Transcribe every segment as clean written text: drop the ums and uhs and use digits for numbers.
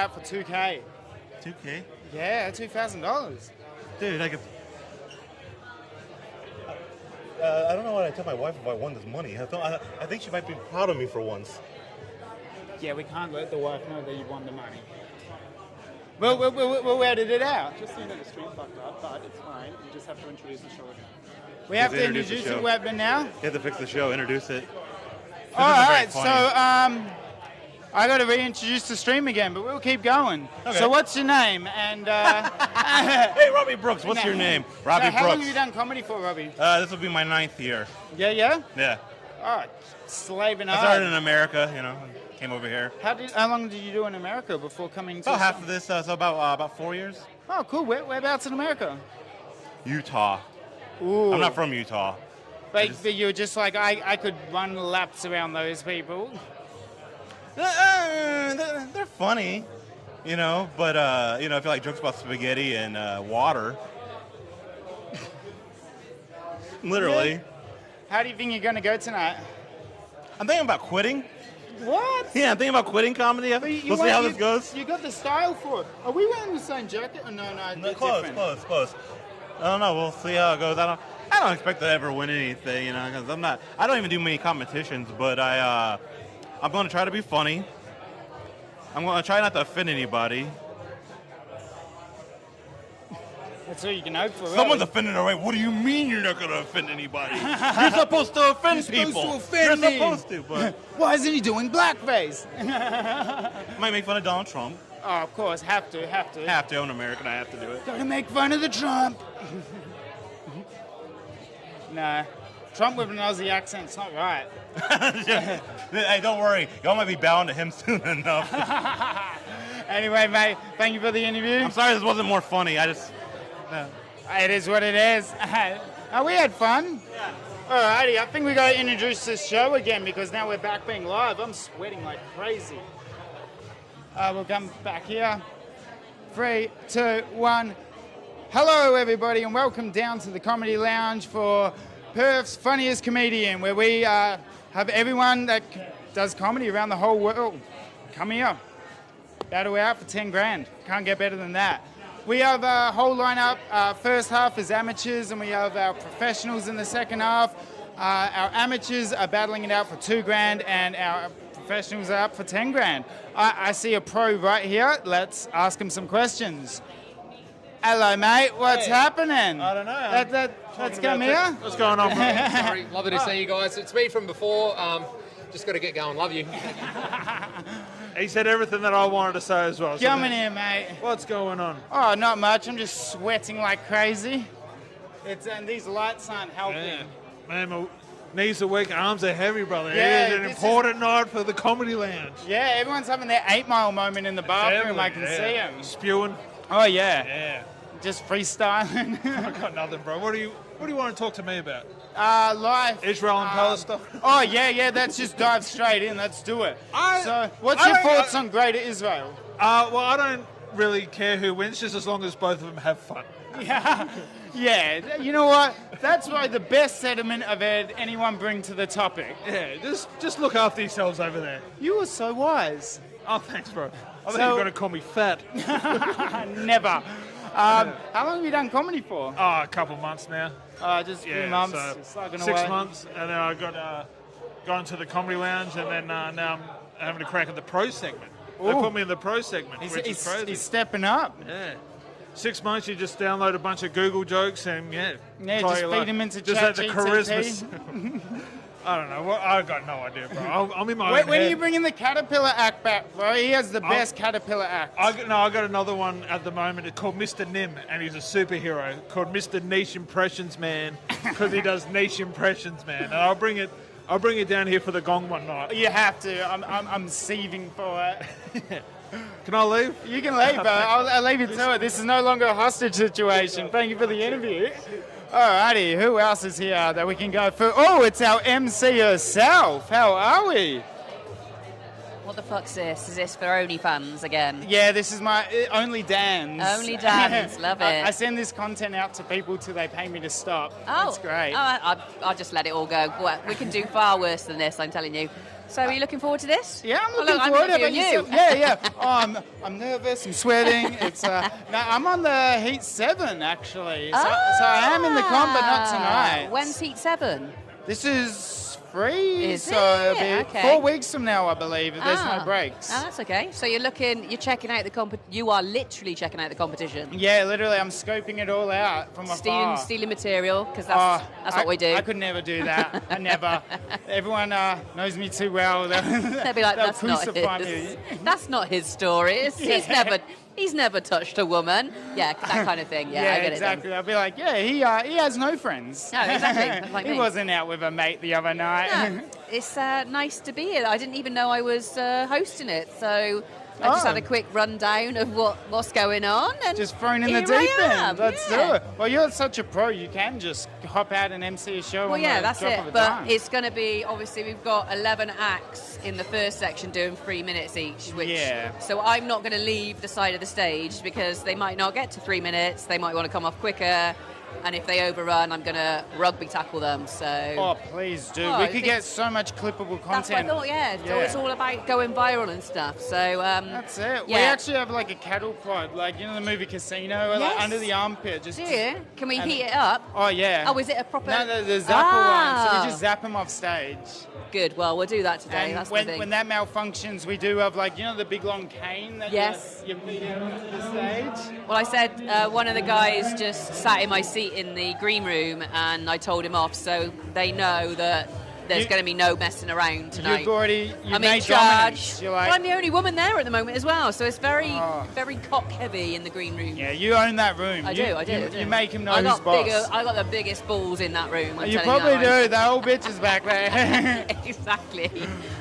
out for $2,000. $2,000? Yeah, $2,000. Dude, I don't know what I tell my wife if I won this money. I think she might be proud of me for once. Yeah, we can't let the wife know that you won the money. We'll edit it out. Just seeing that the stream fucked up, but it's fine. You just have to introduce the show again. We have to introduce the weapon now? You have to fix the show, introduce it. All right, so I got to reintroduce the stream again, but we'll keep going. Okay. So what's your name? And Hey, Robbie Brooks, what's your name? Robbie Brooks. How long have you done comedy for, Robbie? This will be my 9th year. Yeah? Yeah. All right, slaving I hard. started in America, came over here. How long did you do in America before coming to? About half of this, so about 4 years. Oh, cool. Whereabouts in America? Utah. Ooh. I'm not from Utah. But you're just like, I could run laps around those people. They're funny, but I feel like jokes about spaghetti and water. Literally. Yeah. How do you think you're going to go tonight? I'm thinking about quitting. What? Yeah, I'm thinking about quitting comedy. We'll see how this goes. You got the style for it. Are we wearing the same jacket? Oh, no, Close. I don't know. We'll see how it goes. I don't expect to ever win anything, because I don't even do many competitions, but I'm going to try to be funny. I'm going to try not to offend anybody. That's all you can hope for. Someone's offended already. What do you mean you're not going to offend anybody? You're supposed to offend people. You're supposed to, but why isn't he doing blackface? Might make fun of Donald Trump. Oh, of course, have to. I'm an American. I have to do it. Gotta make fun of the Trump. Nah, Trump with an Aussie accent's not right. Hey, don't worry. Y'all might be bowing to him soon enough. Anyway, mate, thank you for the interview. I'm sorry this wasn't more funny. It is what it is. We had fun. Yeah. Alrighty, I think we gotta introduce this show again because now we're back being live. I'm sweating like crazy. We'll come back here. 3, 2, 1. Hello, everybody, and welcome down to the Comedy Lounge for Perth's Funniest Comedian, where we have everyone that does comedy around the whole world. Come here. Battle out for 10 grand. Can't get better than that. We have a whole lineup. First half is amateurs, and we have our professionals in the second half. Our amateurs are battling it out for 2 grand, and our professionals are up for 10 grand. I see a pro right here. Let's ask him some questions. Hello, mate. What's happening? I don't know. Let's come here. What's going on, bro? Sorry, lovely to see you guys. It's me from before. Just got to get going. Love you. He said everything that I wanted to say as well. Come in here, mate. What's going on? Oh, not much. I'm just sweating like crazy. And these lights aren't helping. Yeah. Man, my knees are weak, arms are heavy, brother. Yeah, it is an important night for the Comedy Lounge. Yeah, everyone's having their 8 Mile moment in the bathroom. I can see them. Spewing. Oh, yeah. Yeah. Just freestyling. I got nothing, bro. What do you want to talk to me about? Life. Israel and Palestine? Oh, yeah, let's just dive straight in. Let's do it. What's your thoughts on Greater Israel? Well, I don't really care who wins, just as long as both of them have fun. Yeah, you know what? That's probably the best sentiment I've heard anyone bring to the topic. Yeah, just look after yourselves over there. You were so wise. Oh, thanks, bro. I thought you were going to call me fat. Never. How long have you done comedy for? Oh, a couple months now. Just a few months. So just slugging 6 away. months, and then I got into the Comedy Lounge, and then now I'm having a crack at the pro segment. They put me in the pro segment, which is crazy. He's stepping up. Yeah. 6 months, you just download a bunch of Google jokes and just feed him into just chat had the charisma. I don't know. I got no idea, bro. I'm in my own When head. are you bringing the Caterpillar act back, bro? He has the best Caterpillar act. I got another one at the moment. It's called Mr. Nim, and he's a superhero called Mr. Niche Impressions Man because he does niche impressions, man. And I'll bring it down here for the gong one night. You have to. I'm seething for it. Can I leave? You can leave, bro. I'll leave you to it. This is no longer a hostage situation. Thank you for the interview. Alrighty, who else is here that we can go for? Oh, it's our MC herself. How are we? What the fuck's this? Is this for OnlyFans again? Yeah, this is my Only Dan's. Only Dan's, love it. I send this content out to people till they pay me to stop. Oh, it's great. I'll just let it all go. Well, we can do far worse than this, I'm telling you. So are you looking forward to this? Yeah, I'm Oh, looking look, forward to it. interviewing you. Yeah. Oh, I'm nervous. I'm sweating. It's no, I'm on the Heat 7 actually. So I am in the comp, but not tonight. When's Heat 7? This is free. Is so it? it'll be Okay. 4 weeks from now, I believe, if there's no breaks. Oh, that's okay. So you're checking out you are literally checking out the competition. Yeah, literally, I'm scoping it all out from afar. Stealing material, because that's what we do. I could never do that. I never. Everyone knows me too well. They'll be like, they'll that's not crucify his. me. That's not his story. He's never touched a woman. Yeah, that kind of thing. Yeah, I get exactly. it. Then. I'll be like, he has no friends. No, exactly. That's like He me. wasn't out with a mate the other night. No, it's nice to be here. I didn't even know I was hosting it, so I just had a quick rundown of what's going on. And Just thrown in the here deep I am, end. Let's do yeah. it. Well, you're such a pro. You can just hop out and MC a show. Well, on yeah, the that's drop it. of a But dime. it's going to be, obviously, we've got 11 acts in the first section doing 3 minutes each. So I'm not going to leave the side of the stage because they might not get to 3 minutes. They might want to come off quicker. And if they overrun, I'm going to rugby tackle them. So. Oh, please do. Oh, We I could think get so much clippable content. That's what I thought, yeah. So it's all about going viral and stuff. So that's it. Yeah. We actually have like a cattle prod, like the movie Casino, like Yes. under the armpit. Just do you? Can we heat it up? Oh yeah. Oh, is it a proper? No, the zapper one. So we just zap them off stage. Good. Well, we'll do that today. And That's when, the thing. when that malfunctions, we do have like the big long cane that Yes. you beat out onto the stage. Well, I said one of the guys just sat in my seat in the green room, and I told him off, so they know that there's going to be no messing around tonight. You've I'm made in charge. dominance. You're like, Well, I'm the only woman there at the moment as well, so it's very cock heavy in the green room. yeah, you own that room. I do. You make him know I who's got boss. I got the biggest balls in that room. I'm You telling probably that right do. The old bitch is back there. Exactly.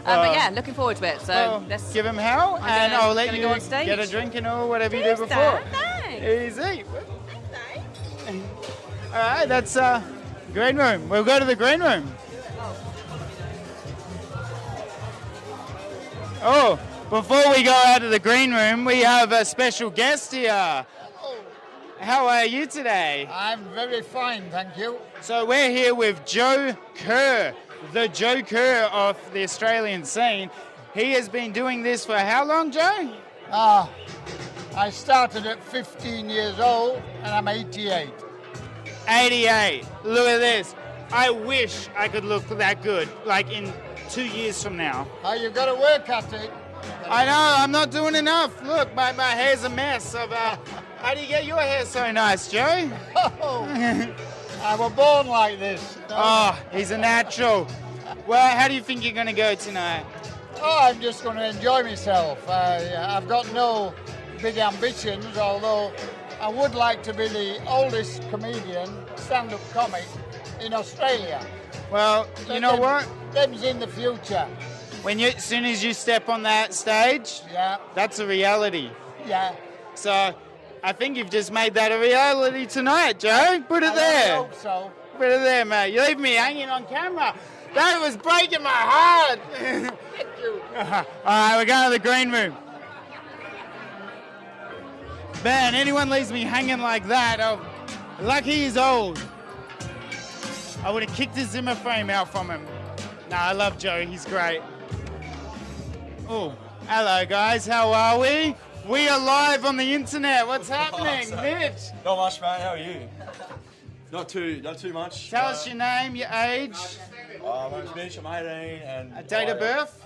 But yeah, looking forward to it. So Well, let's give him hell, and gonna- I'll let gonna you go on stage. get a drink and or whatever you do Cheers, before. Dan. Thanks. Easy. All right, that's green room. We'll go to the green room. Oh, before we go out of the green room, we have a special guest here. How are you today? I'm very fine, thank you. So we're here with Joe Kerr, the Joe Kerr of the Australian scene. He has been doing this for how long, Joe? I started at 15 years old and I'm 88. 88. Look at this. I wish I could look that good, like in 2 years from now. You've got to work at it. I know, I'm not doing enough. Look, my hair's a mess. How do you get your hair so nice, Joe? I was born like this. Oh, he's a natural. Well, how do you think you're going to go tonight? I'm just going to enjoy myself. I've got no big ambitions, although I would like to be the oldest comedian, stand-up comic in Australia. Well, you know what? Them's in the future. As soon as you step on that stage, Yeah, that's a reality. yeah. So I think you've just made that a reality tonight, Joe. Put it there. I hope so. Put it there, mate. You leave me hanging on camera. That was breaking my heart. Thank you. All right, we're going to the green room. Man, anyone leaves me hanging like that, lucky he's old. I would have kicked his Zimmer frame out from him. Nah, I love Joe. He's great. Oh, hello, guys. How are we? We are live on the internet. What's happening, Mitch? Not much, mate. How are you? Not too much. Tell us your name, your age, My name's Mitch. I'm 18 and a date of birth,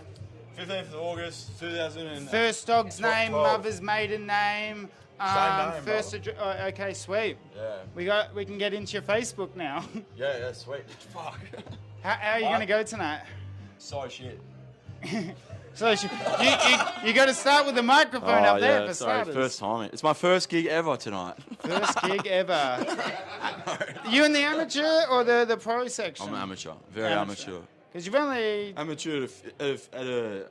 15th of August 2000. first dog's name, 12. mother's maiden name, name, first brother. address. Oh, okay, sweet. Yeah. We can get into your Facebook now. Yeah, sweet. Fuck. How are you going to go tonight? So shit. So you got to start with the microphone up there for starters. First time. It's my first gig ever tonight. First gig ever. You in the amateur or the pro section? I'm an amateur, very amateur. Because you've only... Amateur at a...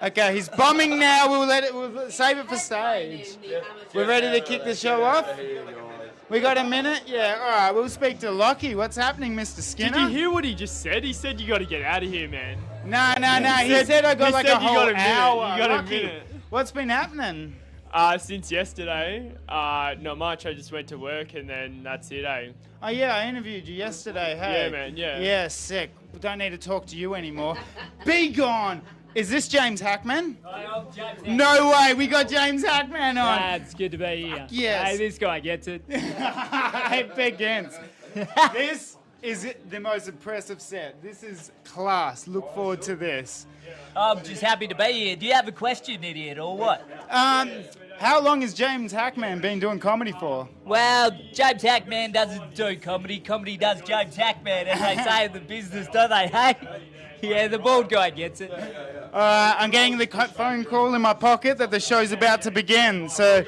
Okay, he's bombing now. We'll save it for stage. We're ready to kick the show off. We got a minute? Yeah, all right. We'll speak to Lockie. What's happening, Mr. Skinner? Did you hear what he just said? He said you got to get out of here, man. No. He said I got like a you whole got a minute. hour. You got a Lockie, minute. what's been happening? Since yesterday, not much. I just went to work and then that's it, eh? Oh yeah, I interviewed you yesterday. Hey. Yeah, man, yeah. Yeah, sick. We don't need to talk to you anymore. Be gone. Is this James Hackman? I'm James Hackman. No way, we got James Hackman on. It's good to be here. Yes. Hey, this guy gets it. Hey, begins. This is the most impressive set. This is class. Look forward to this. I'm just happy to be here. Do you have a question, idiot, or what? How long has James Hackman been doing comedy for? Well, James Hackman doesn't do comedy. Comedy does James Hackman, as they say in the business, don't they, hey? Yeah, the bald guy gets it. I'm getting the phone call in my pocket that the show's about to begin, so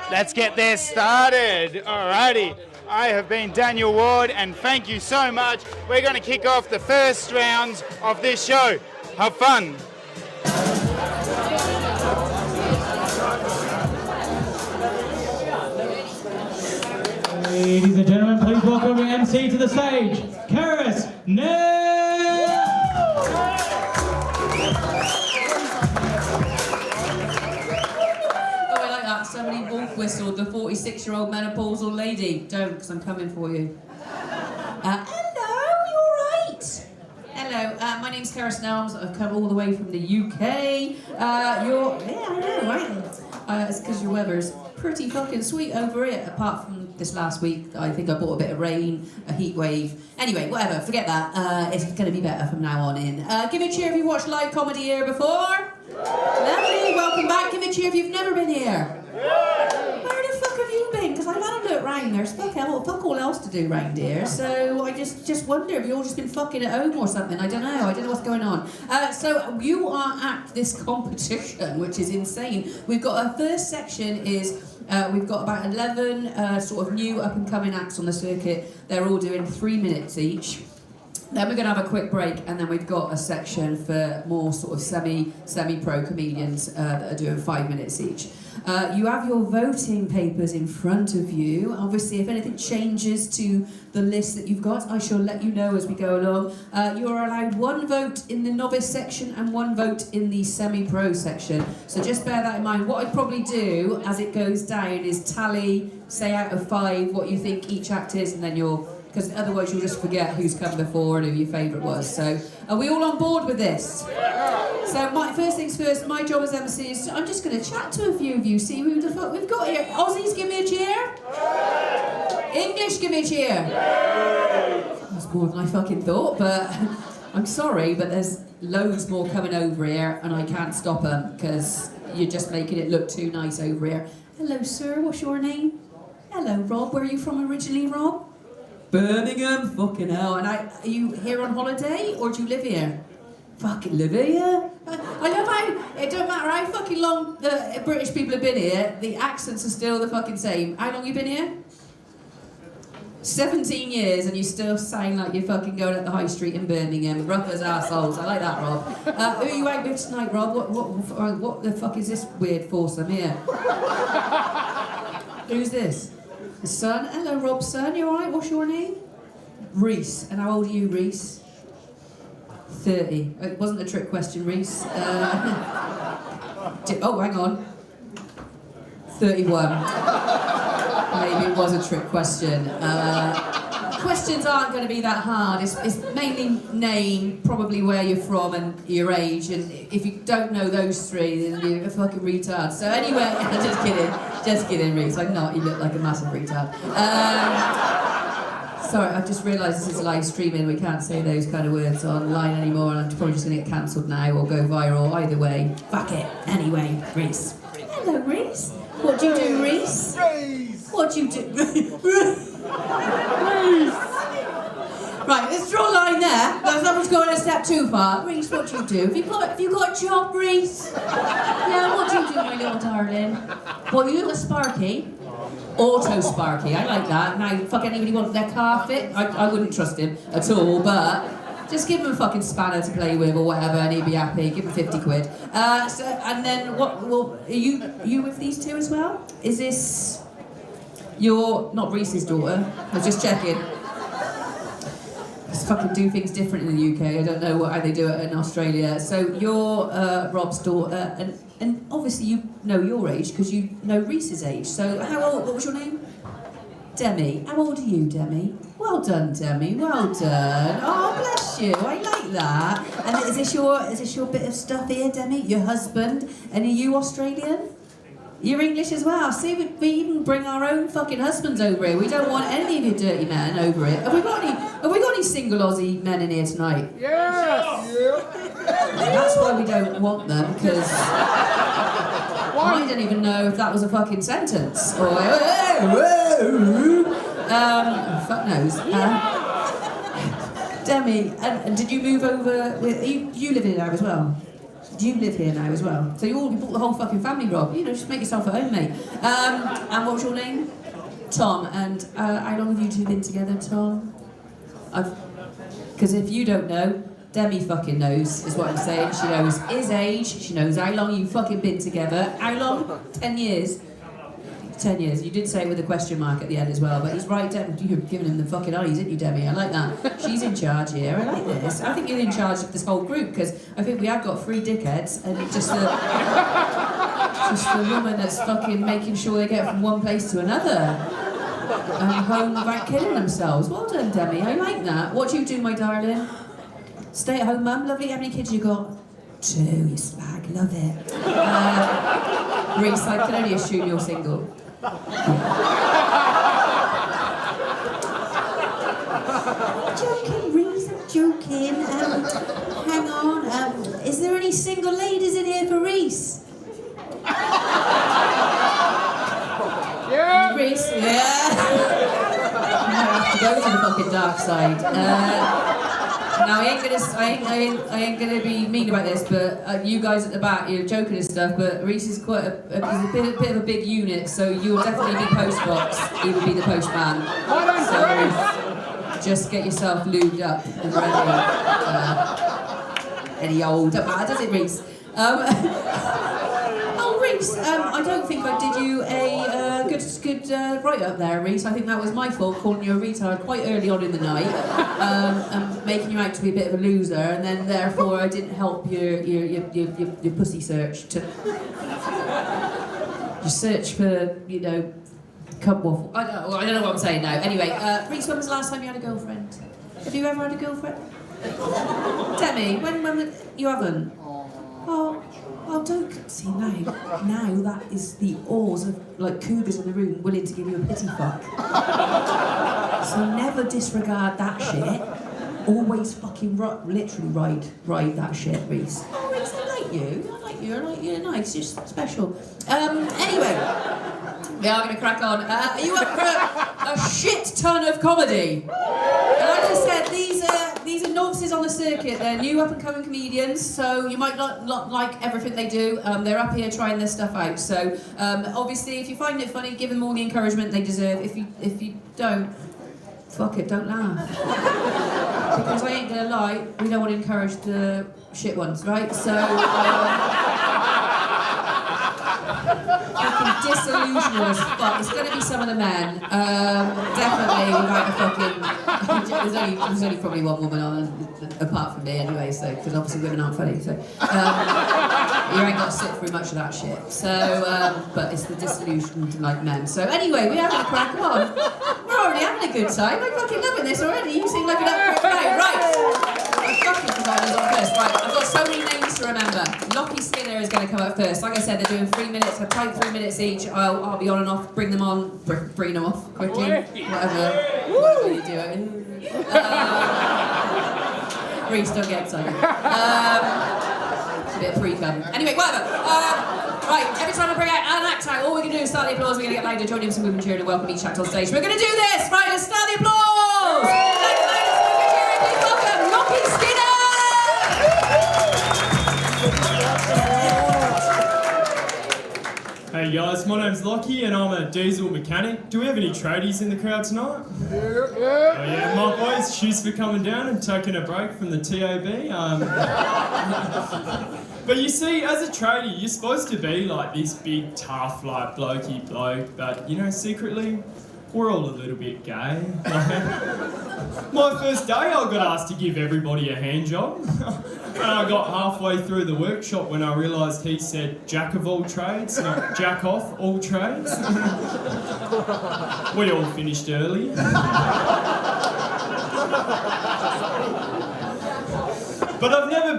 let's get this started. Alrighty. I have been Daniel Ward, and thank you so much. We're going to kick off the first rounds of this show. Have fun. Ladies and gentlemen, please welcome your MC to the stage, Karis Neil! Oh, I like that. Somebody wolf whistled, the 46-year-old menopausal lady. Don't, because I'm coming for you. Hello, you all right? Hello, my name's Karis Nelms. I've come all the way from the UK. Yeah, I know, right? It's because your weather's pretty fucking sweet over here, apart from this last week. I think I bought a bit of rain, a heat wave. Anyway, whatever, forget that. It's going to be better from now on in. Give me a cheer if you've watched live comedy here before. Lovely, welcome back. Give me a cheer if you've never been here. Where the fuck have you been? Because I've had a look round. There's fuck all else to do round here. So I just wonder if you've all just been fucking at home or something. I don't know what's going on. So you are at this competition, which is insane. We've got our first section is we've got about 11 sort of new up and coming acts on the circuit. They're all doing 3 minutes each. Then we're going to have a quick break, and then we've got a section for more sort of semi-pro comedians that are doing 5 minutes each. You have your voting papers in front of you. Obviously, if anything changes to the list that you've got, I shall let you know as we go along. You are allowed 1 vote in the novice section and 1 vote in the semi-pro section. So just bear that in mind. What I'd probably do as it goes down is tally, say out of 5, what you think each act is, and then because otherwise you'll just forget who's come before and who your favourite was. So, are we all on board with this? So, first things first, my job as MC is I'm just going to chat to a few of you, see who the fuck we've got here. Aussies, give me a cheer. English, give me a cheer. That's more than I fucking thought, but I'm sorry, but there's loads more coming over here, and I can't stop them because you're just making it look too nice over here. Hello, sir, what's your name? Hello, Rob. Where are you from originally, Rob? Birmingham, fucking hell. And are you here on holiday, or do you live here? Fucking live here? I love how, it don't matter how fucking long the British people have been here, the accents are still the fucking same. How long you been here? 17 years, and you still sound like you're fucking going up the high street in Birmingham. Rough as arseholes. I like that, Rob. Who are you out with tonight, Rob? What the fuck is this weird foursome here? Who's this? Son? Hello, Rob, son. You alright? What's your name? Reese. And how old are you, Reese? 30. It wasn't a trick question, Reese. Oh, hang on. 31. Maybe it was a trick question. Questions aren't going to be that hard. It's mainly name, probably where you're from, and your age. And if you don't know those 3, then you're a fucking retard. So anyway, just kidding, Reese. I'm not. You look like a massive retard. Sorry, I've just realised this is live streaming. We can't say those kind of words online anymore, and I'm probably just going to get cancelled now or go viral. Either way, fuck it. Anyway, Reese. Hello, Reese. What do you do, Reese? What do you do? Right, let's draw a line there. That's not much going a step too far. Reese, what do you do? Have you got a job, Reese? Yeah, what do you do, my little darling? What, you look sparky? Auto Sparky, I like that. Now, fuck anybody want their car fit? I wouldn't trust him at all, but just give him a fucking spanner to play with or whatever, and he'd be happy. Give him 50 quid. And then what? Well, are you with these 2 as well? Is this your not Reese's daughter? I was just checking. just fucking do things different in the UK. I don't know how they do it in Australia. So you're Rob's daughter, and obviously you know your age because you know Reese's age. So how old? What was your name? Demi. How old are you, Demi? Well done, Demi. Well done. Oh, bless you. I like that. And is this your bit of stuff here, Demi? Your husband? And are you Australian? You're English as well. See, we even bring our own fucking husbands over here. We don't want any of your dirty men over here. Have we got any single Aussie men in here tonight? Yes! That's why we don't want them, because I don't even know if that was a fucking sentence. Or, fuck knows. Demi, and did you move over? You live here now as well? Do you live here now as well? So you brought the whole fucking family, Rob. You know, just make yourself at home, mate. And what was your name? Tom. And how long have you two been together, Tom? Because if you don't know, Demi fucking knows, is what I'm saying. She knows his age. She knows how long you've fucking been together. How long? 10 years. 10 years. You did say it with a question mark at the end as well, but he's right, you're giving him the fucking eyes, isn't you, Demi? I like that. She's in charge here. I like this. I think you're in charge of this whole group, because I think we have got 3 dickheads, and just the woman that's fucking making sure they get from one place to another. And home without killing themselves. Well done, Demi. I like that. What do you do, my darling? Stay at home, mum. Lovely. How many kids you got? 2, you slag. Love it. Reese, I can only assume you're single. Joking, Reese, I'm joking. Hang on. Is there any single ladies in here for Reese? Yeah! Reese, yeah. I have to go to the fucking dark side. Now I ain't gonna be mean about this, but you guys at the back, you're joking and stuff. But Reese is quite a bit of a big unit, so you'll definitely be postbox. He will be the postman. So just get yourself lubed up and ready. Any old, don't matter, does it, Reese? Oh, Reese, I don't think I did you a good write-up there, Reese. I think that was my fault, calling you a retard quite early on in the night, and making you out to be a bit of a loser, and then therefore I didn't help your pussy search. Your search for, you know, cum waffle. I don't know what I'm saying now. Anyway, Reese, when was the last time you had a girlfriend? Have you ever had a girlfriend? Demi, when you haven't? Oh, don't see now. Now that is the oars of like cougars in the room willing to give you a pity fuck. So never disregard that shit. Always fucking literally ride that shit, Reese. Oh, Reese, I like you. You're nice. You're special. Anyway, we are going to crack on. Are you up for a shit ton of comedy? Like I said, these are novices on the circuit. They're new up-and-coming comedians, so you might not like everything they do. They're up here trying their stuff out. So obviously, if you find it funny, give them all the encouragement they deserve. If you don't, fuck it, don't laugh. Because I ain't gonna lie, we don't want to encourage the shit ones, right? So fucking disillusional as fuck. It's gonna be some of the men. Definitely without a fucking. There's only probably one woman on, apart from me anyway. So because obviously women aren't funny. So you ain't got to sit through much of that shit. So but it's the disillusioned like men. So anyway, we're having a crack on. We're already having a good time. I'm fucking loving this already. You seem like an up for it. Right. I fucking forgot who's on first. Right, I've got so many names to remember. Lockie Skinner is going to come up first. Like I said, they're doing 3 minutes. I type 3 minutes each. I'll be on and off. Bring them on. Bring them off quickly. Whatever you do it. Reese, don't get excited. It's a bit of pre-cum. Anyway, whatever. Right, every time I bring out an act out, all we can do is start the applause. We're going to get louder, join in some movement cheering and welcome each act on stage. We're going to do this! Right, let's start the applause! Ladies and gentlemen, please welcome Lockie Skinner! Hey guys, my name's Lockie and I'm a diesel mechanic. Do we have any tradies in the crowd tonight? Yeah. Oh yeah, my boys, cheers for coming down and taking a break from the TAB. But you see, as a tradie, you're supposed to be like this big, tough, like blokey bloke, but you know, secretly, we're all a little bit gay. My first day I got asked to give everybody a hand job. And I got halfway through the workshop when I realised he said jack of all trades, not jack off all trades. We all finished early. But I've never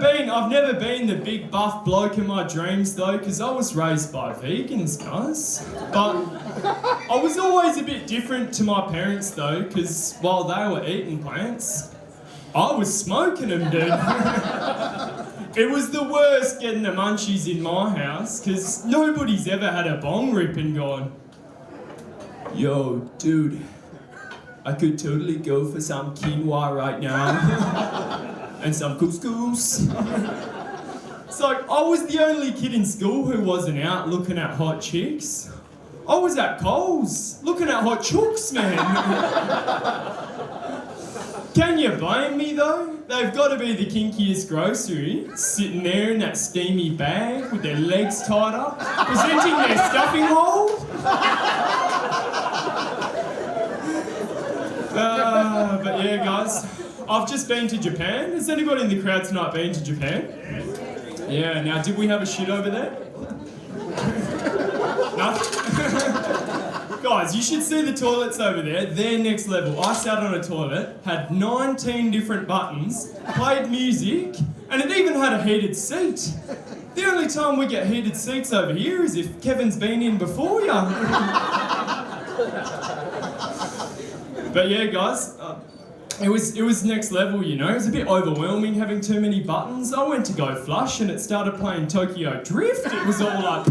been the big buff bloke in my dreams though, because I was raised by vegans, guys. But I was always a bit different to my parents though, because while they were eating plants, I was smoking them, dude. It was the worst getting the munchies in my house, because nobody's ever had a bong rip and gone, yo, dude, I could totally go for some quinoa right now. And some couscous. It's like, I was the only kid in school who wasn't out looking at hot chicks. I was at Coles, looking at hot chooks, man. Can you blame me though? They've got to be the kinkiest grocery, sitting there in that steamy bag with their legs tied up, presenting their stuffing hole. But yeah, guys, I've just been to Japan. Has anybody in the crowd tonight been to Japan? Yeah, now did we have a shit over there? No? Guys, you should see the toilets over there. They're next level. I sat on a toilet, had 19 different buttons, played music, and it even had a heated seat. The only time we get heated seats over here is if Kevin's been in before you. But yeah, guys, it was next level, you know. It was a bit overwhelming having too many buttons. I went to go flush and it started playing Tokyo Drift. It was all like...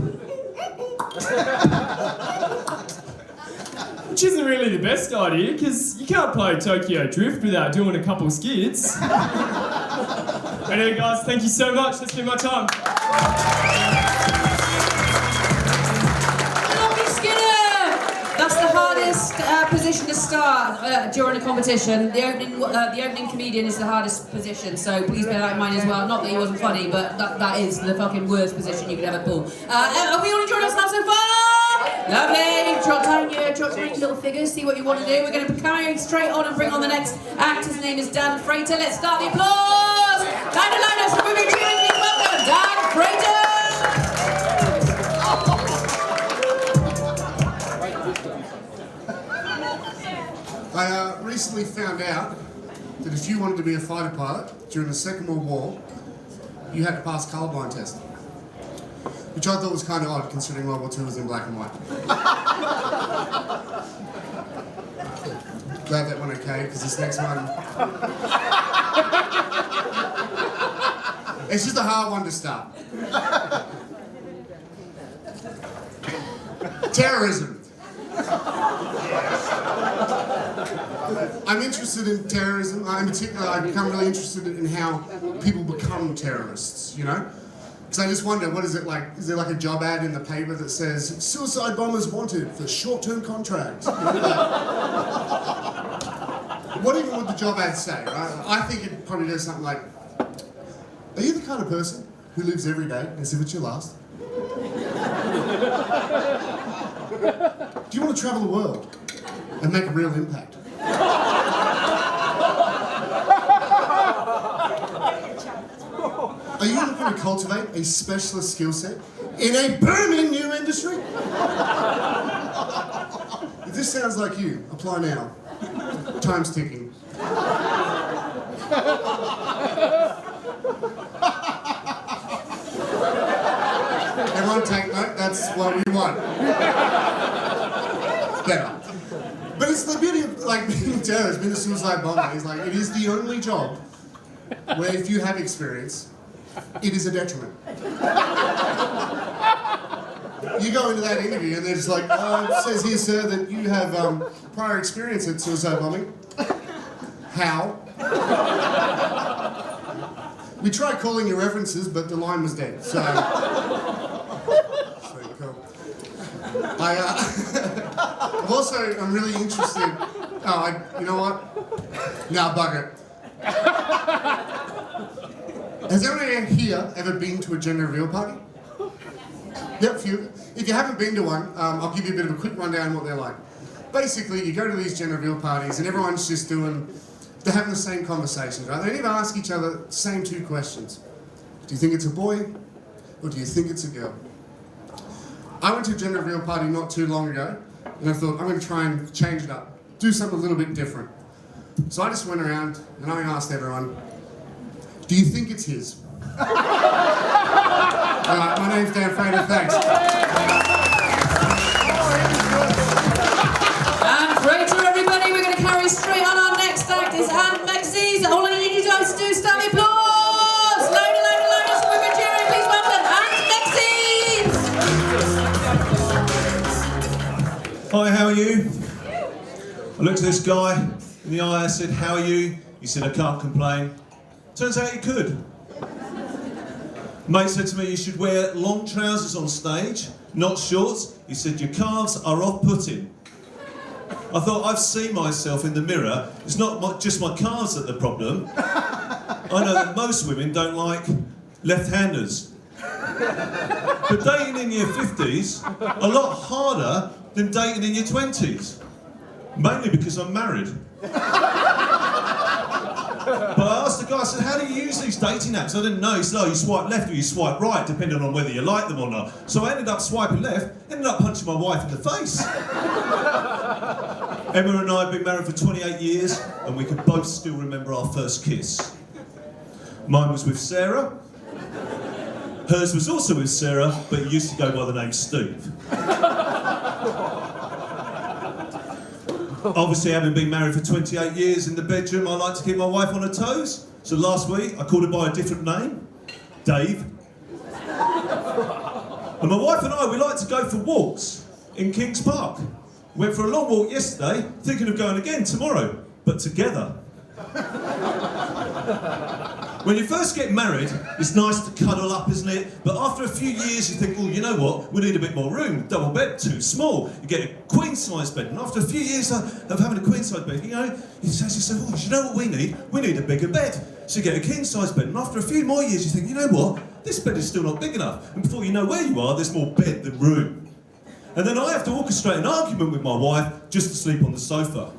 Which isn't really the best idea, because you can't play Tokyo Drift without doing a couple skids. Anyway, guys, thank you so much. That's been my time. That's the hardest position to start during a competition. The opening comedian is the hardest position, so please bear that in mind as well. Not that he wasn't funny, but that is the fucking worst position you could ever pull. Are we all enjoying ourselves so far? Lovely. Drop down your little figures, see what you want to do. We're going to carry straight on and bring on the next act. His name is Dan Frater. Let's start the applause. Linus from Movie Tuesday. Welcome, Dan Frater. I recently found out that if you wanted to be a fighter pilot during the Second World War, you had to pass a colourblind test, which I thought was kind of odd considering World War II was in black and white. Glad that went okay, because this next one... It's just a hard one to start. Terrorism. I'm interested in terrorism. In particular, I've become really interested in how people become terrorists, you know? Because I just wonder, what is it like? Is there like a job ad in the paper that says, suicide bombers wanted for short-term contracts? You know, what even would the job ad say, right? I think it probably does something like, are you the kind of person who lives every day as if it's your last? Do you want to travel the world and make a real impact? Are you looking to cultivate a specialist skill set in a booming new industry? If this sounds like you, apply now. Time's ticking. Everyone take note, that's what we want. Better. But it's the beauty of like being a terrorist, being a suicide bomber, is like it is the only job where if you have experience, it is a detriment. You go into that interview and they're just like, it says here, sir, that you have prior experience at suicide bombing. How? We tried calling your references, but the line was dead, so... Sweet, cool. I'm really interested... you know what? Nah, bugger. Has anyone here ever been to a gender reveal party? Yep, few. If you haven't been to one, I'll give you a bit of a quick rundown on what they're like. basically, you go to these gender reveal parties and everyone's just they're having the same conversations, right? They never ask each other the same two questions. Do you think it's a boy, or do you think it's a girl? I went to a gender reveal party not too long ago, and I thought, I'm going to try and change it up, do something a little bit different. So I just went around and I asked everyone, do you think it's his? Alright, my name's Dan Frater, thanks. And Frater, everybody, we're going to carry straight on. Our next act is Aunt Mexie's. All I need you guys to do is stand applause. Louder, louder, louder, so we're cheering. Please welcome Aunt Mexie's. Hi, how are you? I looked at this guy in the eye, I said, how are you? He said, I can't complain. Turns out he could. Mate said to me, you should wear long trousers on stage, not shorts. He said, your calves are off-putting. I thought, I've seen myself in the mirror. It's not just my calves that are the problem. I know that most women don't like left-handers. But dating in your 50s, a lot harder than dating in your 20s. Mainly because I'm married. But I asked the guy, I said, how do you use these dating apps? I didn't know. He said, oh, you swipe left or you swipe right, depending on whether you like them or not. So I ended up swiping left, ended up punching my wife in the face. Emma and I have been married for 28 years, and we can both still remember our first kiss. Mine was with Sarah. Hers was also with Sarah, but it used to go by the name Steve. Obviously, having been married for 28 years in the bedroom, I like to keep my wife on her toes. So last week, I called her by a different name, Dave. And my wife and I, we like to go for walks in Kings Park. Went for a long walk yesterday, thinking of going again tomorrow, but together. When you first get married, it's nice to cuddle up, isn't it? But after a few years, you think, well, you know what? We need a bit more room. Double bed, too small. You get a queen-size bed. And after a few years of having a queen-size bed, you know, you say to yourself, oh, you know what we need? We need a bigger bed. So you get a king-size bed. And after a few more years, you think, you know what? This bed is still not big enough. And before you know where you are, there's more bed than room. And then I have to orchestrate an argument with my wife just to sleep on the sofa.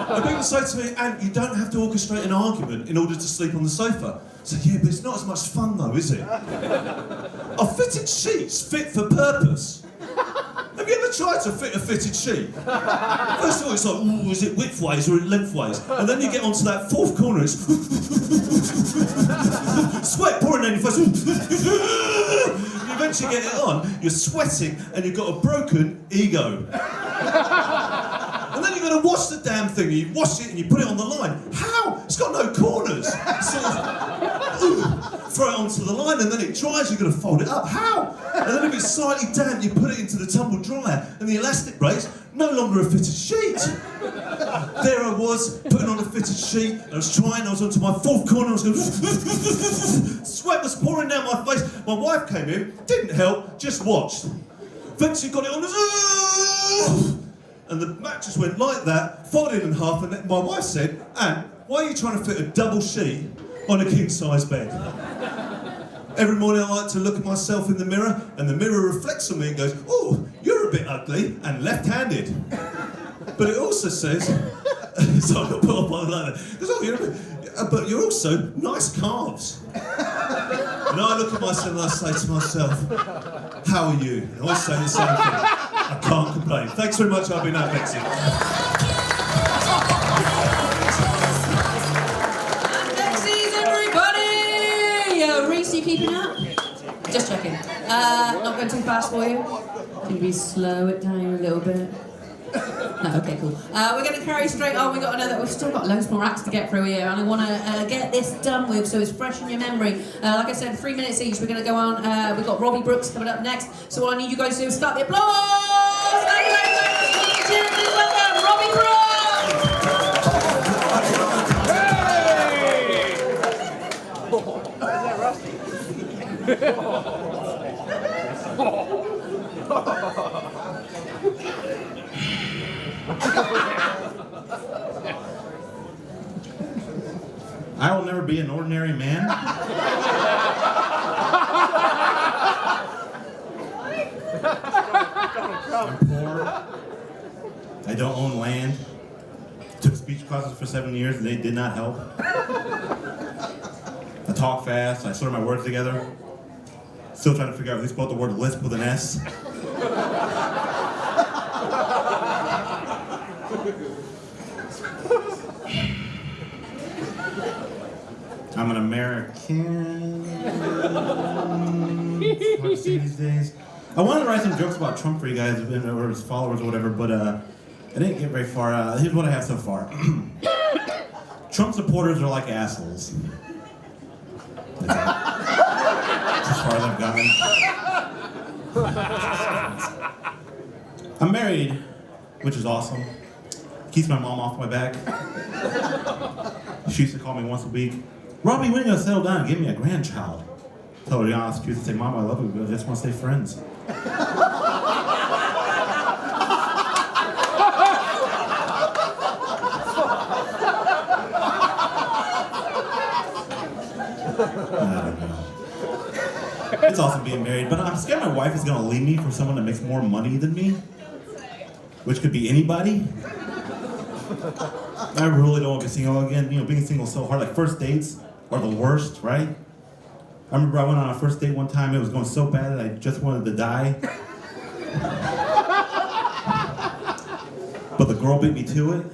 And people say to me, Ant, you don't have to orchestrate an argument in order to sleep on the sofa. I say, yeah, but it's not as much fun though, is it? Are fitted sheets fit for purpose? Have you ever tried to fit a fitted sheet? First of all, it's like, ooh, is it widthways or lengthways? And then you get onto that fourth corner, it's sweat pouring down your face. You eventually get it on, you're sweating, and you've got a broken ego. And then you've got to wash the damn thing, you wash it and you put it on the line. How? It's got no corners. Sort of, throw it onto the line and then it dries, you've got to fold it up. How? And then if it's slightly damp, you put it into the tumble dryer and the elastic breaks, no longer a fitted sheet. There I was, putting on a fitted sheet, I was onto my fourth corner, I was going, sweat was pouring down my face. My wife came in, didn't help, just watched. Eventually got it on, and the mattress went like that, folded in half, and then my wife said, Ant, why are you trying to fit a double sheet on a king-size bed? Every morning I like to look at myself in the mirror, and the mirror reflects on me and goes, oh, you're a bit ugly and left-handed. But it also says, so I got put up on like that, but you're also nice calves. And I look at myself and I say to myself, how are you? And I always say the same thing, I can't complain. Thanks very much, I've been Aunt Mexie. Reese, you keeping up? Just checking. Not going too fast for you? Can we slow it down a little bit? No, okay, cool. We're going to carry straight on. We've still got loads more acts to get through here, and I want to get this done with so it's fresh in your memory. Like I said, 3 minutes each. We're going to go on. We've got Robbie Brooks coming up next. So all I need you guys to do is start the applause. Thank you very much. Please welcome Robbie Brooks. I will never be an ordinary man. I'm poor. I don't own land. Took speech classes for 7 years and they did not help. I talk fast, I slur my words together. Still trying to figure out if they spelled the word lisp with an S. I'm an American. It's hard to say these days. I wanted to write some jokes about Trump for you guys, or his followers or whatever, but I didn't get very far. Here's what I have so far. Trump supporters are like assholes. That's as far as I've gotten. I'm married, which is awesome. Keeps my mom off my back. She used to call me once a week. Robbie, when are you gonna settle down and give me a grandchild? Tell her the honest truth and say, Mom, I love you, but I just want to stay friends. It's awesome being married, but I'm scared my wife is gonna leave me for someone that makes more money than me, which could be anybody. I really don't want to be single again. You know, being single is so hard. Like, first dates are the worst, right? I remember I went on a first date one time. It was going so bad that I just wanted to die. But the girl beat me to it.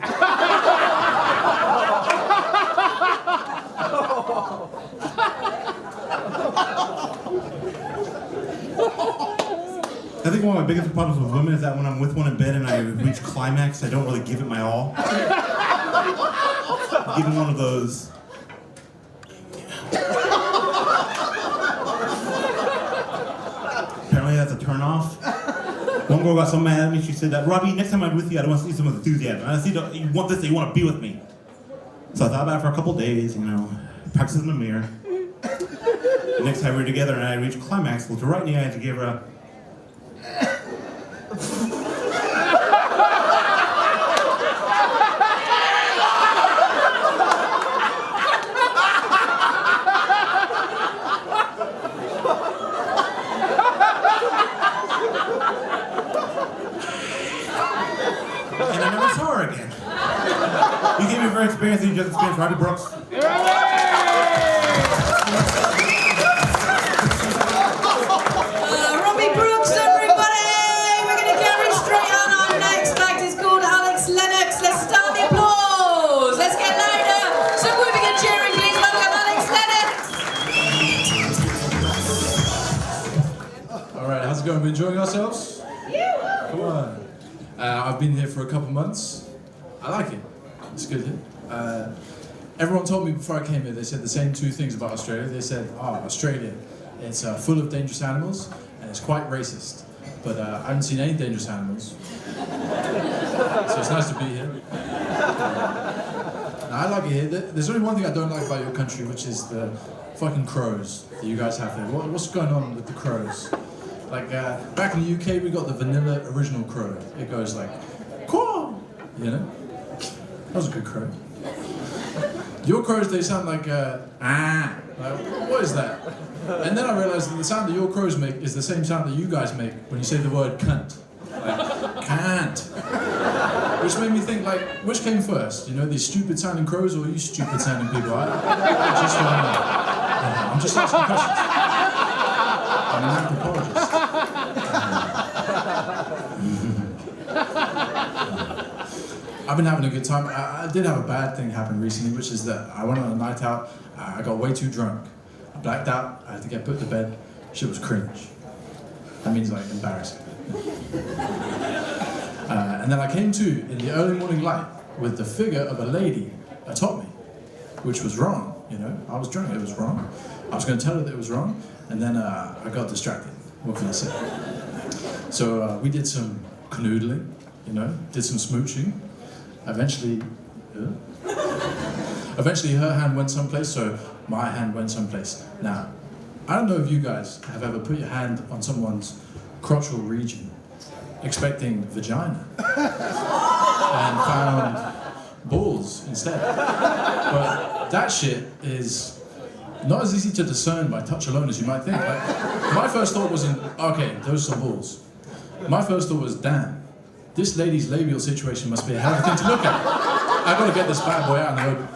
I think one of my biggest problems with women is that when I'm with one in bed and I reach climax, I don't really give it my all. Even one of those. Apparently that's a turn-off. One girl got so mad at me, she said that, Robbie, next time I'm with you, I don't want to see some enthusiasm. I see you want this, you want to be with me. So I thought about it for a couple days, you know, practice in the mirror. The next time we were together and I reached climax, looked her right in the eyes and gave her a and I never saw her again. You gave me a very experience that you just experienced, Robbie Brooks. Robbie Brooks, everybody! We're going to carry straight on. Our next act is called Alex Lennox. Let's start the applause. Let's get louder. Some whooping and cheering, please. Welcome Alex Lennox. All right, how's it going? We enjoying ourselves? Come on. I've been here for a couple months. I like it. It's good here. Everyone told me before I came here, they said the same two things about Australia. They said, oh, Australia, it's full of dangerous animals and it's quite racist. But I haven't seen any dangerous animals. So it's nice to be here. I like it here. There's only one thing I don't like about your country, which is the fucking crows that you guys have here. What's going on with the crows? Like, back in the UK, we got the vanilla original crow. It goes like, caw, you know? That was a good crow. Your crows, they sound like, ah. Like, what is that? And then I realized that the sound that your crows make is the same sound that you guys make when you say the word cunt. Like, can't. Which made me think, like, which came first? You know, these stupid sounding crows or you stupid sounding people? I just don't know. I'm just asking questions. I'm an anthropologist. I've been having a good time. I did have a bad thing happen recently, which is that I went on a night out, I got way too drunk. I blacked out, I had to get put to bed. Shit was cringe. That means like embarrassing. And then I came to in the early morning light with the figure of a lady atop me, which was wrong, you know. I was drunk, it was wrong. I was going to tell her that it was wrong, and then I got distracted. What can I say? So we did some canoodling, you know, did some smooching. Eventually her hand went someplace, so my hand went someplace. Now, I don't know if you guys have ever put your hand on someone's crotchal region expecting vagina and found balls instead. But that shit is not as easy to discern by touch alone as you might think. Like, my first thought wasn't, okay, those are balls. My first thought was, damn, this lady's labial situation must be a hell of a thing to look at. I gotta get this bad boy out on the road.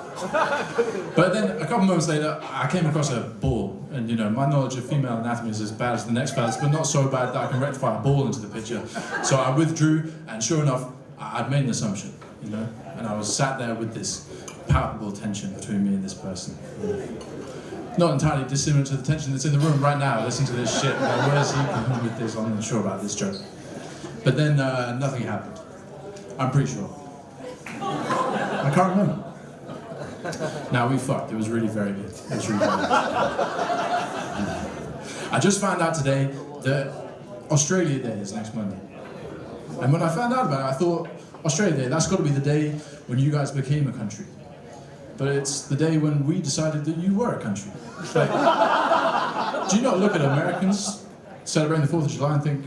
But then a couple moments later, I came across a ball, and you know, my knowledge of female anatomy is as bad as the next fella's, but not so bad that I can rectify a ball into the picture. So I withdrew, and sure enough, I'd made an assumption, you know, and I was sat there with this palpable tension between me and this person. Not entirely dissimilar to the tension that's in the room right now, listening to this shit. Like, where's he going with this? I'm not sure about this joke. But then nothing happened. I'm pretty sure. I can't remember. Now we fucked. It was really very good. It was really very good. I just found out today that Australia Day is next Monday. And when I found out about it, I thought, Australia Day, that's got to be the day when you guys became a country. But it's the day when we decided that you were a country. Like, do you not look at Americans celebrating the 4th of July and think,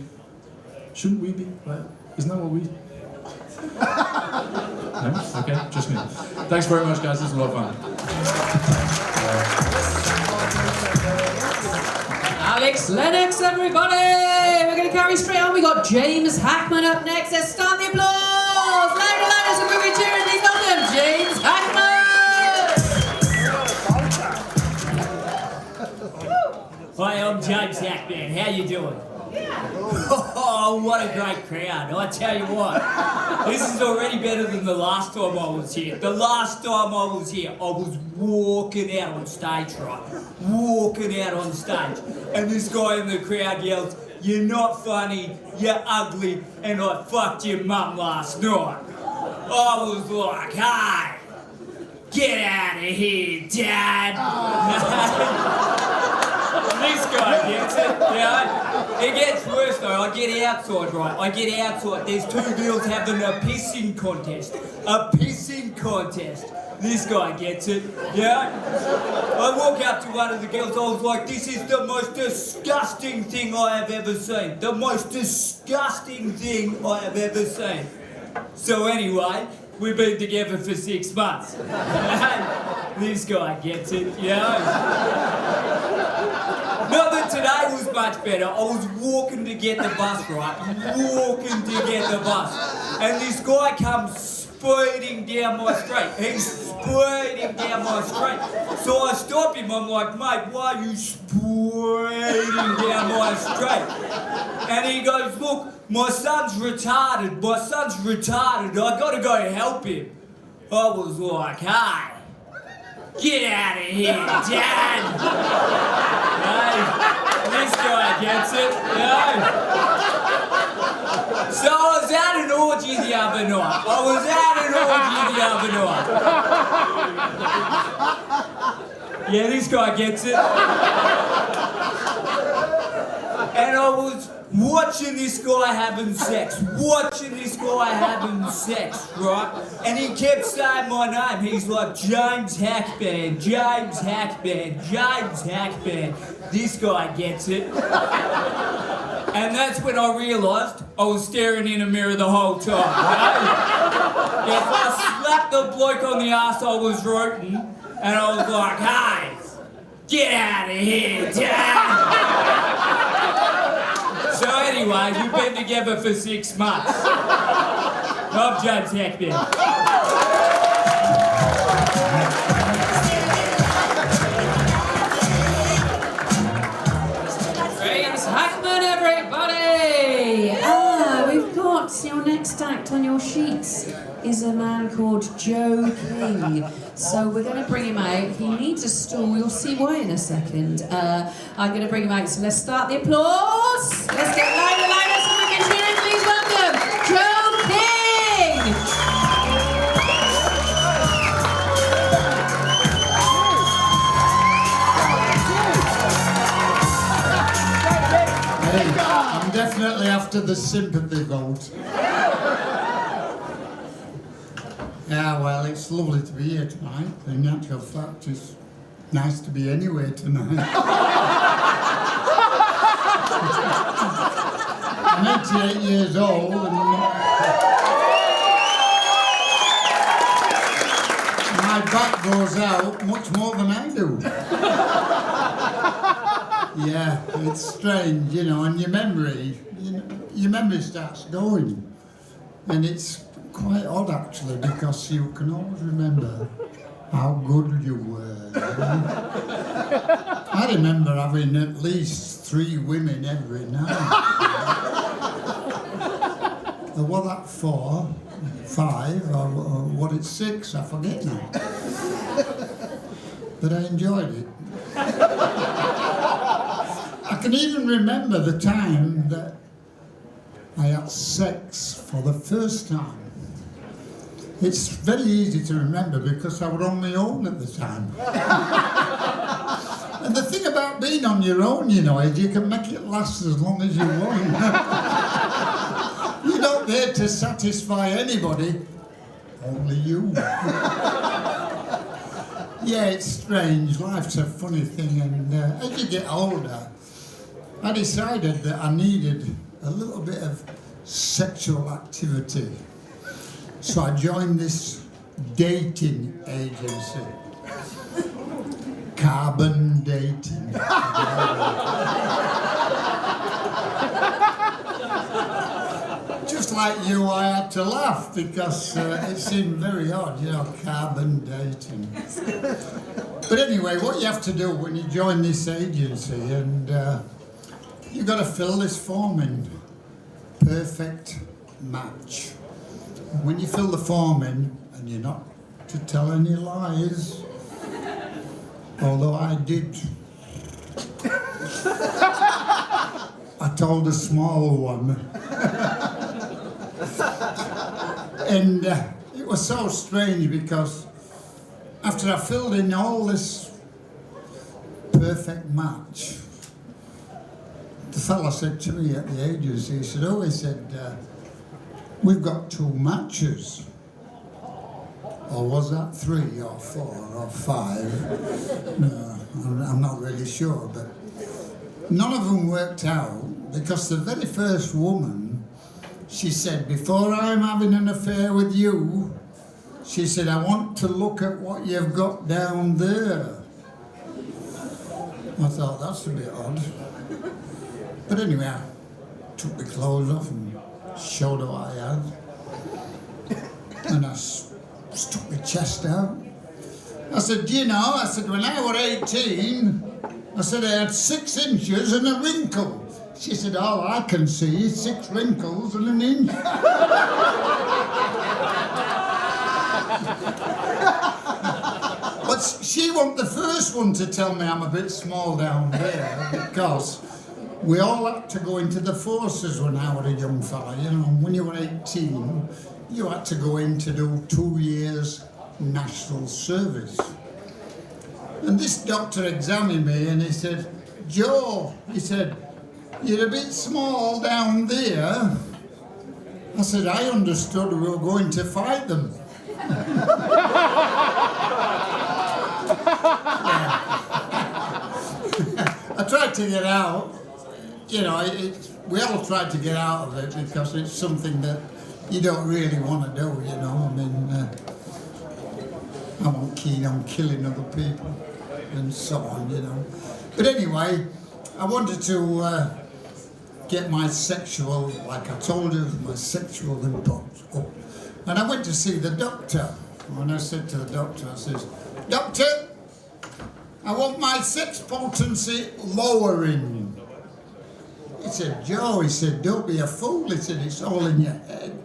shouldn't we be? Like, isn't that what we... No? Okay, just me. Thanks very much, guys. This was a lot of fun. Alex Lennox, everybody! We're going to carry straight on. We got James Hackman up next. Let's start the applause! Louder, louder, so we'll be cheering these on them. James Hackman! Hi, I'm James Hackman. How you doing? Oh, what a great crowd. I tell you what, this is already better than the last time I was here. The last time I was here, I was walking out on stage, right? Walking out on stage. And this guy in the crowd yells, "You're not funny, you're ugly, and I fucked your mum last night." I was like, "Hey, get out of here, Dad." This guy gets it, you know? It gets worse though. I get outside, right? I get outside. There's two girls having a pissing contest. A pissing contest. This guy gets it, yeah? I walk up to one of the girls, I was like, "This is the most disgusting thing I have ever seen. The most disgusting thing I have ever seen." So anyway, we've been together for 6 months. This guy gets it, yeah? Not that today was much better. I was walking to get the bus, right? Walking to get the bus. And this guy comes speeding down my street. He's speeding down my street. So I stop him. I'm like, "Mate, why are you speeding down my street?" And he goes, "Look, my son's retarded. My son's retarded. I gotta go help him." I was like, "Hey, get out of here, Dad." Hey, this guy gets it, you know? So I was at an orgy the other night. Yeah, this guy gets it. And I was watching this guy having sex, right? And he kept saying my name. He's like, "James Hackman, James Hackman, James Hackman." This guy gets it. And that's when I realised I was staring in a mirror the whole time, right? If I slapped the bloke on the arse I was rooting, and I was like, "Hey, get out of here, Dad." So anyway, we've been together for 6 months. I'm James Hackman. James Hackman, everybody! We've got your next act on your sheets is a man called Joe King. So we're going to bring him out. He needs a stool. You'll see why in a second. I'm going to bring him out. So let's start the applause. Let's get louder, louder, so we can cheer him. Please welcome Joe King. Hey, I'm definitely after the sympathy vote. Yeah, well, it's lovely to be here tonight. In actual fact, it's nice to be anywhere tonight. I'm 88 years old and my back goes out much more than I do. Yeah, it's strange, you know, and your memory starts going. And it's quite odd actually, because you can always remember how good you were. I remember having at least 3 women every night. Or was that 4, 5, or what it's 6, I forget now. But I enjoyed it. I can even remember the time that I had sex for the first time. It's very easy to remember because I was on my own at the time. And the thing about being on your own, you know, is you can make it last as long as you want. You're not there to satisfy anybody, only you. Yeah, it's strange. Life's a funny thing, and as you get older, I decided that I needed a little bit of sexual activity. So I joined this dating agency. Carbon dating. Just like you, I had to laugh because it seemed very odd, you know, carbon dating. But anyway, what you have to do when you join this agency, and you've got to fill this form in. Perfect match. When you fill the form in, and you're not to tell any lies, although I did. I told a small one. And it was so strange because after I filled in all this perfect match, the fella said to me at the agency, he said, oh, he said, we've got 2 matches. Or was that 3 or 4 or 5? No, I'm not really sure, but none of them worked out because the very first woman, she said, before I'm having an affair with you, she said, I want to look at what you've got down there. I thought, that's a bit odd. But anyway, I took my clothes off and showed her what I had. And I stuck my chest out. I said, you know, I said, when I was 18, I said I had 6 inches and a wrinkle. She said, all I can see is 6 wrinkles and an inch. But she wasn't the first one to tell me I'm a bit small down there, because we all had to go into the forces when I was a young fella, you know. When you were 18, you had to go in to do 2 years national service. And this doctor examined me and he said, Joe, he said, you're a bit small down there. I said, I understood we were going to fight them. I tried to get out. You know, we all tried to get out of it because it's something that you don't really want to do, you know. I mean, I'm not keen on killing other people and so on, you know. But anyway, I wanted to get my sexual, like I told you, my sexual input up. And I went to see the doctor. And I said to the doctor, I says, Doctor, I want my sex potency lowering. He said, Joe, he said, don't be a fool. He said, it's all in your head.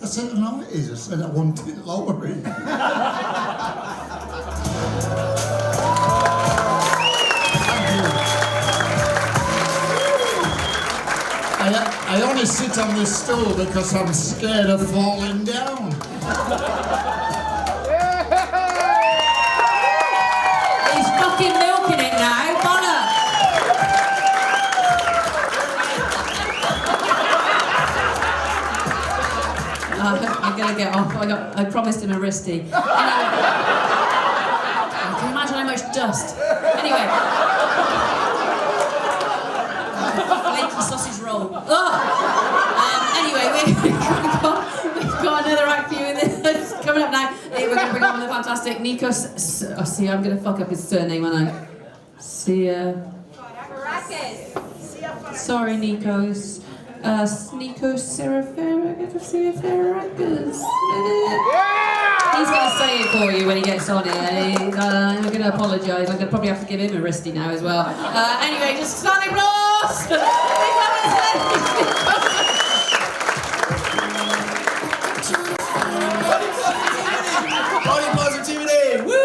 I said, no, it is. I said, I want it lowering. I only sit on this stool because I'm scared of falling down. He's fucking milking it now, Bonner. I'm gonna get off. I promised him a wristy. Anyway. Can you imagine how much dust? Anyway. Flaky sausage roll. Anyway, we've got another act for you in this coming up now. We're going to bring on the fantastic Nikos. Oh, see, I'm going to fuck up his surname, aren't I? Sorry, Nikos. Sneeko Seraferakis. He's going to say it for you when he gets on here. I'm going to apologise. I'm going to probably have to give him a wristy now as well. Anyway, just stand applause. Body positivity! Woo!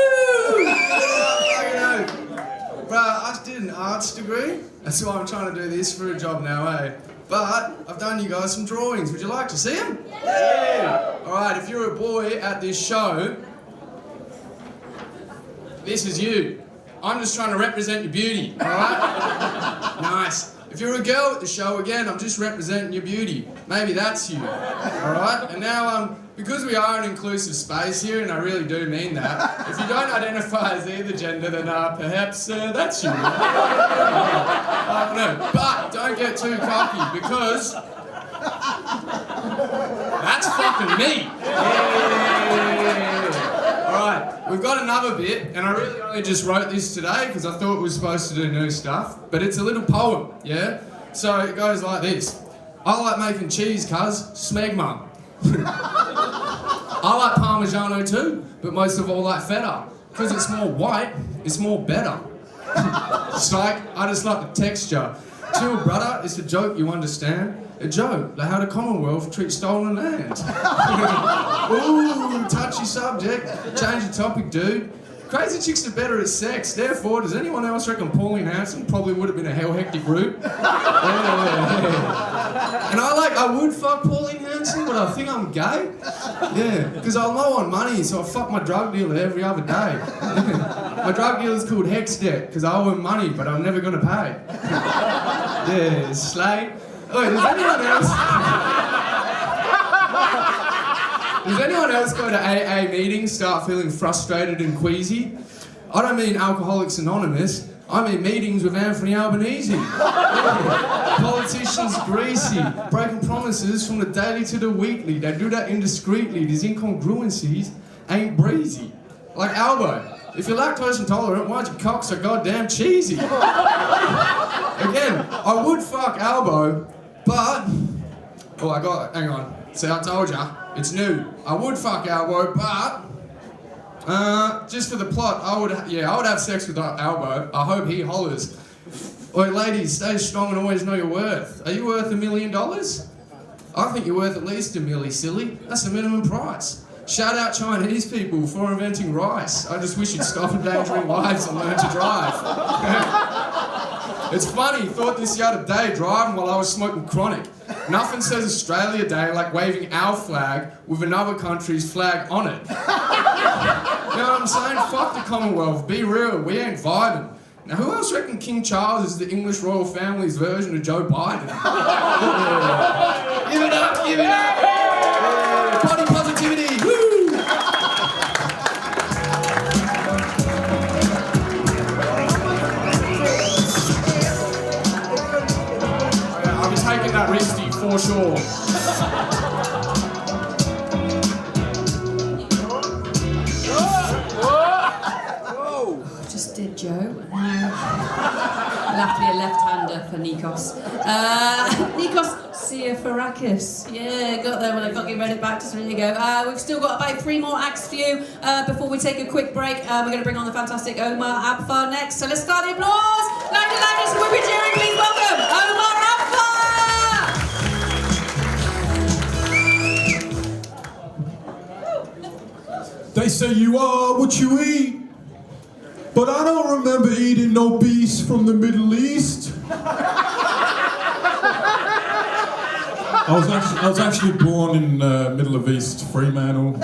Bruh, I just did an arts degree. That's why I'm trying to do this for a job now, eh? But I've done you guys some drawings. Would you like to see them? Yeah! Alright, if you're a boy at this show, this is you. I'm just trying to represent your beauty, alright? Nice. If you're a girl at the show, again, I'm just representing your beauty. Maybe that's you, alright? And now, because we are an inclusive space here, and I really do mean that, if you don't identify as either gender, then perhaps that's you. No, but don't get too cocky, because that's fucking me. Yeah. Alright, we've got another bit, and I really only just wrote this today because I thought we were supposed to do new stuff, but it's a little poem, yeah? So it goes like this. I like making cheese, cuz, smegma. I like Parmigiano too, but most of all like feta. Because it's more white, it's more better. It's like, I just like the texture. Chill, brother, it's a joke, you understand? A joke, like how the Commonwealth treats stolen land. Ooh, touchy subject. Change the topic, dude. Crazy chicks are better at sex, therefore, does anyone else reckon Pauline Hanson probably would have been a hell hectic route? Yeah. And I would fuck Pauline Hanson, but I think I'm gay. Yeah, because I'm low on money, so I fuck my drug dealer every other day. My drug dealer's called Hex Debt, because I owe him money, but I'm never going to pay. Yeah, slay. Oh, does anyone else... Does anyone else go to AA meetings, start feeling frustrated and queasy? I don't mean Alcoholics Anonymous, I mean meetings with Anthony Albanese. Yeah. Politicians greasy, breaking promises from the daily to the weekly. They do that indiscreetly, these incongruencies ain't breezy. Like Albo, if you're lactose intolerant, why'd your cock so goddamn cheesy? Again, I would fuck Albo, but... Oh, hang on. See, I told ya. It's new. I would fuck Albo, but just for the plot, I would have sex with Albo. I hope he hollers. Oi, ladies, stay strong and always know your worth. Are you worth $1 million? I think you're worth at least $1 million, silly. That's the minimum price. Shout out Chinese people for inventing rice. I just wish you'd stop endangering lives and learn to drive. It's funny, thought this the other day driving while I was smoking chronic. Nothing says Australia Day like waving our flag with another country's flag on it. You know what I'm saying? Fuck the Commonwealth, be real, we ain't vibing. Now who else reckon King Charles is the English royal family's version of Joe Biden? Give it up, give it up! Yeah. Body positivity, woo! Taking that risky for sure. Whoa! Just did Joe. Now I'll have to be a left-hander for Nikos. Nikos Siafarakis. Yeah, got there when I fucking read it back. Just there you go. We've still got about 3 more acts for you before we take a quick break. We're going to bring on the fantastic Omar Abfa next. So let's start the applause. Loudest, we'll be cheering. Please welcome Omar Abfa. They say you are what you eat, but I don't remember eating no beast from the Middle East. I was actually born in Middle of East Fremantle,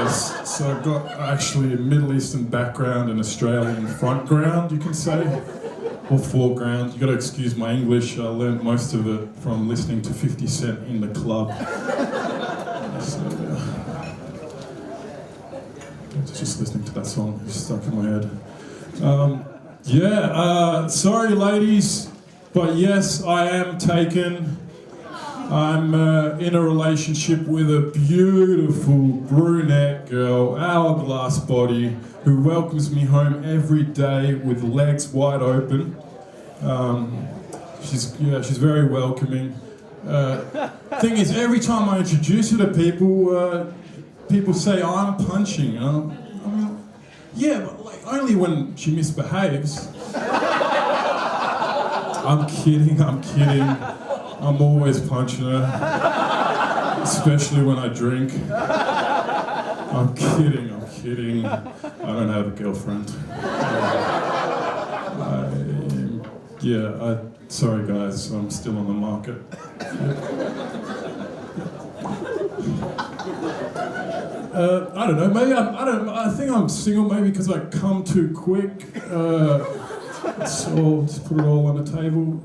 so I've got actually a Middle Eastern background and Australian front ground, you can say, or foreground. You got to excuse my English. I learned most of it from listening to 50 Cent in the club. Just listening to that song, it's stuck in my head. Sorry ladies, but yes, I am taken. I'm in a relationship with a beautiful brunette girl, hourglass body, who welcomes me home every day with legs wide open. She's very welcoming. Thing is, every time I introduce her to people, people say I'm punching. Yeah, but like only when she misbehaves. I'm kidding. I'm always punching her, especially when I drink. I'm kidding. I don't have a girlfriend. Sorry guys, I'm still on the market. I don't know, maybe I think I'm single maybe because I come too quick. So just put it all on the table.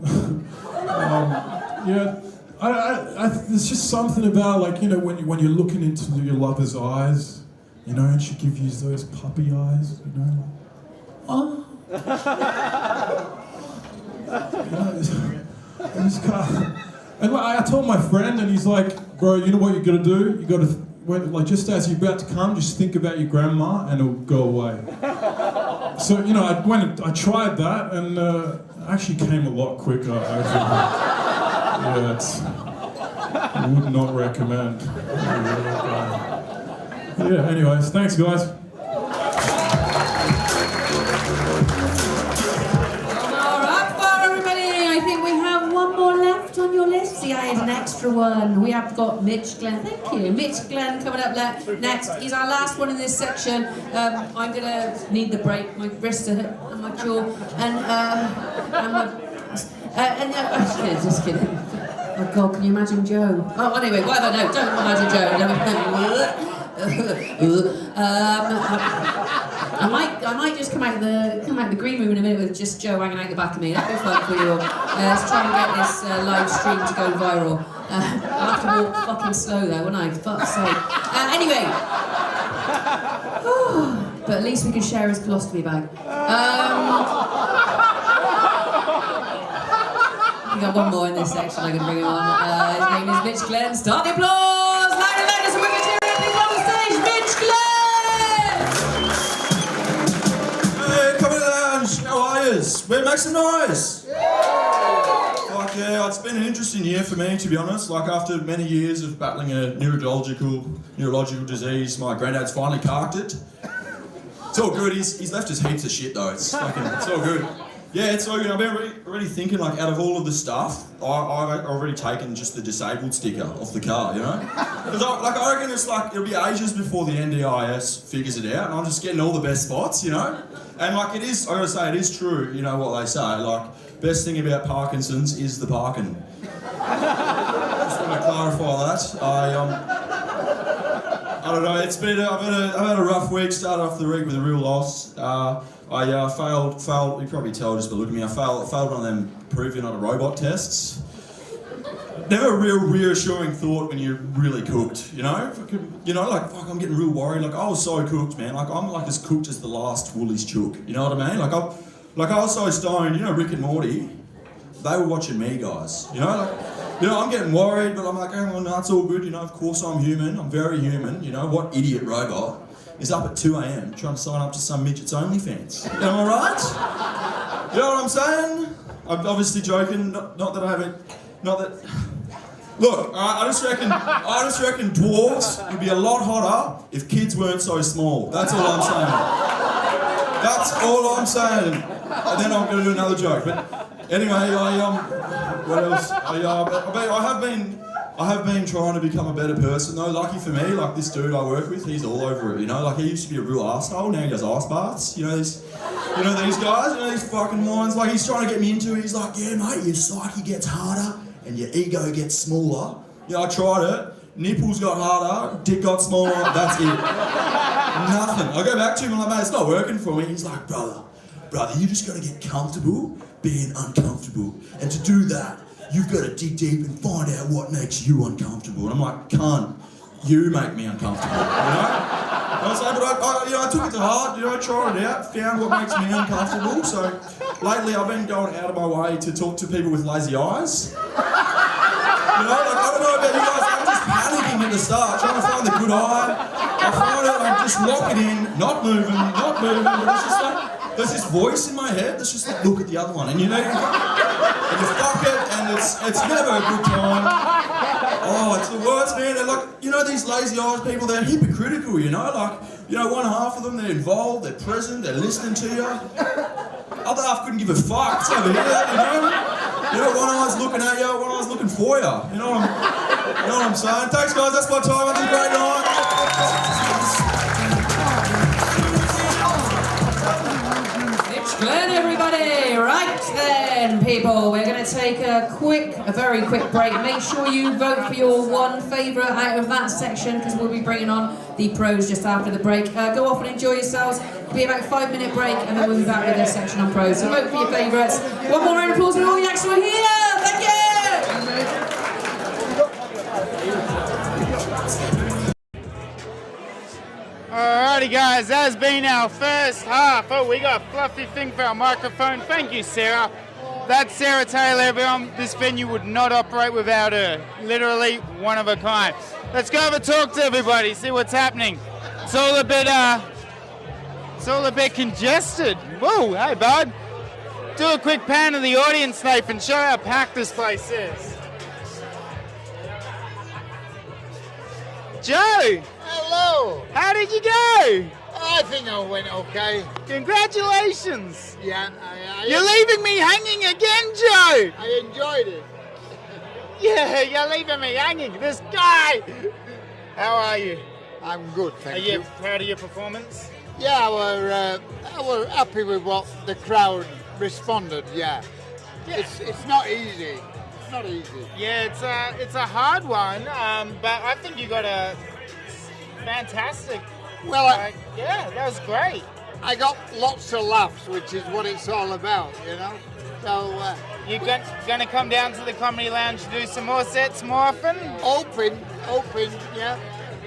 There's just something about, like, you know, when you're looking into your lover's eyes, you know, and she gives you those puppy eyes, you know, like, oh. And I told my friend, and he's like, bro, you know what you gotta do? You gotta, like, just as you're about to come, just think about your grandma and it'll go away. So, you know, I tried that, and actually came a lot quicker. I would not recommend. Yeah, anyways, thanks guys. On your list, see, I had an extra one. We have got Mitch Glenn. Thank you, Mitch Glenn coming up next. He's our last one in this section. I'm gonna need the break. My wrists are and my jaw just kidding. Oh God, can you imagine Joe? Oh, anyway, whatever. No, don't imagine Joe. I might just come out of the green room in a minute with just Joe hanging out the back of me. That'd be fun for you all. Let's try and get this live stream to go viral. I'll have to walk fucking slow though, won't I? Fuck's sake. Anyway. But at least we can share his colostomy bag. We got one more in this section I can bring him on. His name is Mitch Glenn. Start the applause! Loud and loud, so we can hear everything on the stage. Mitch Glenn! Hey, come in lounge. How are yous? We're making some noise. Like, yeah, it's been an interesting year for me, to be honest. Like, after many years of battling a neurological disease, my granddad's finally carked it. It's all good. He's left us heaps of shit though. It's all good. Yeah, it's all good. I've been already thinking, like, out of all of the stuff, I've already taken just the disabled sticker off the car, you know? Because I reckon it's like, it'll be ages before the NDIS figures it out, and I'm just getting all the best spots, you know? And like, I gotta say, it is true, you know what they say, like, best thing about Parkinson's is the parking. Just want to clarify that. I don't know, I've had a rough week, started off the week with a real loss. I failed, you probably tell just by looking at me, I failed one of them proving on a robot tests. Never a real reassuring thought when you're really cooked, you know? You know, like, fuck, I'm getting real worried. Like, I was so cooked, man. Like, I'm like as cooked as the last Woolies chook, you know what I mean? Like I was so stoned, you know, Rick and Morty, they were watching me, guys, you know? Like, you know, I'm getting worried, but I'm like, oh, well, no, it's all good, you know, of course I'm human, I'm very human, you know, what idiot robot is up at 2 a.m. trying to sign up to some midget's OnlyFans? Am I right? You know what I'm saying? I'm obviously joking, not that I haven't, not that... Look, I just reckon dwarves would be a lot hotter if kids weren't so small. That's all I'm saying. That's all I'm saying. And then I'm going to do another joke. But anyway, what else? I have been trying to become a better person though. Lucky for me, like this dude I work with, he's all over it, you know? Like he used to be a real arsehole, now he does arse baths. You know these guys, you know, these fucking morons. Like he's trying to get me into it. He's like, yeah mate, your psyche gets harder and your ego gets smaller. Yeah, I tried it. Nipples got harder, dick got smaller, that's it. Nothing. I go back to him and I'm like, mate, it's not working for me. He's like, brother, you just gotta get comfortable being uncomfortable. And to do that, you've got to dig deep and find out what makes you uncomfortable. And I'm like, cunt, you make me uncomfortable, you know? I was like, but I took it to heart, you know, I tried it out, found what makes me uncomfortable. So lately I've been going out of my way to talk to people with lazy eyes. You know, like, I don't know about you guys, I'm just panicking at the start, trying to find the good eye. I find it, I just lock it in, not moving, but it's just like, there's this voice in my head that's just like, look at the other one. And you know, and you fuck it, and it's never a good time. Oh, it's the worst, man. They're like, you know, these lazy Irish people, they're hypocritical, you know? Like, you know, one half of them, they're involved, they're present, they're listening to you. Other half couldn't give a fuck. It's over here, you know? You know, one eye's looking at you, one eye's looking for you. You know what I'm saying? Thanks, guys. That's my time. Have a great night. Glenn, everybody! Right then, people, we're going to take a very quick break. Make sure you vote for your one favourite out of that section, because we'll be bringing on the pros just after the break. Go off and enjoy yourselves. It'll be about a 5-minute break, and then we'll be back with this section on pros. So vote for your favourites. One more round of applause for all the acts who are here! Thank you! Alrighty guys, that has been our first half. Oh, we got a fluffy thing for our microphone. Thank you, Sarah. That's Sarah Taylor, everyone. This venue would not operate without her. Literally one of a kind. Let's go have a talk to everybody, see what's happening. It's all a bit congested. Whoa, hey bud. Do a quick pan of the audience, Nathan. Show how packed this place is. Joe! Hello! How did you go? I think I went okay. Congratulations! Yeah, You're leaving me hanging again, Joe! I enjoyed it. Yeah, you're leaving me hanging. This guy! How are you? I'm good, thank you. Are you proud of your performance? Yeah, I were happy with what the crowd responded, yeah. It's not easy. It's not easy. Yeah, it's a hard one, but I think you got a fantastic. Well, yeah, that was great. I got lots of laughs, which is what it's all about, you know. So you're going to come down to the Comedy Lounge to do some more sets more often? Open, yeah.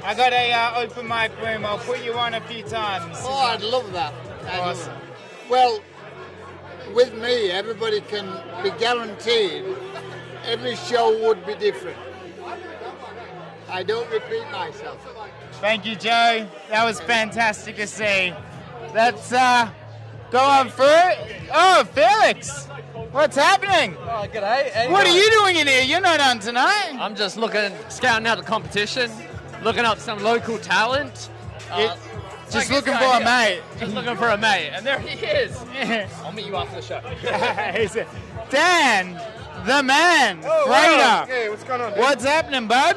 I got a open mic room. I'll put you on a few times. Oh, I'd love that. Awesome. Well, with me, everybody can be guaranteed every show would be different. I don't repeat myself. Thank you, Joe. That was fantastic to see. Let's go on through it. Oh, Felix, what's happening? Oh, g'day. What are you doing in here? You're not on tonight. I'm just scouting out the competition, looking up some local talent. Just looking for a mate. Just looking for a mate, and there he is. I'll meet you after the show. Dan, the man, Oh, Frater. wow. Yeah, what's going on, dude? What's happening, bud?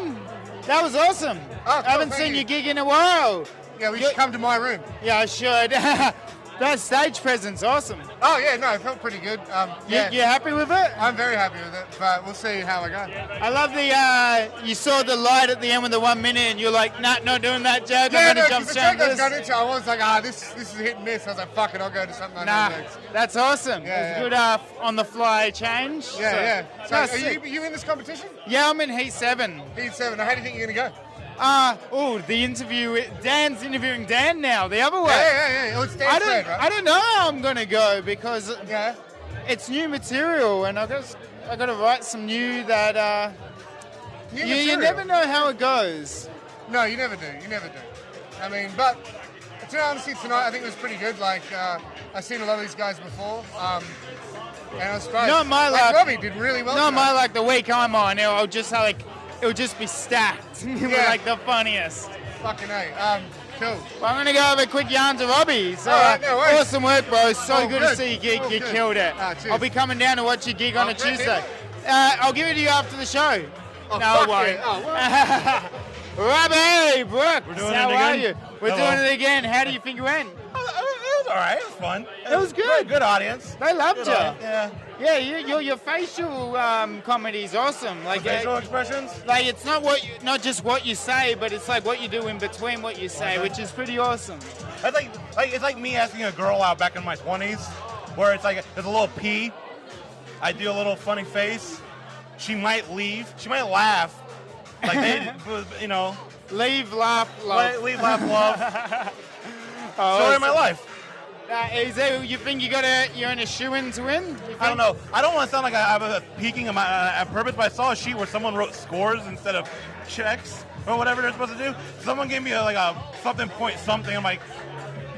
That was awesome. Oh, cool, I haven't seen you gig in a while. Yeah, we should come to my room. Yeah, I should. That stage presence, awesome. Oh, yeah, no, it felt pretty good. Yeah. You happy with it? I'm very happy with it, but we'll see how I go. I love you saw the light at the end with the 1 minute and you're like, nah, not doing that joke. Yeah, I'm going to no, jump the joke I was straight going into, I was like, this is hit and miss. I was like, fuck it, I'll go to something I know next. That's awesome. Yeah, It's good on-the-fly change. Yeah. So That's are sick. you in this competition? Yeah, I'm in Heat 7. Heat 7. How do you think you're going to go? The interview. Dan's interviewing Dan now. The other way. Yeah. Oh, it's Dan's friend, right? I don't know how I'm gonna go because it's new material, and I got to write some new that. You never know how it goes. No, you never do. I mean, but to be honest, tonight I think it was pretty good. Like I've seen a lot of these guys before. And I was surprised. Not my like luck. Robbie did really well. Not tonight. my luck. The week I'm on, it'll just be stacked. With like the funniest. Fucking A. Cool. Well, I'm going to go have a quick yarn to Robbie. So, no worries. awesome work, bro. So Oh, good to see you gig. Oh, You good. killed it. Cheers. I'll be coming down to watch your gig on a great, Tuesday. I'll give it to you after the show. Oh, no, I fuck won't. yeah. Robbie, Brooks, We're doing how it are again? you? We're Hello. doing it again. How do you think it went? It was all right. It was fun. It was good. Good audience. They loved Good you. audience, yeah. Yeah, your facial comedy is awesome. Like facial expressions. Like it's not just what you say, but it's like what you do in between what you say, which is pretty awesome. That's it's like me asking a girl out back in my 20s, where it's like there's a little pee. I do a little funny face. She might leave. She might laugh. Like they, leave, laugh, love. Leave, laugh, love. Story of my life. You think you're in a shoe-in to win? I don't know. I don't want to sound like I was peeking at purpose, but I saw a sheet where someone wrote scores instead of checks or whatever they're supposed to do. Someone gave me a something point something. I'm like,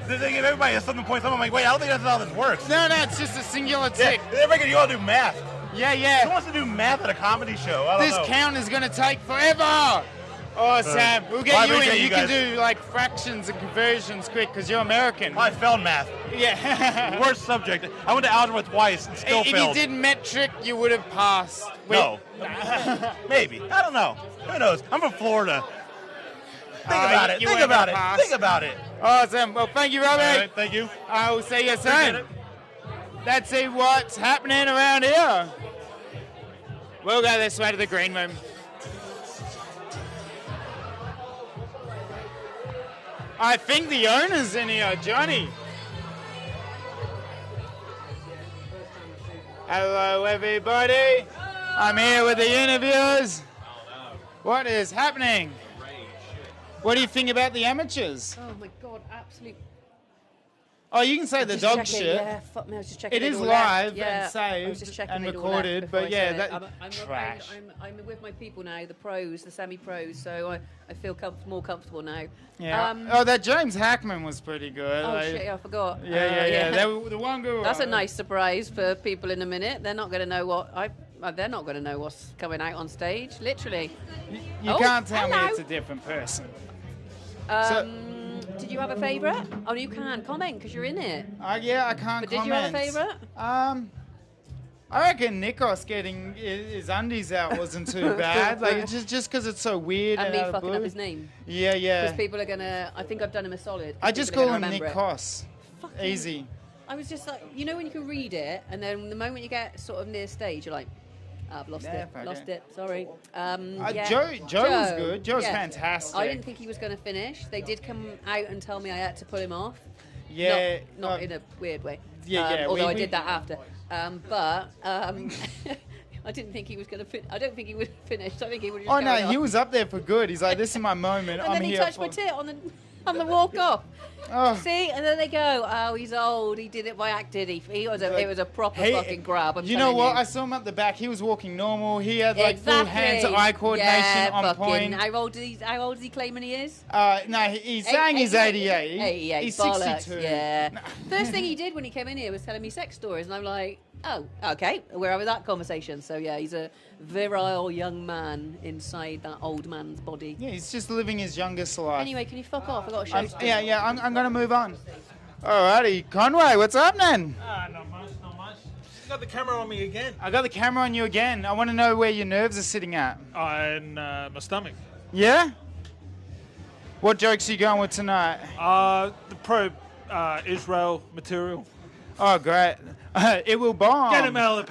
they give everybody a something point something. I'm like, wait, I don't think that's how this works. No, it's just a singular tick. Yeah, everybody, you all do math. Yeah. Who wants to do math at a comedy show? I don't This know. count is going to take forever. Oh, Sam, we'll Well, I get you appreciate in. you You can guys. do like fractions and conversions quick because you're American. I failed math. Yeah. Worst subject. I went to algebra twice and still If failed. you did metric, you would have passed. No. Maybe. I don't know. Who knows? I'm from Florida. Think about it. you Think weren't about gonna it. pass. Think about it. Awesome. Well, thank you, Robbie. All right, thank you. I will see you Appreciate soon. it. Let's see what's happening around here. We'll go this way to the green room. I think the owner's in here, Johnny. Hello, everybody. I'm here with the interviewers. What is happening? What do you think about the amateurs? Oh my god, absolute. Oh, you can say the Just dog checking, shit. Yeah, fuck me, I was just checking. It is all out. live Yeah, and I was saved just checking and it all out recorded, before but I yeah, said it. that I'm trash. I'm with my people now, the pros, the semi-pros, so I feel more comfortable now. Yeah. that James Hackman was pretty good. Oh like- shit, yeah, I forgot. Yeah. The one girl. That's a nice surprise for people in a minute. They're not going to know they're not going to know what's coming out on stage. Literally. You can't tell me hello. it's a different person. Did you have a favourite? Oh, you can't comment because you're in it. Yeah, I can't But comment. did you have a favourite? I reckon Nikos getting his undies out wasn't too bad. Like it's just because it's so weird And me out of fucking blue. up his name. Yeah. Because people are going to... I think I've done him a solid. I just People are call him gonna remember it. Nikos. Easy. I was just like, you know when you can read it, and then the moment you get sort of near stage, you're like, I've lost Yeah, it, fuck lost it. it, sorry. Joe was good. Joe's yeah. fantastic. I didn't think he was going to finish. They did come out and tell me I had to pull him off. Yeah. Not in a weird way. Yeah. Although I did that after. But I didn't think he was going to finish. I don't think he would have finished. I think he would have just Oh no, carried he on. was up there for good. He's like, this is my moment. And I'm then he here touched for. my tit on the walk off. Oh. See, and then they go, oh, he's old. He did it by act, did he? It was a proper fucking grab. I'm You know telling what? you. I saw him at the back. He was walking normal. He had like full Exactly. hands-eye coordination Yeah, on fucking- point. How old is he claiming he is? No, he's saying he's 88. 88. He's bollocks, 62. Yeah. First thing he did when he came in here was telling me sex stories, and I'm like, oh, okay. We're having that conversation. So yeah, he's a virile young man inside that old man's body. Yeah, he's just living his youngest life. Anyway, can you fuck off? I got a show. to do. I'm going to move on. Alrighty, Conway, what's happening? Not much. You got the camera on me again. I got the camera on you again. I want to know where your nerves are sitting at. In my stomach. Yeah? What jokes are you going with tonight? The pro Israel material. Oh, great. It will bomb. Get him out of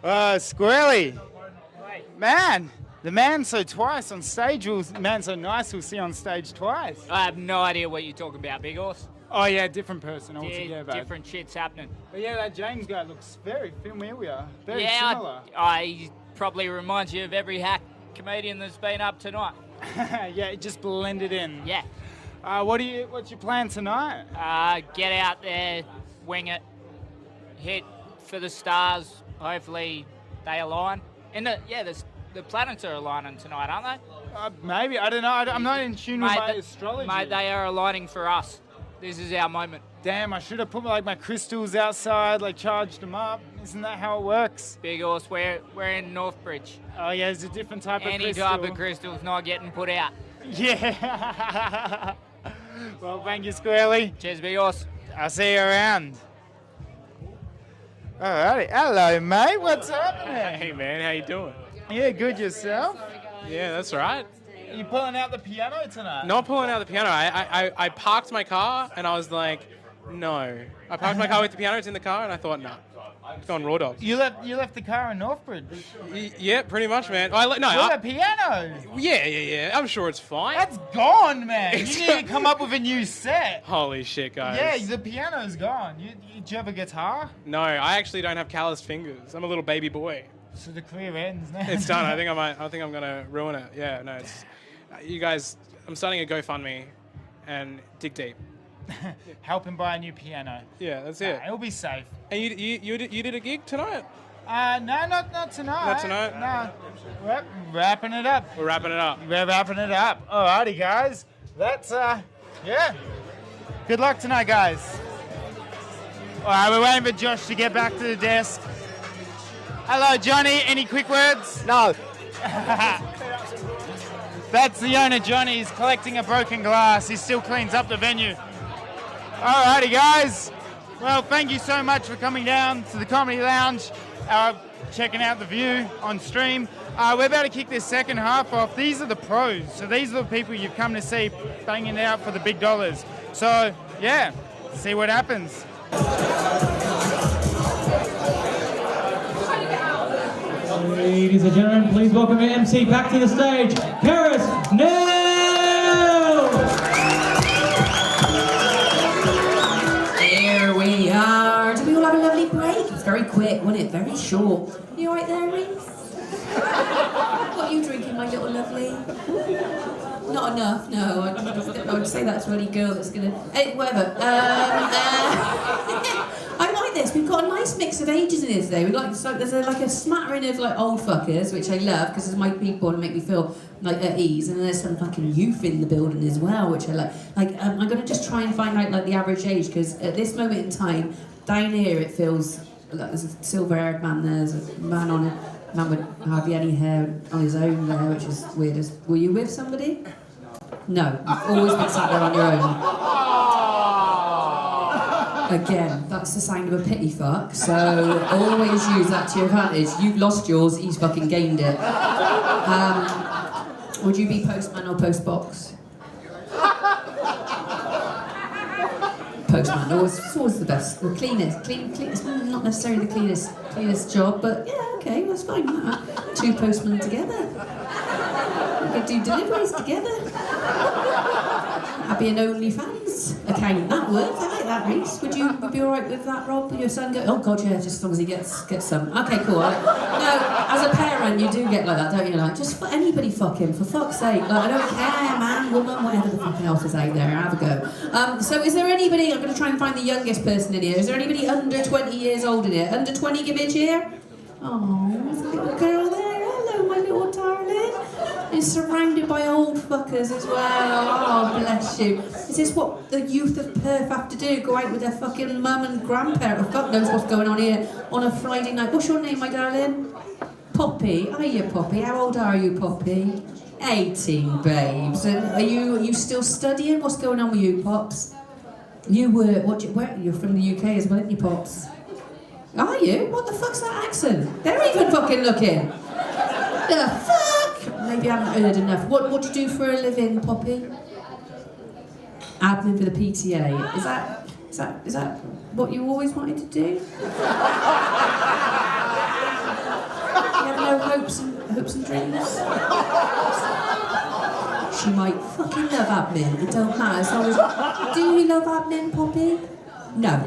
the Squirrely. Man, the man so twice on stage, man so nice we'll see on stage twice. I have no idea what you're talking about, Big Horse. Oh yeah, different person altogether. Different shit's happening. But yeah, that James guy looks very familiar. Very yeah, similar. I probably reminds you of every hack comedian that's been up tonight. Yeah, it just blended in. Yeah. What's your plan tonight? Get out there, wing it, hit for the stars. Hopefully they align. And the planets are aligning tonight, aren't they? Maybe, I don't know. I'm not in tune with my astrology. Mate, they are aligning for us. This is our moment. Damn, I should have put like my crystals outside, like charged them up. Isn't that how it works? Big Horse, we're in Northbridge. Oh yeah, it's a different type of Any crystal. type of crystal's not getting put out. Yeah. Well, thank you, Squirrely. Cheers, Big Horse. I'll see you around. Alrighty. Hello, mate. What's happening? Hey, man. How you doing? Yeah, good yourself? Yeah, that's right. You pulling out the piano tonight? Not pulling out the piano. I parked my car and I was like, no. I parked my car with the piano. It's in the car and I thought, no. It's gone raw dog. You left the car in Northbridge? Yeah, pretty much, man. With a piano? Yeah. I'm sure it's fine. That's gone, man. You need to come up with a new set. Holy shit, guys. Yeah, the piano's gone. Do you have a guitar? No, I actually don't have calloused fingers. I'm a little baby boy. So the career ends now. It's done. I think I'm gonna ruin it. Yeah, no, it's you guys. I'm starting a GoFundMe, and dig deep. Help him buy a new piano. Yeah, that's it. It'll be safe. And you did a gig tonight? No, not tonight. Not tonight? No. We're wrapping it up. We're wrapping it up. We're wrapping it up. Alrighty, guys. That's yeah. Good luck tonight, guys. All right, we're waiting for Josh to get back to the desk. Hello, Johnny. Any quick words? No. That's the owner, Johnny. He's collecting a broken glass. He still cleans up the venue. All righty, guys. Well, thank you so much for coming down to the Comedy Lounge, checking out the view on stream. We're about to kick this second half off. These are the pros. So these are the people you've come to see banging it out for the big dollars. So, yeah, see what happens. Ladies and gentlemen, please welcome your MC back to the stage, Karis Nell! Here we are. Did we all have a lovely break? It's very quick, wasn't it? Very short. You alright there, Reese? What are you drinking, my little lovely? Not enough, no. I would say that to any girl that's gonna... Hey, whatever. I like this. We've got a nice mix of ages in here today. There's like a smattering of like old fuckers, which I love because it's my people and make me feel like at ease. And then there's some fucking youth in the building as well, which I like. I'm gonna just try and find out like the average age because at this moment in time, down here it feels like there's a silver-haired man there. There's a man on it. Man with hardly any hair on his own there, which is weird. Were you with somebody? No, you've always been sat there on your own. Again, that's the sign of a pity fuck, so always use that to your advantage. You've lost yours, he's fucking gained it. Would you be postman or postbox? Postman, it's always the best. The cleanest. It's not necessarily the cleanest job, but yeah, okay, that's fine. Two postmen together. We could do deliveries together. I'd be an OnlyFans account. That works. I like that, Reese. Would you be all right with that, Rob? Would your son go? Oh God, yeah, just as long as he gets some. Okay, cool. No, as a parent, you do get like that, don't you? Like, just for anybody, fuck him, for fuck's sake. Like, I don't care, man, woman, whatever the fucking else is out there. Have a go. So, is there anybody? I'm going to try and find the youngest person in here. Is there anybody under 20 years old in here? Under 20, give me a cheer. Oh, there's a little girl there. Hello, my little darling. He's surrounded by old fuckers as well. Oh, bless you. Is this what the youth of Perth have to do? Go out with their fucking mum and grandparent? Fuck knows what's going on here on a Friday night. What's your name, my darling? Poppy. Are you Poppy? How old are you, Poppy? 18, babes. And are you still studying? What's going on with you, Pops? You're from the UK as well, aren't you, Pops? Are you? What the fuck's that accent? They're even fucking looking. The fuck? Maybe I haven't heard enough. What do you do for a living, Poppy? Admin for the PTA. Is that what you always wanted to do? You have no hopes and dreams? She might fucking love admin. It don't matter. As long as... Do you love admin, Poppy? No.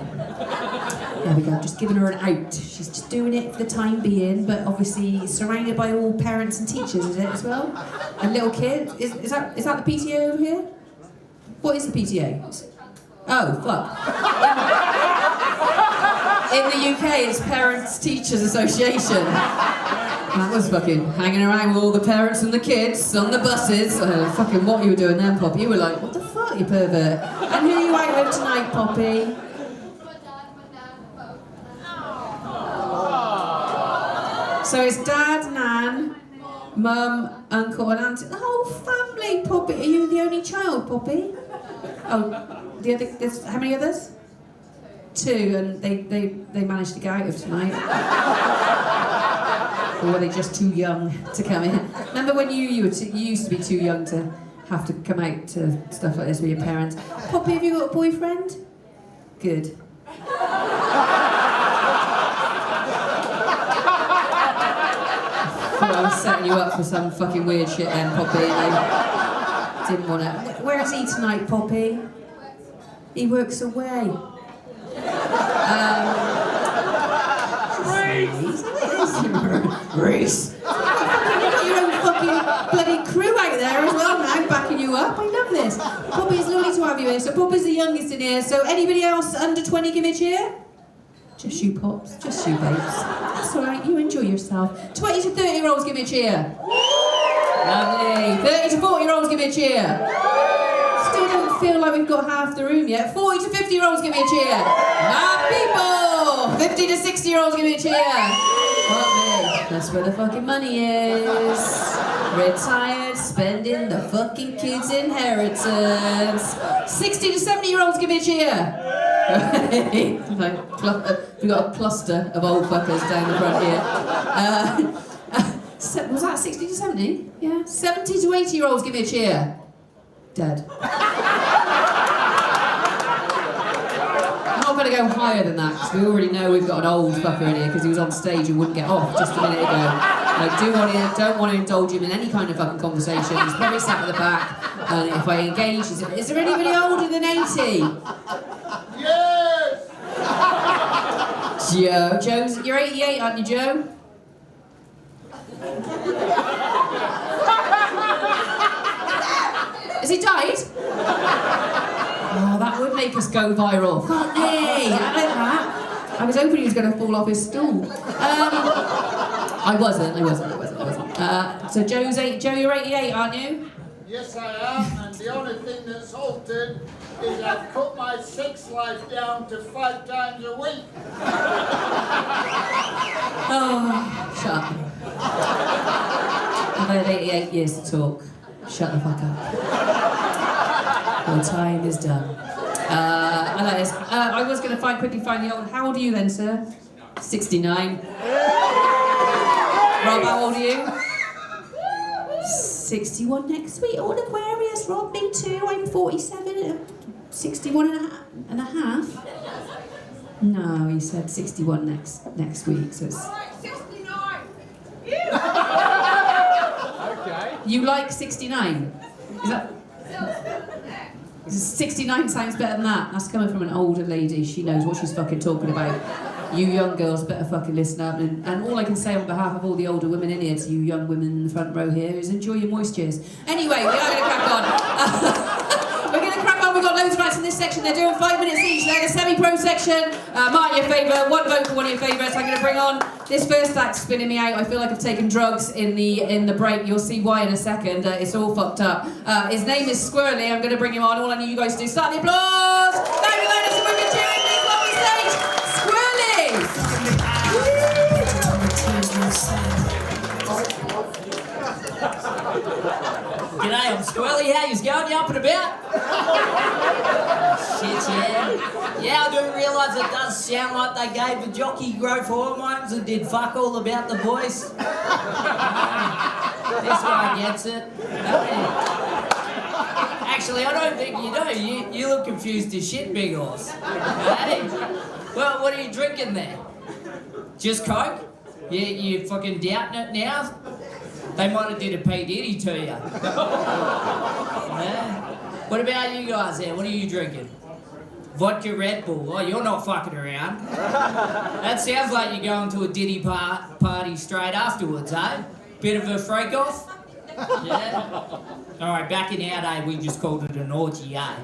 There we go, just giving her an out. She's just doing it for the time being, but obviously surrounded by all parents and teachers, is it as well? A little kid. Is that the PTA over here? What is the PTA? Oh, fuck. In the UK, it's Parents Teachers Association. That was fucking hanging around with all the parents and the kids on the buses. Fucking what you were doing then, Poppy? You were like, what the fuck, you pervert? And who are you out with tonight, Poppy? So it's Dad, Nan, Mum, Uncle and Auntie. The whole family, Poppy. Are you the only child, Poppy? Oh, how many others? 2, and they managed to get out of tonight. Or were they just too young to come in? Remember when you used to be too young to have to come out to stuff like this with your parents? Poppy, have you got a boyfriend? Good. I was setting you up for some fucking weird shit then, Poppy, and I didn't want to. Where is he tonight, Poppy? He works away. Reese! You've got your own fucking bloody crew out there as well now, backing you up. I love this. Poppy, it's lovely to have you here. So Poppy's the youngest in here. So anybody else under 20, give me a cheer? Just you, Pops. Just you, babes. That's all right. You enjoy yourself. 20 to 30-year-olds, give me a cheer. Lovely. 30 to 40-year-olds, give me a cheer. Still still don't feel like we've got half the room yet. 40 to 50-year-olds, give me a cheer. My people! 50 to 60-year-olds, give me a cheer. Fuck me. That's where the fucking money is. Retired, spending the fucking kids' inheritance. 60 to 70-year-olds, give me a cheer. We've got a cluster of old fuckers down the front here. Was that 60 to 70? Yeah. 70 to 80-year-olds, give me a cheer. Dead. I'm not going to go higher than that because we already know we've got an old fucker in here because he was on stage and wouldn't get off just a minute ago. Don't want to indulge him in any kind of fucking conversation. He's probably sat at the back, and if I engage, is there anybody older than 80? Yes! Joe, you're 88, aren't you, Joe? Has he died? Oh, that would make us go viral. Fuck me! I like that. I was hoping he was going to fall off his stool. I wasn't. So Joe, you're 88, aren't you? Yes, I am, and the only thing that's altered is I've cut my sex life down to 5 times a week. Oh, shut up. I've had 88 years to talk. Shut the fuck up. Your time is done. I like this. I was going to quickly find the old... How old are you then, sir? 69. Rob, how old are you? 61 next week. Oh, an Aquarius, Rob. Me too. I'm 47. 61 and a half. No, he said 61 next week. So it's... 69. Okay. You like 69? Is that... 69 sounds better than that. That's coming from an older lady. She knows what she's fucking talking about. You young girls better fucking listen up. And all I can say on behalf of all the older women in here to you young women in the front row here is enjoy your moistures. Anyway, we are going to crack on. We're going to crack on. We've got loads of acts in this section. They're doing 5 minutes each. They're the semi-pro section. Mark your favourite. One vote for one of your favourites. I'm going to bring on this first act spinning me out. I feel like I've taken drugs in the break. You'll see why in a second. It's all fucked up. His name is Squirrely. I'm going to bring him on. All I need you guys to do, start the applause. Thank you, ladies and women. Cheering. Please welcome on stage, Squirrely. G'day, I'm Squirrely. How you going? You up and about? Shit, yeah. Yeah, I do realise it does sound like they gave the jockey growth hormones and did fuck all about the voice. This guy gets it. Actually, I don't think you do. You look confused as shit, big horse. Hey? Well, what are you drinking there? Just Coke? You fucking doubting it now? They might have did a P. Diddy to you. Yeah. What about you guys there? What are you drinking? Vodka Red Bull. Oh, you're not fucking around. That sounds like you're going to a Diddy party straight afterwards, eh? Bit of a freak off? Yeah. All right, back in our day, we just called it an orgy, eh?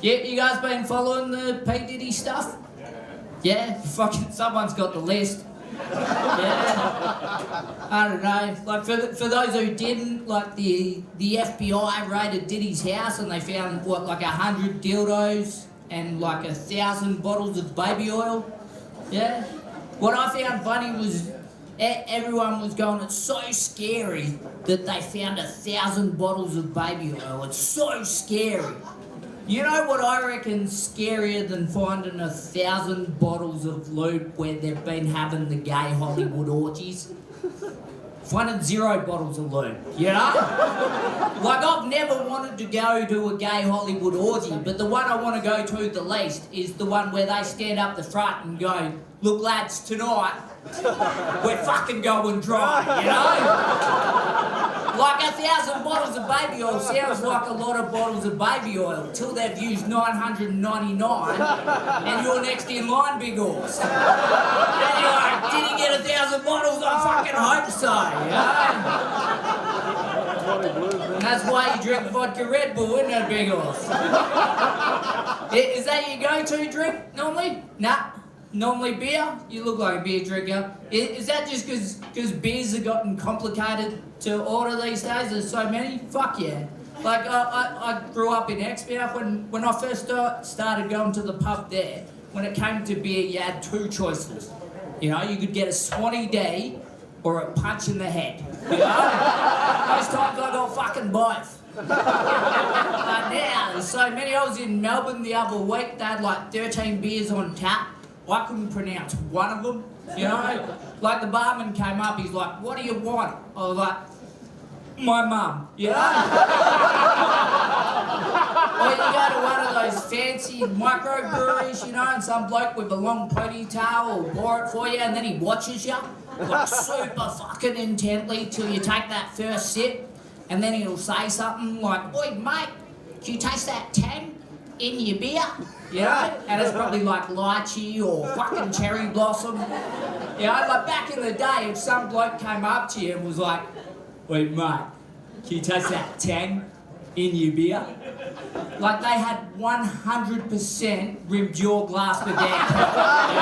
You guys been following the P. Diddy stuff? Yeah, fucking someone's got the list. Yeah. I don't know. Like for those who didn't, like the FBI raided Diddy's house and they found like 100 dildos and like 1,000 bottles of baby oil. Yeah. What I found funny was everyone was going, it's so scary that they found 1,000 bottles of baby oil. It's so scary. You know what I reckon's scarier than finding 1,000 bottles of lube where they've been having the gay Hollywood orgies? Finding 0 bottles of lube, you know? Like, I've never wanted to go to a gay Hollywood orgy, but the one I want to go to the least is the one where they stand up the front and go, look lads, tonight, we're fucking going dry, you know? Like 1,000 bottles of baby oil sounds like a lot of bottles of baby oil till they've used 999 and you're next in line, big horse. And you're like, did he get 1,000 bottles? I fucking hope so, you know? And that's why you drink vodka Red Bull, isn't it, big horse? Is that your go-to drink normally? Nah. Normally beer? You look like a beer drinker. Is that just because beers have gotten complicated to order these days? There's so many? Fuck yeah. Like, I grew up in Exmouth. When I first started going to the pub there, when it came to beer, you had two choices. You know, you could get a Swanee D or a punch in the head. You know? Most times I got fucking both. Now, there's so many. I was in Melbourne the other week. They had like 13 beers on tap. I couldn't pronounce one of them. You know? Like the barman came up, he's like, "What do you want?" I was like, "My mum." You know? Or you go to one of those fancy microbreweries, you know, and some bloke with a long ponytail will pour it for you, and then he watches you, like super fucking intently till you take that first sip, and then he'll say something like, "Oi, mate, do you taste that tang in your beer?" You know? And it's probably like lychee or fucking cherry blossom. You know, like back in the day, if some bloke came up to you and was like, "Wait, mate, can you taste that tang in your beer?" Like they had 100% rimmed your glass with their cup. You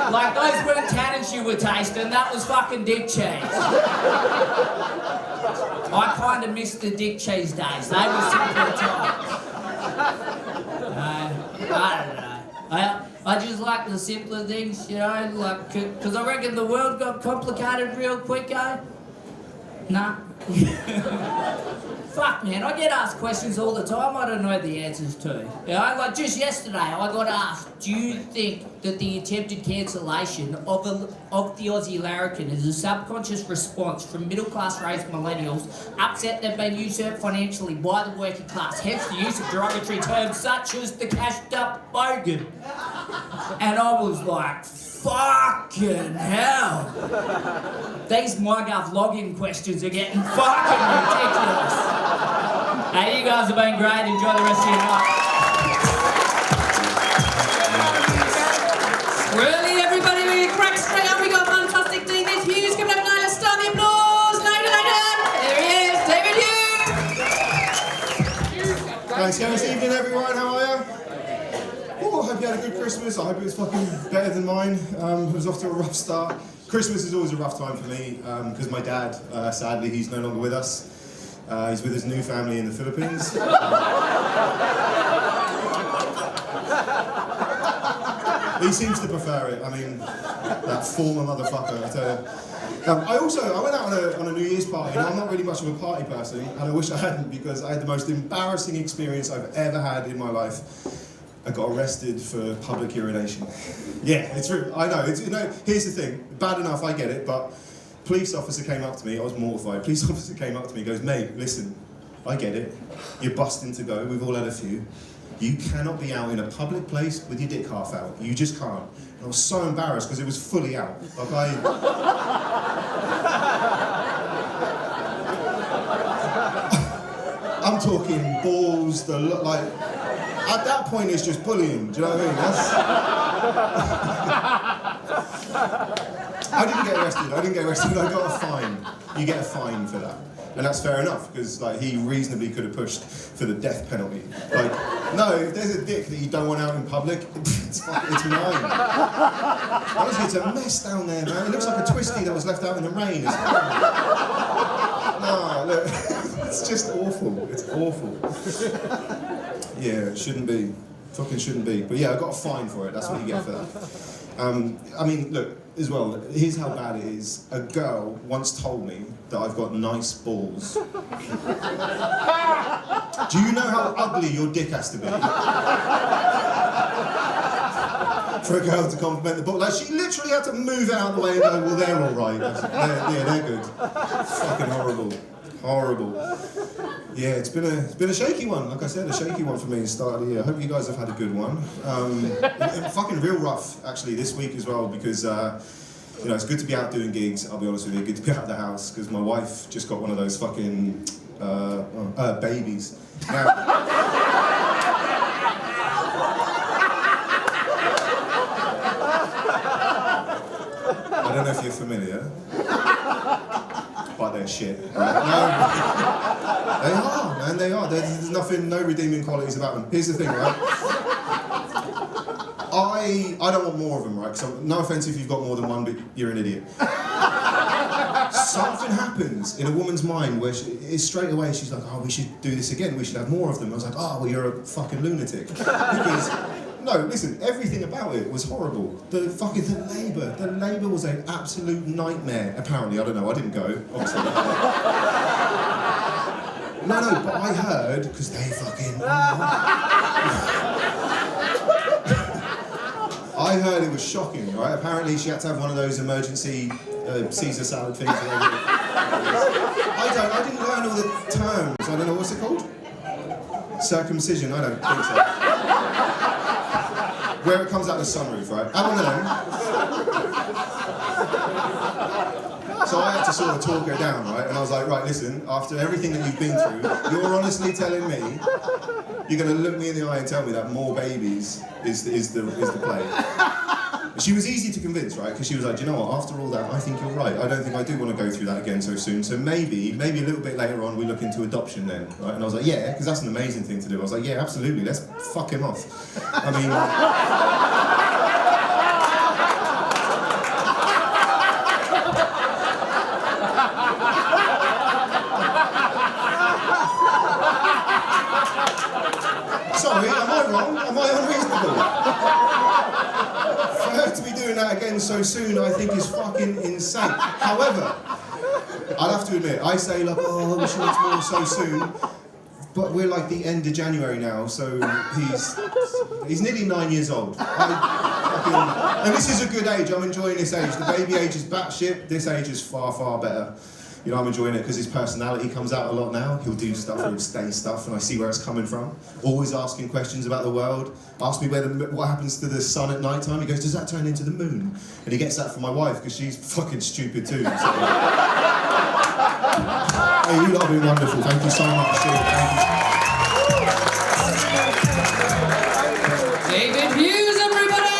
know? Like those weren't tannins you were tasting, that was fucking dick cheese. I kind of miss the dick cheese days. They were simpler times. I don't know. I just like the simpler things, you know, like, because I reckon the world got complicated real quick, eh? Nah. Fuck, man, I get asked questions all the time I don't know the answers to. You know, like just yesterday I got asked, do you think that the attempted cancellation of the Aussie larrikin is a subconscious response from middle-class raised millennials upset they've been usurped financially by the working class, hence the use of derogatory terms such as the cashed-up bogan? And I was like, fucking hell. These MyGov login questions are getting fucking ridiculous. Hey, you guys have been great. Enjoy the rest of your night. Really, everybody, we crack straight up. We got fantastic David Hughes coming up now. Let's start the applause. David. There he is, David Hughes. Thanks, guys. Evening, everyone. How are you? Oh, I hope you had a good Christmas. I hope it was fucking better than mine. It was off to a rough start. Christmas is always a rough time for me because my dad, sadly, he's no longer with us. He's with his new family in the Philippines. He seems to prefer it. I mean, that former motherfucker, I tell you. I went out on a New Year's party, and I'm not really much of a party person, and I wish I hadn't because I had the most embarrassing experience I've ever had in my life. I got arrested for public urination. Yeah, it's true. I know. It's, you know, here's the thing. Bad enough, I get it, but police officer came up to me. I was mortified. Police officer came up to me and goes, "Mate, listen, I get it. You're busting to go. We've all had a few. You cannot be out in a public place with your dick half out. You just can't." And I was so embarrassed because it was fully out. Like I'm talking balls, at that point, it's just bullying. Do you know what I mean? I didn't get arrested. I got a fine. You get a fine for that, and that's fair enough because he reasonably could have pushed for the death penalty. No, if there's a dick that you don't want out in public, it's mine. Honestly, it's a mess down there, man. It looks like a twisty that was left out in the rain. It's no, look, it's just awful. It's awful. Yeah, it shouldn't be. Fucking shouldn't be. But yeah, I got a fine for it. That's what you get for that. I mean, look, as well, here's how bad it is. A girl once told me that I've got nice balls. Do you know how ugly your dick has to be? For a girl to compliment the ball. Like, she literally had to move out of the way and go, "Well, they're all right." They're good. Fucking horrible. Horrible. Yeah, it's been a shaky one. Like I said, a shaky one for me at the start of the year. I hope you guys have had a good one. Fucking real rough, actually, this week as well, because you know, it's good to be out doing gigs, I'll be honest with you. Good to be out of the house, because my wife just got one of those fucking babies. Now, I don't know if you're familiar, but they're shit. Right? No, they are, man, they are. There's nothing, no redeeming qualities about them. Here's the thing, right? I don't want more of them, right? So, no offense if you've got more than one, but you're an idiot. something happens in a woman's mind where straight away she's like, oh, we should do this again, we should have more of them. I was like, oh, well, you're a fucking lunatic. Because, no, listen, everything about it was horrible. The labour was an absolute nightmare, apparently. I don't know, I didn't go, obviously. No, but I heard, because they fucking... I heard it was shocking, right? Apparently she had to have one of those emergency Caesar salad things. I didn't learn all the terms. I don't know, what's it called? Circumcision, I don't think so. Where it comes out the sunroof, right? I don't know. So I had to sort of talk her down, right? And I was like, right, listen, after everything that you've been through, you're honestly telling me, you're going to look me in the eye and tell me that more babies is the play. She was easy to convince, right? Because she was like, do you know what, after all that, I think you're right. I don't think I do want to go through that again so soon. So maybe a little bit later on, we look into adoption then, right? And I was like, yeah, because that's an amazing thing to do. I was like, yeah, absolutely, let's fuck him off. I mean... Sorry, am I wrong? Am I unreasonable? For her to be doing that again so soon, I think is fucking insane. However, I'll have to admit, I say like, oh, I wish it was more so soon, but we're like the end of January now, so he's nearly 9 years old. And this is a good age, I'm enjoying this age. The baby age is batshit, this age is far, far better. You know, I'm enjoying it because his personality comes out a lot now. He'll do stuff, he'll say stuff, and I see where it's coming from. Always asking questions about the world. Ask me what happens to the sun at night time. He goes, does that turn into the moon? And he gets that from my wife because she's fucking stupid too. So. Hey, you lot have been wonderful. Thank you so much. Thank you. David Hughes, everybody!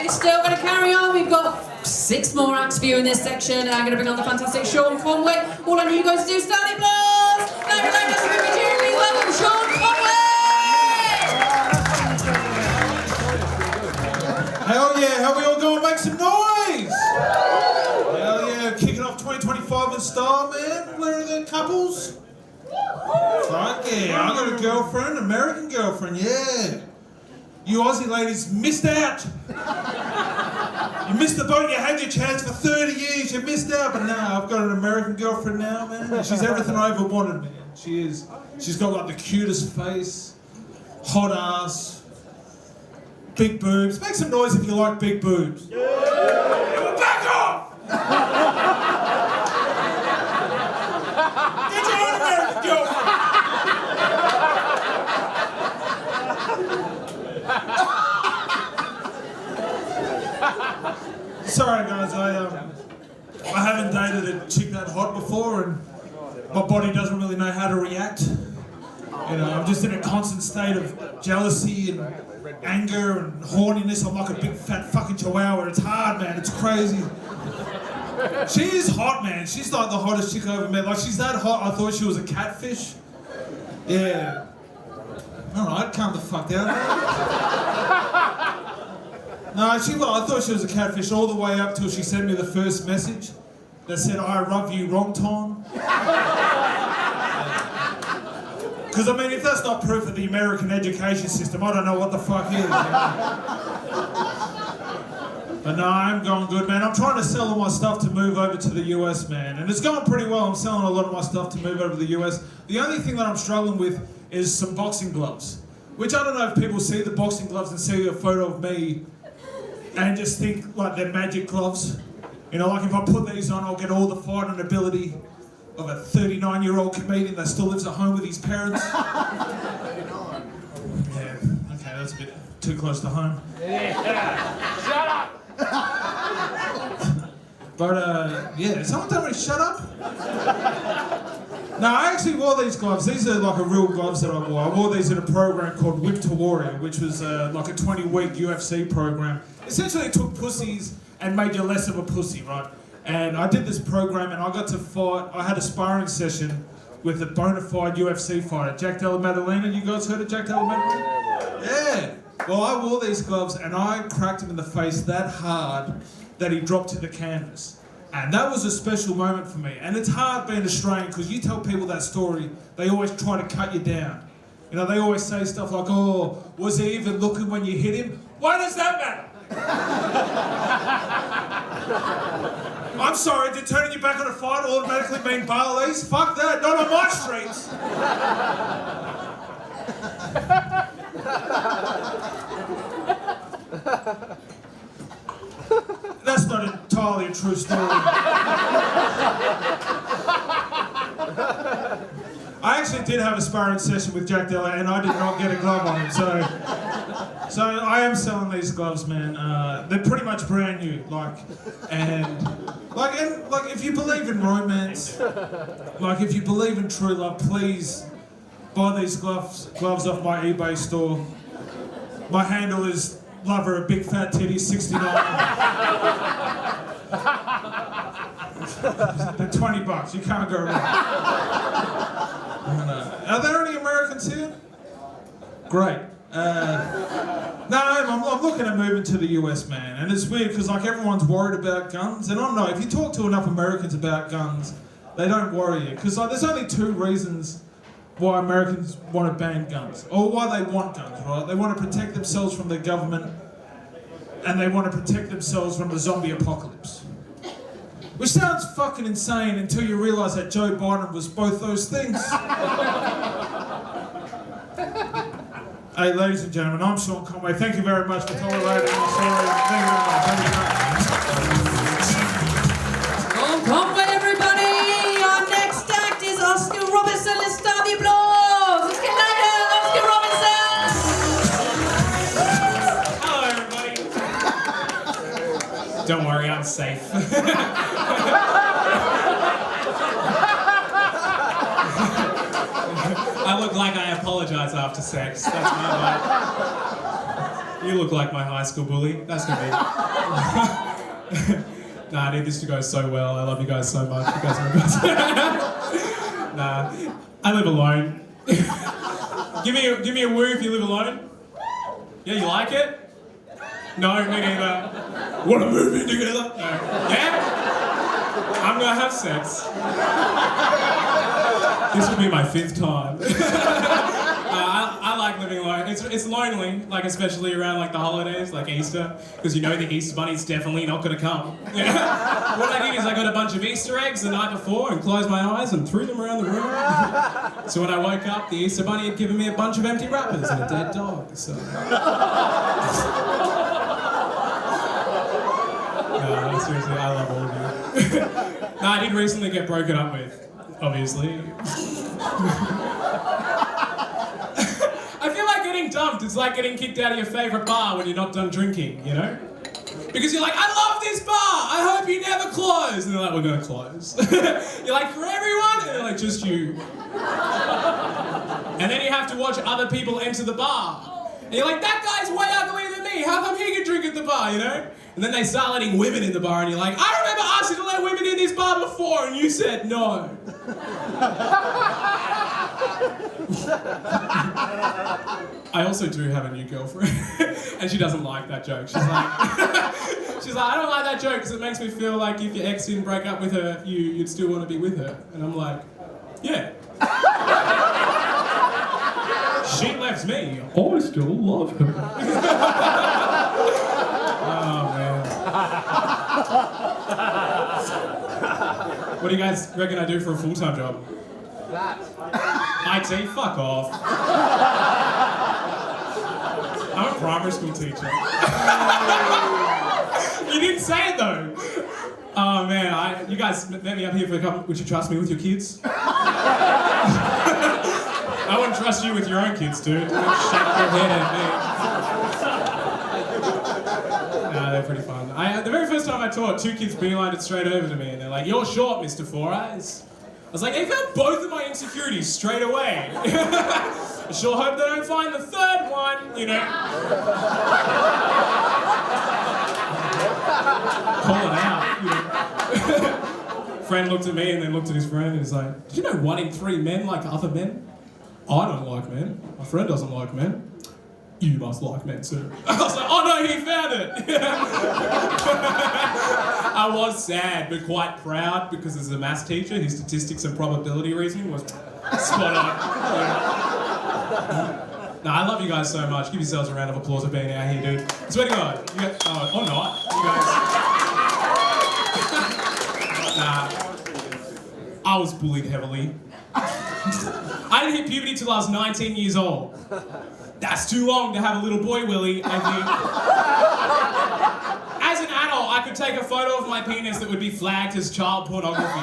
We're still going to carry on. We've got 6 more acts for you in this section. I'm going to bring on the fantastic Sean Conway. All I need you guys to do is stand applause. Thank you, please welcome Sean Conway. Hell yeah, how we all going? Make some noise! Hell yeah, kicking off 2025 in style, man. Where are the couples? Fuck yeah, I got a girlfriend, American girlfriend, yeah. You Aussie ladies missed out. You missed the boat, you had your chance for 30 years, you missed out, but now I've got an American girlfriend now, man. She's everything I ever wanted, man. She is. She's got like the cutest face, hot ass, big boobs. Make some noise if you like big boobs. Yeah. Back off! Get your own American girlfriend! Sorry guys, I haven't dated a chick that hot before and my body doesn't really know how to react. You know, I'm just in a constant state of jealousy and anger and horniness. I'm like a big fat fucking chihuahua. It's hard, man, it's crazy. She is hot, man. She's like the hottest chick I ever met. Like, she's that hot, I thought she was a catfish. Yeah. Alright, calm the fuck down. No, I thought she was a catfish all the way up till she sent me the first message that said, I love you wrong time. Because, I mean, if that's not proof of the American education system, I don't know what the fuck is. But no, I'm going good, man. I'm trying to sell all my stuff to move over to the US, man. And it's going pretty well. I'm selling a lot of my stuff to move over to the US. The only thing that I'm struggling with is some boxing gloves. Which I don't know if people see the boxing gloves and see a photo of me and just think like they're magic gloves. You know, like if I put these on, I'll get all the fighting ability of a 39-year-old comedian that still lives at home with his parents. Yeah, okay, that's a bit too close to home. Yeah. Shut up! But yeah, someone tell me to shut up? No, I actually wore these gloves. These are like a real gloves that I wore. I wore these in a program called Whip to Warrior, which was like a 20-week UFC program. Essentially, it took pussies and made you less of a pussy, right? And I did this program and I got to fight. I had a sparring session with a bona fide UFC fighter, Jack Della Maddalena. You guys heard of Jack Della Maddalena? Yeah. Well, I wore these gloves and I cracked him in the face that hard that he dropped to the canvas. And that was a special moment for me. And it's hard being Australian because you tell people that story, they always try to cut you down. You know, they always say stuff like, oh, was he even looking when you hit him? Why does that matter? I'm sorry, did turning your back on a fight automatically mean Barley's? Fuck that, not on my streets. That's not entirely a true story. I actually did have a sparring session with Jack Della and I did not get a glove on him, so I am selling these gloves, man. They're pretty much brand new, and if you believe in romance, if you believe in true love, please buy these gloves off my eBay store. My handle is lover of big fat titties 69. They're $20, you can't go wrong. Are there any Americans here? Great. No, I'm looking at moving to the US, man, and it's weird because everyone's worried about guns, and I don't know, if you talk to enough Americans about guns, they don't worry you, because there's only two reasons why Americans want to ban guns, or why they want guns, right? They want to protect themselves from the government, and they want to protect themselves from the zombie apocalypse. Which sounds fucking insane until you realise that Joe Biden was both those things. Hey, ladies and gentlemen, I'm Sean Conway. Thank you very much for tolerating my story. Thank you very much. Sean Conway, everybody! Our next act is Oscar Robertson. Let's start the applause! Let's get louder! Oscar Robertson! Hello, everybody. Don't worry, I'm safe. I look like I apologise after sex. That's my vibe. You look like my high school bully. That's gonna be. Nah, I need this to go so well. I love you guys so much. You guys are the best. Nah, I live alone. give me a woo if you live alone. Yeah, you like it? No, me neither. Wanna move in together? No. Yeah? I'm gonna have sex. This will be my 5th time. I like living alone. It's lonely, especially around the holidays, like Easter, because you know the Easter Bunny's definitely not gonna come. Yeah. What I did is I got a bunch of Easter eggs the night before and closed my eyes and threw them around the room. So when I woke up, the Easter Bunny had given me a bunch of empty wrappers and a dead dog. So. No, seriously, I love all of you. No, I did recently get broken up with, obviously. I feel like getting dumped. It's like getting kicked out of your favourite bar when you're not done drinking, you know? Because you're like, I love this bar! I hope you never close! And they're like, we're gonna close. You're like, for everyone? And they're like, just you. And then you have to watch other people enter the bar. And you're like, that guy's way uglier than me! How come he can drink at the bar, you know? And then they start letting women in the bar and you're like, I remember asking to let women in this bar before and you said no. I also do have a new girlfriend and she doesn't like that joke. She's like, I don't like that joke because it makes me feel like if your ex didn't break up with her, you'd still want to be with her. And I'm like, yeah. She left me. I still love her. Oh, man. What do you guys reckon I do for a full-time job? That. IT? Fuck off. I'm a primary school teacher. You didn't say it, though. Oh, man. You guys met me up here for a couple... Would you trust me with your kids? I wouldn't trust you with your own kids, dude. Don't shake your head at me. Nah, they're pretty fun. The very first time I taught, 2 kids beelined it straight over to me and they're like, you're short, Mr. Four Eyes. I was like, they found both of my insecurities straight away. I sure hope they don't find the 3rd one, you know. Call it out, you know. Friend looked at me and then looked at his friend and he's like, did you know 1 in 3 men like other men? I don't like men. My friend doesn't like men. You must like men too. I was like, oh no, he found it! I I was sad, but quite proud because as a maths teacher, his statistics and probability reasoning was spot on. No, I love you guys so much. Give yourselves a round of applause for being out here, dude. I swear to God, you guys, or not, you guys. Nah, I was bullied heavily. I didn't hit puberty till I was 19 years old. That's too long to have a little boy willy, I think. As an adult, I could take a photo of my penis that would be flagged as child pornography.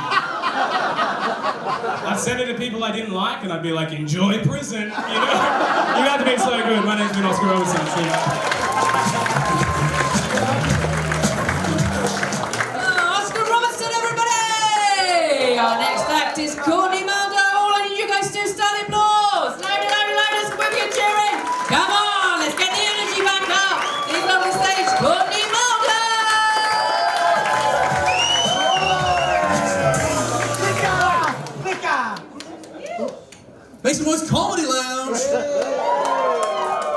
I'd send it to people I didn't like, and I'd be like, enjoy prison, you know? You guys have been so good. My name's been Oscar Robertson. See ya. Oscar Robertson, everybody! Our next act is Courtney Mulder. All I need you guys to do stand applause. Louder, louder, louder, squippy and cheering. Come on, let's get the energy back up. Please on the stage, Courtney Mulder. Make some noise, Comedy Lounge!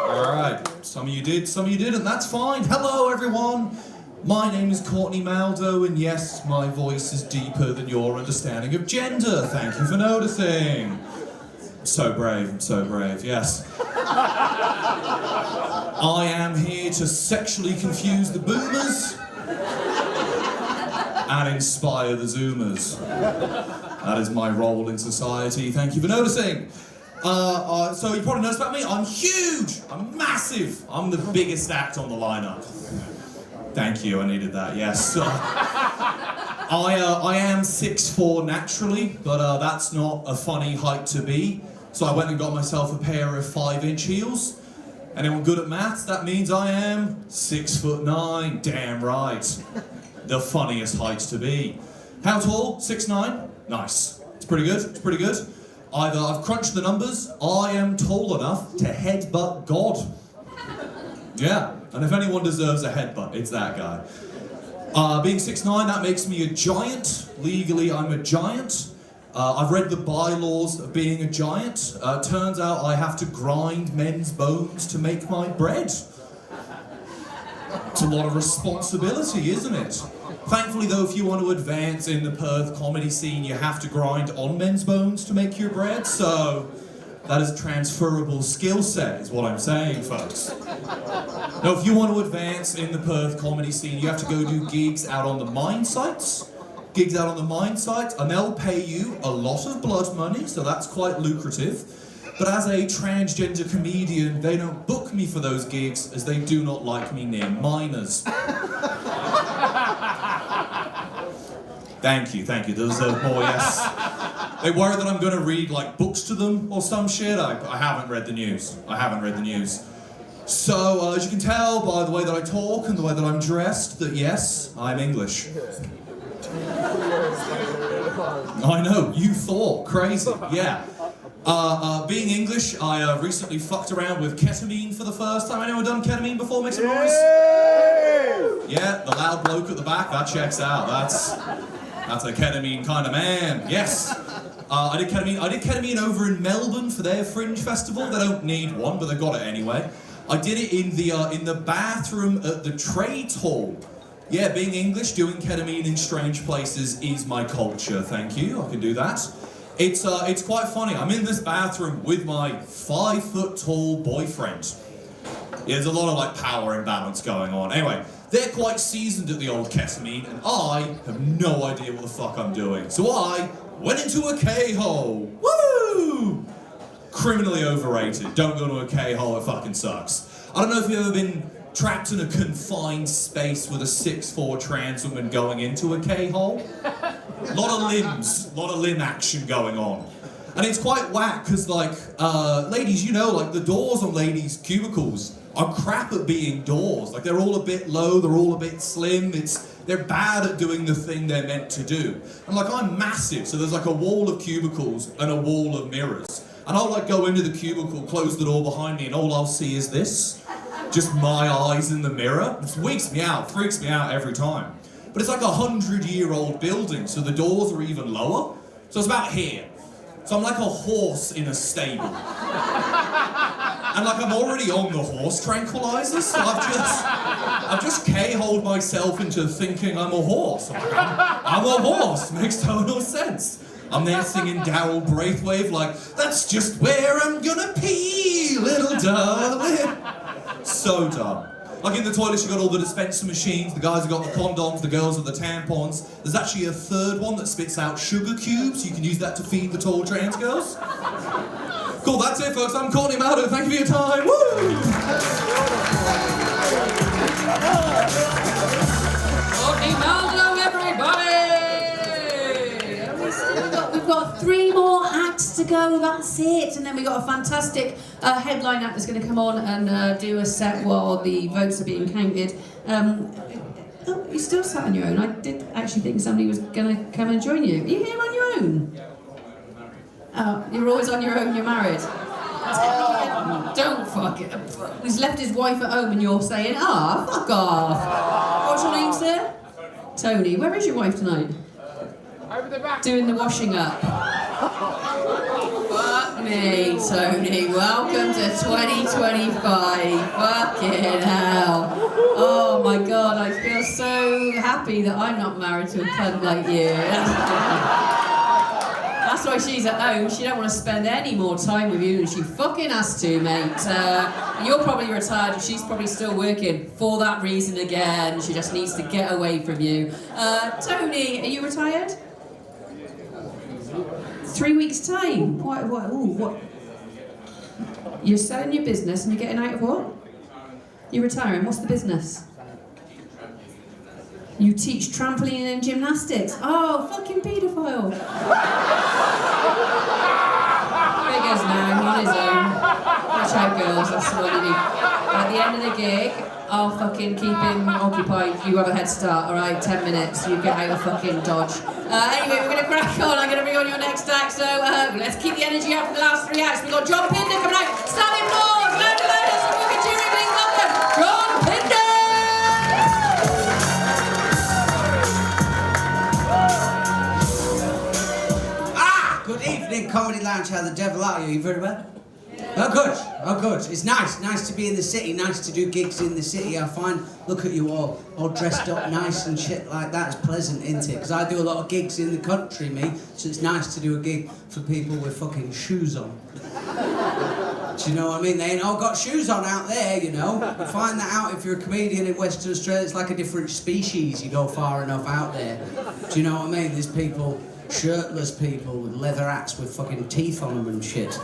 Alright, some of you did, some of you didn't, that's fine. Hello everyone, my name is Courtney Maldo, and yes, my voice is deeper than your understanding of gender. Thank you for noticing. I'm so brave, yes. I am here to sexually confuse the boomers and inspire the zoomers. That is my role in society. Thank you for noticing. So you probably noticed about me, I'm huge, I'm massive. I'm the biggest act on the lineup. Thank you, I needed that, yes. I am 6'4" naturally, but that's not a funny height to be. So I went and got myself a pair of 5-inch heels. Anyone good at maths? That means I am 6'9", damn right. The funniest height to be. How tall? 6'9"? Nice. It's pretty good, it's pretty good. I've crunched the numbers. I am tall enough to headbutt God. Yeah, and if anyone deserves a headbutt, it's that guy. Being 6'9", that makes me a giant. Legally, I'm a giant. I've read the bylaws of being a giant. Turns out I have to grind men's bones to make my bread. It's a lot of responsibility, isn't it? Thankfully though, if you want to advance in the Perth comedy scene, you have to grind on men's bones to make your bread, so that is a transferable skill set, is what I'm saying, folks. Now, if you want to advance in the Perth comedy scene, you have to go do gigs out on the mine sites. Gigs out on the mine sites, and they'll pay you a lot of blood money, so that's quite lucrative. But as a transgender comedian, they don't book me for those gigs as they do not like me near minors. Thank you, those are more, yes. They worry that I'm gonna read like books to them or some shit. I haven't read the news. So, as you can tell by the way that I talk and the way that I'm dressed, that yes, I'm English. I know, you thought, crazy, yeah. Being English, I recently fucked around with ketamine for the first time. Anyone done ketamine before? Make some noise. Yeah, the loud bloke at the back, that checks out. That's a ketamine kind of man. Yes. I did ketamine over in Melbourne for their Fringe Festival. They don't need one, but they got it anyway. I did it in the bathroom at the Trades Hall. Yeah, being English, doing ketamine in strange places is my culture. Thank you. I can do that. It's quite funny. I'm in this bathroom with my 5-foot-tall boyfriend. Yeah, there's a lot of like power imbalance going on. Anyway, they're quite seasoned at the old ketamine, and I have no idea what the fuck I'm doing. So I went into a K-hole. Woo! Criminally overrated. Don't go to a K-hole, it fucking sucks. I don't know if you've ever been trapped in a confined space with a 6'4" trans woman going into a K-hole. Lot of limb action going on. And it's quite whack, because like, ladies, you know, like the doors on ladies' cubicles are crap at being doors. Like they're all a bit low, they're all a bit slim, they're bad at doing the thing they're meant to do. And like I'm massive, so there's like a wall of cubicles and a wall of mirrors. And I'll like go into the cubicle, close the door behind me, and all I'll see is this. Just my eyes in the mirror. It freaks me out every time. But it's like a 100-year-old building, so the doors are even lower. So it's about here. So I'm like a horse in a stable. And like I'm already on the horse tranquilizers, so I've just K-holed myself into thinking I'm a horse. I'm a horse, makes total sense. I'm there singing Daryl Braithwaite like, that's just where I'm gonna pee, little darling. So dumb. Like in the toilets, you got all the dispenser machines, the guys have got the condoms, the girls with the tampons. There's actually a third one that spits out sugar cubes, so you can use that to feed the tall trans girls. Cool, that's it, folks. I'm Courtney Maldo. Thank you for your time. Woo! Courtney Maldo, everybody! We've got 3 more acts to go, that's it. And then we've got a fantastic headline act that's going to come on and do a set while the votes are being counted. Oh, you still sat on your own. I did actually think somebody was going to come and join you. Are you here on your own? Oh, you're always on your own, you're married. Don't fuck it. He's left his wife at home and you're saying, fuck off. What's your name, sir? Tony. Where is your wife tonight? Over the back. Doing the washing up. Fuck me, Tony. Welcome to 2025. Fucking hell. Oh my God, I feel so happy that I'm not married to a cunt like you. That's why she's at home. She don't want to spend any more time with you than she fucking has to, mate. You're probably retired. She's probably still working for that reason again. She just needs to get away from you. Tony, are you retired? 3 weeks' time? What? You're selling your business and you're getting out of what? You're retiring. What's the business? You teach trampoline and gymnastics. Oh, fucking paedophile. Figures now, on his own. Watch out, girls, that's what you need. At the end of the gig, I'll fucking keep him occupied. You have a head start, alright? 10 minutes, you get out of fucking Dodge. Anyway, we're gonna crack on. I'm gonna bring on your next act, so let's keep the energy up for the last 3 acts. We've got John Pinder coming out. Standing applause, loud and loud, some fucking cheering, please welcome John Pinder! Good evening, Comedy Lounge. How the devil are you? You very well? Oh, good. Oh, good. It's nice. Nice to be in the city. Nice to do gigs in the city. I find, look at you all dressed up nice and shit like that. It's pleasant, isn't it? Because I do a lot of gigs in the country, me. So it's nice to do a gig for people with fucking shoes on. Do you know what I mean? They ain't all got shoes on out there, you know. You find that out if you're a comedian in Western Australia. It's like a different species. You go far enough out there. Do you know what I mean? There's people, shirtless people with leather hats with fucking teeth on them and shit.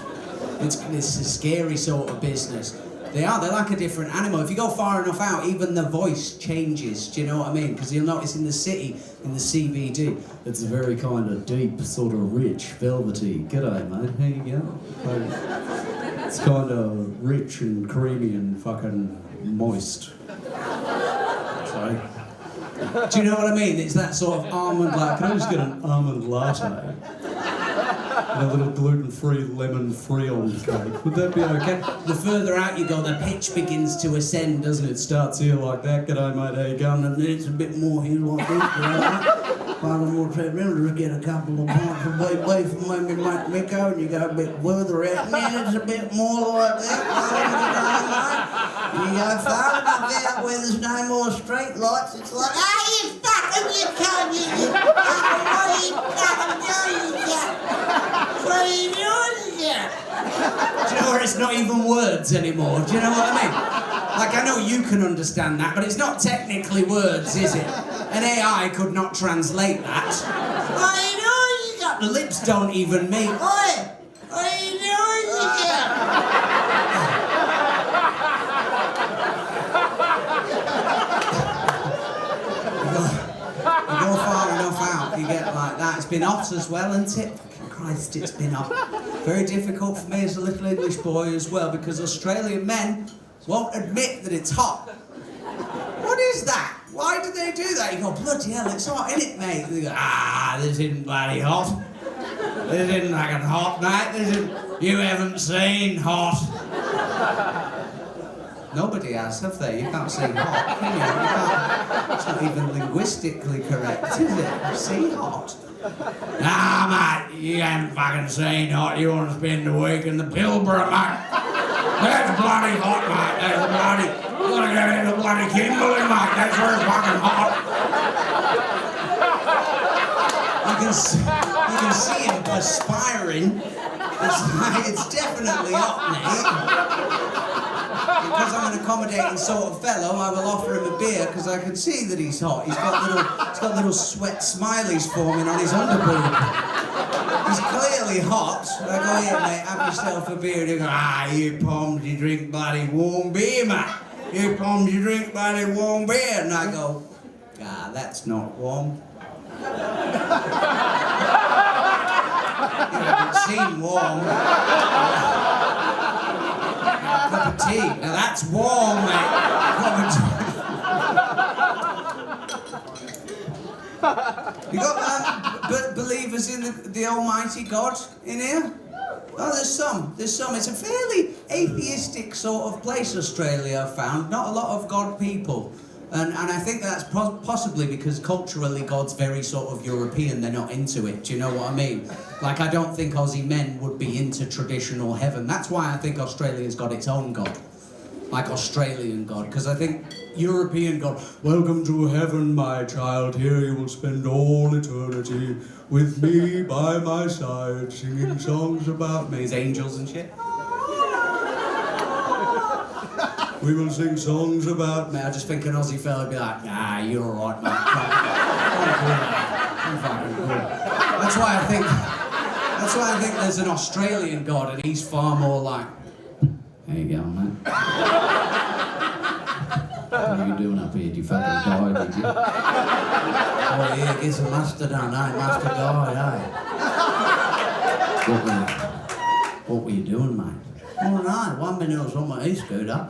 It's a scary sort of business. They're like a different animal. If you go far enough out, even the voice changes, do you know what I mean? Because you'll notice in the city, in the CBD, it's very kind of deep, sort of rich, velvety. G'day, mate, how you going? It's kind of rich and creamy and fucking moist. So, do you know what I mean? It's that sort of almond, like, can I just get an almond latte? And a little gluten-free, lemon-free on cake. Would that be okay? The further out you go, the pitch begins to ascend, doesn't it? It starts here like that. G'day, mate, how you going? And then it's a bit more here like this. Find a more trip round to get a couple of pints away from maybe Mike Miko, and you go a bit further out, and then it's a bit more like that. You go far enough out where there's no more street lights, it's like, you fucking, you can't, you fucking, what are you fucking doing, you what are you doing, you? Do you know where it's not even words anymore? Do you know what I mean? Like, I know you can understand that, but it's not technically words, is it? An AI could not translate that. What are you doing, you got? The lips don't even meet. Oi! What are you doing, you got? You go far enough out, you get like that. It's been hot as well, isn't it? Christ, it's been hot. Very difficult for me as a little English boy as well, because Australian men won't admit that it's hot. What is that? Why do they do that? You go, bloody hell, it's hot, isn't it, mate? They go, this isn't bloody hot. This isn't like a hot, mate. You haven't seen hot. Nobody has, have they? You can't see hot, can you? It's not even linguistically correct, is it? See hot. Nah, mate, you haven't fucking seen hot. You want to spend the week in the Pilbara, mate. That's bloody hot, mate. That's bloody. You gotta get into bloody Kimberley, mate. That's very fucking hot. You can see him perspiring. It's definitely hot, mate. Because I'm an accommodating sort of fellow, I will offer him a beer because I can see that he's hot. He's got little sweat smileys forming on his underboob. He's clearly hot. I go, here, mate, have yourself a beer. They go, you Poms, you drink bloody warm beer, mate. You Poms, you drink bloody warm beer. And I go, that's not warm. You haven't seen warm. Cup of tea. Now that's warm, mate. Cup of tea. You got believers in the Almighty God in here? Oh, there's some. It's a fairly atheistic sort of place, Australia, I've found. Not a lot of God people. And I think that's possibly because culturally God's very sort of European, they're not into it, do you know what I mean? Like, I don't think Aussie men would be into traditional heaven. That's why I think Australia's got its own God. Like Australian God, because I think European God, welcome to heaven, my child, here you will spend all eternity with me by my side, singing songs about me. His angels and shit. We will sing songs about me. I just think an Aussie fella would be like, you're alright, mate. I'm fucking good. That's why I think there's an Australian God and he's far more like, how you going, mate? What are you doing up here? Did you fucking die, did you? Oh yeah, get some mustard on, mustard died, What were you doing, mate? Oh no, 1 minute I was on my e-scooter.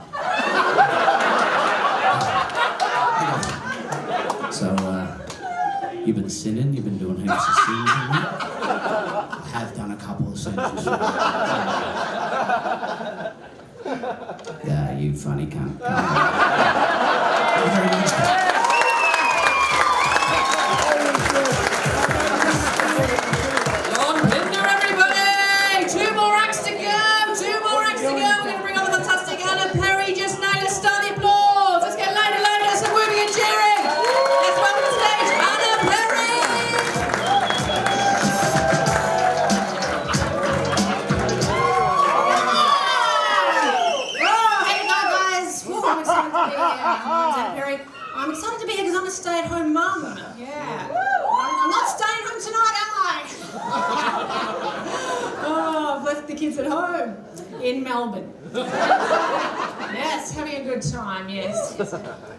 So, you've been sinning, you've been doing heaps of sins, haven't you? I have done a couple of sins. Yeah, you funny cunt. Thank you very much. I'm excited to be here because I'm a stay-at-home mum. Yeah. I'm not staying home tonight, am I? Oh, I've left the kids at home in Melbourne. Yes, having a good time, yes.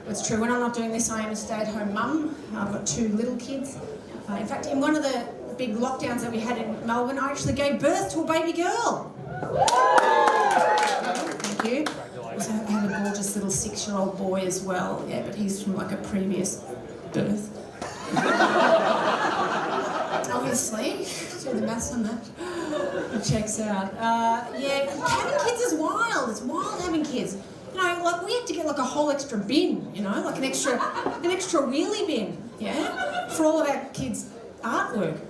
It's true, when I'm not doing this, I am a stay-at-home mum. I've got 2 little kids. In fact, in one of the big lockdowns that we had in Melbourne, I actually gave birth to a baby girl. Thank you. I have a gorgeous little 6-year-old boy as well, yeah, but he's from like a previous birth. Obviously, do the maths on that. It checks out. Yeah, having kids is wild. It's wild having kids. You know, like we had to get like a whole extra bin, you know, like an extra wheelie bin, yeah, for all of our kids' artwork.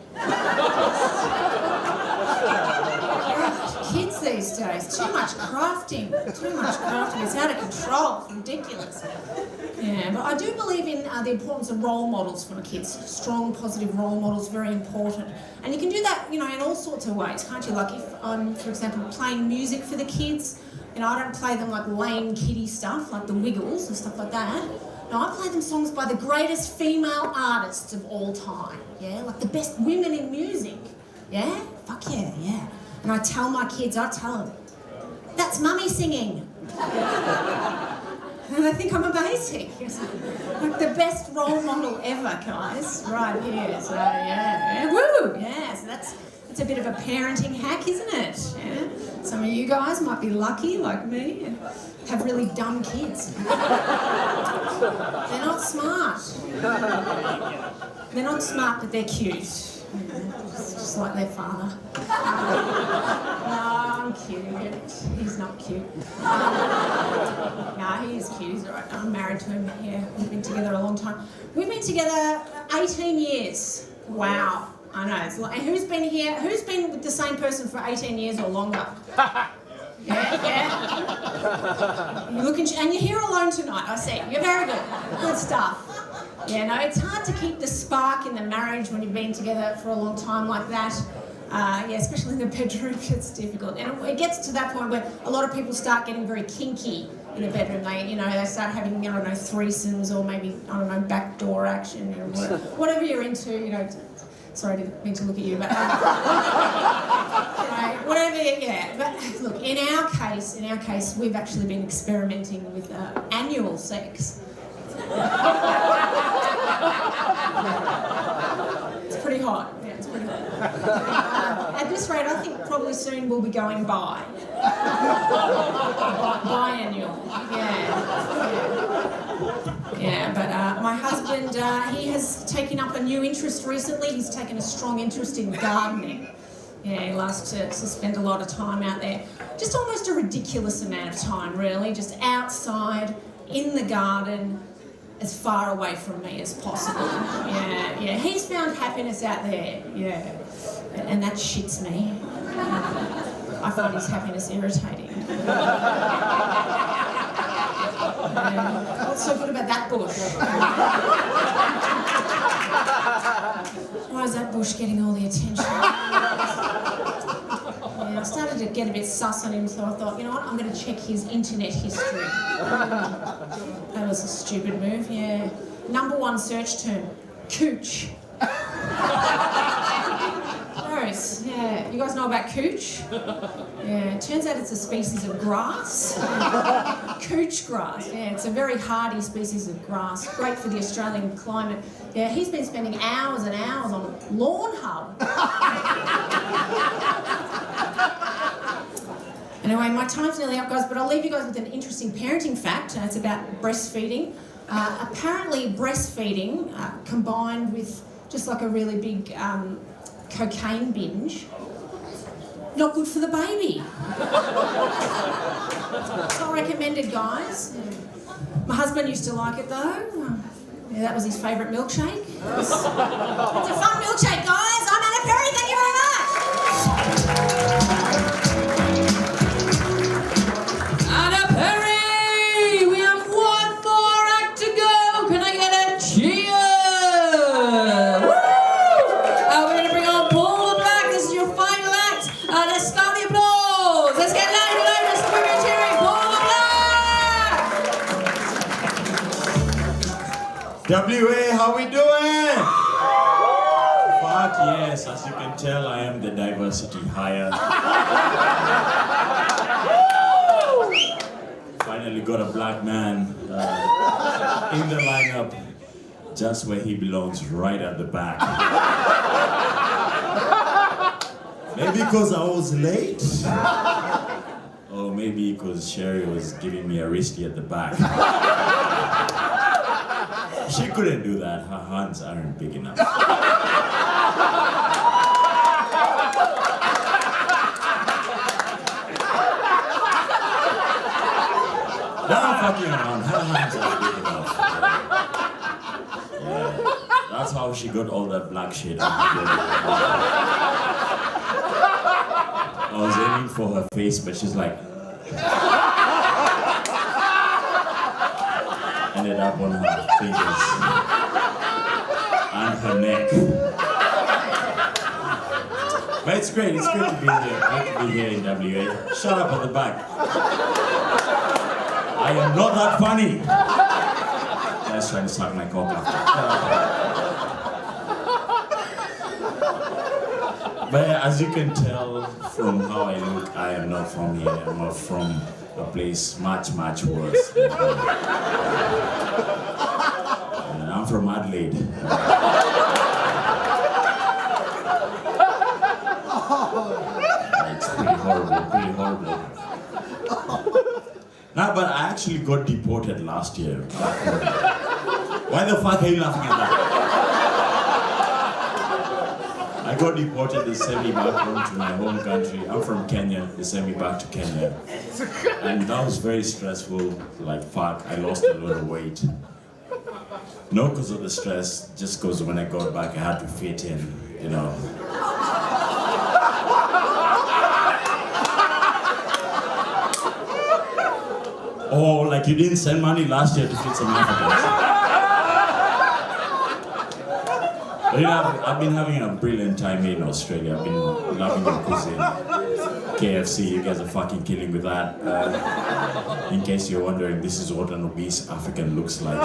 Kids these days, too much crafting. It's out of control, it's ridiculous. Yeah, but I do believe in the importance of role models for my kids. Strong, positive role models, very important. And you can do that, you know, in all sorts of ways, can't you? Like if I'm, for example, playing music for the kids, you know, I don't play them like lame kiddie stuff, like the Wiggles and stuff like that. No, I play them songs by the greatest female artists of all time, yeah? Like the best women in music, yeah? Fuck yeah, yeah. And I tell my kids, I tell them, that's mummy singing. And they think I'm amazing. Like the best role model ever, guys, right here. So yeah, woo, yeah. So that's a bit of a parenting hack, isn't it? Yeah. Some of you guys might be lucky, like me, and have really dumb kids. They're not smart. They're not smart, but they're cute. Just like their father. No, I'm cute. He's not cute. No, he is cute. He's all right. I'm married to him. Yeah, we've been together a long time. We've been together 18 years. Wow. I know. It's like, and who's been here? Who's been with the same person for 18 years or longer? Yeah. You're looking, and you're here alone tonight, I see. You're very good. Good stuff. Yeah, no, it's hard to keep the spark in the marriage when you've been together for a long time like that. Yeah, especially in the bedroom, it's difficult. And it gets to that point where a lot of people start getting very kinky in the bedroom. They start having, threesomes or maybe, backdoor action or whatever you're into, Sorry, I didn't mean to look at you, but whatever. Yeah, but look, in our case, we've actually been experimenting with annual sex. It's pretty hot. Yeah, it's pretty hot. At this rate, I think probably soon we'll be going biannual. Yeah, but my husband, he has taken up a new interest recently. He's taken a strong interest in gardening. Yeah, he loves to spend a lot of time out there. Just almost a ridiculous amount of time, really. Just outside, in the garden, as far away from me as possible. Yeah. He's found happiness out there, yeah. And that shits me. I find his happiness irritating. What's so good about that bush? Why is that bush getting all the attention? Yeah, I started to get a bit sus on him, so I thought, you know what, I'm going to check his internet history. That was a stupid move, yeah. #1 search term, cooch. Gross, yeah. You guys know about cooch? Yeah, it turns out it's a species of grass. Cooch grass, yeah, it's a very hardy species of grass. Great for the Australian climate. Yeah, he's been spending hours and hours on Lawn Hub. Anyway, my time's nearly up, guys, but I'll leave you guys with an interesting parenting fact. It's about breastfeeding. Apparently, breastfeeding combined with just like a really big cocaine binge, not good for the baby. It's not recommended, guys. My husband used to like it though. Yeah, that was his favourite milkshake. It's a fun milkshake, guys. I'm Anna Perry. Thank you very much. Anna Perry! We have one more act to go. Can I get a cheer? Woo! We're going to bring on Paul the Black. This is your final act. Let's start the applause. Let's get louder. Let's bring in cheering. Paul the Black! WA, how we doing? Fuck yes, as you can tell, I am the diversity hire. Finally got a black man in the lineup, just where he belongs, right at the back. Maybe because I was late, or maybe because Sherry was giving me a wristy at the back. She couldn't do that, her hands aren't big enough. Now I'm fucking around, her hands aren't big enough. Yeah, that's how she got all that black shit on her body. I was aiming for her face, but she's like... ended up on her fingers and her neck. But it's great to be here. Great to be here in WA. Shut up at the back. I am not that funny. Let's try to suck my cock after. But as you can tell from how I look, I am not from here. I'm from a place much, much worse. I'm from Adelaide. It's pretty horrible. Nah, but I actually got deported last year. Why the fuck are you laughing at that? I got deported, they sent me back home to my home country. I'm from Kenya, they sent me back to Kenya. And that was very stressful, like fuck, I lost a lot of weight. Not because of the stress, just because when I got back I had to fit in, you know. Oh, like you didn't send money last year to feed some Africans. But you know, I've been having a brilliant time here in Australia. I've been loving your cuisine. KFC, you guys are fucking killing with that. In case you're wondering, this is what an obese African looks like.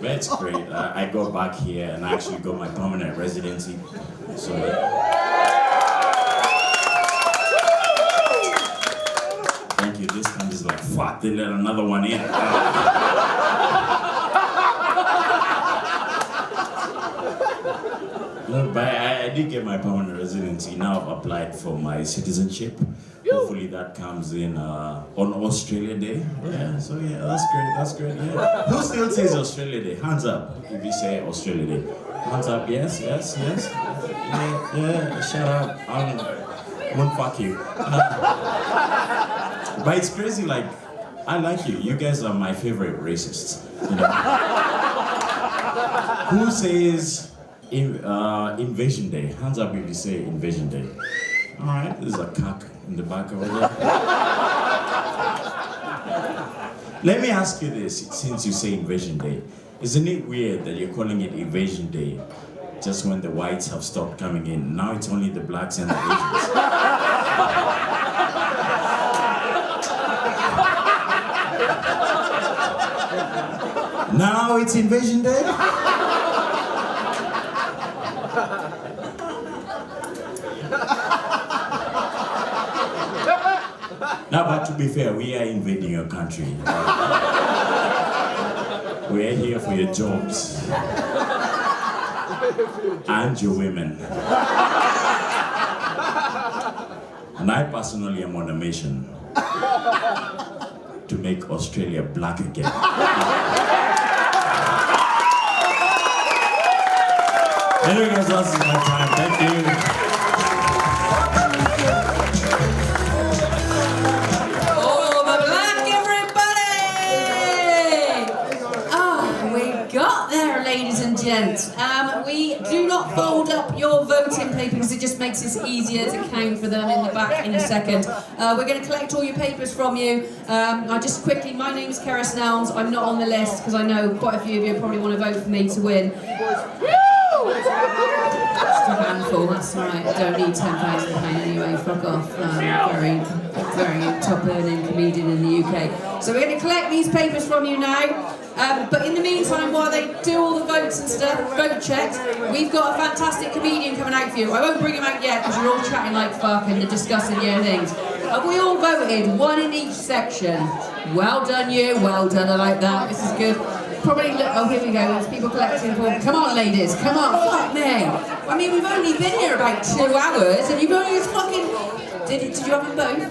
But it's great. I go back here and I actually got my permanent residency. So thank you. This time is like, fuck, they let another one in. No, but I did get my permanent residency. Now I've applied for my citizenship. Hopefully that comes in on Australia Day. Yeah, so yeah, that's great, yeah. Who still says Australia Day? Hands up if you say Australia Day. Hands up, yes. Yeah, shut up. I won't fuck you. But it's crazy, like, I like you. You guys are my favorite racists. You know? Who says Invasion Day? Hands up if you say Invasion Day. Alright, there's a cock in the back over there. Let me ask you this, since you say Invasion Day. Isn't it weird that you're calling it Invasion Day just when the whites have stopped coming in? Now it's only the blacks and the Asians. Now it's Invasion Day? Now, but to be fair, we are invading your country. We are here for your jobs and your women. And I personally am on a mission to make Australia black again. Anyway, guys, that's my time. Thank you. Ladies and gents, we do not fold up your voting paper because it just makes it easier to count for them in the back in a second. We're going to collect all your papers from you. I just quickly, my name's Keris Nelms. I'm not on the list because I know quite a few of you probably want to vote for me to win. Just a handful, that's right. I don't need £10,000 anyway, fuck off. Very top earning comedian in the UK. So we're going to collect these papers from you now. But in the meantime, while they do all the votes and stuff, vote checks, we've got a fantastic comedian coming out for you. I won't bring him out yet because you're all chatting like fuck and discussing your things. Have we all voted? One in each section. Well done you, well done, I like that, this is good. Probably, oh here we go, there's people collecting for, come on ladies, come on, fuck me. I mean, we've only been here about 2 hours and you've only just fucking, did you have them both?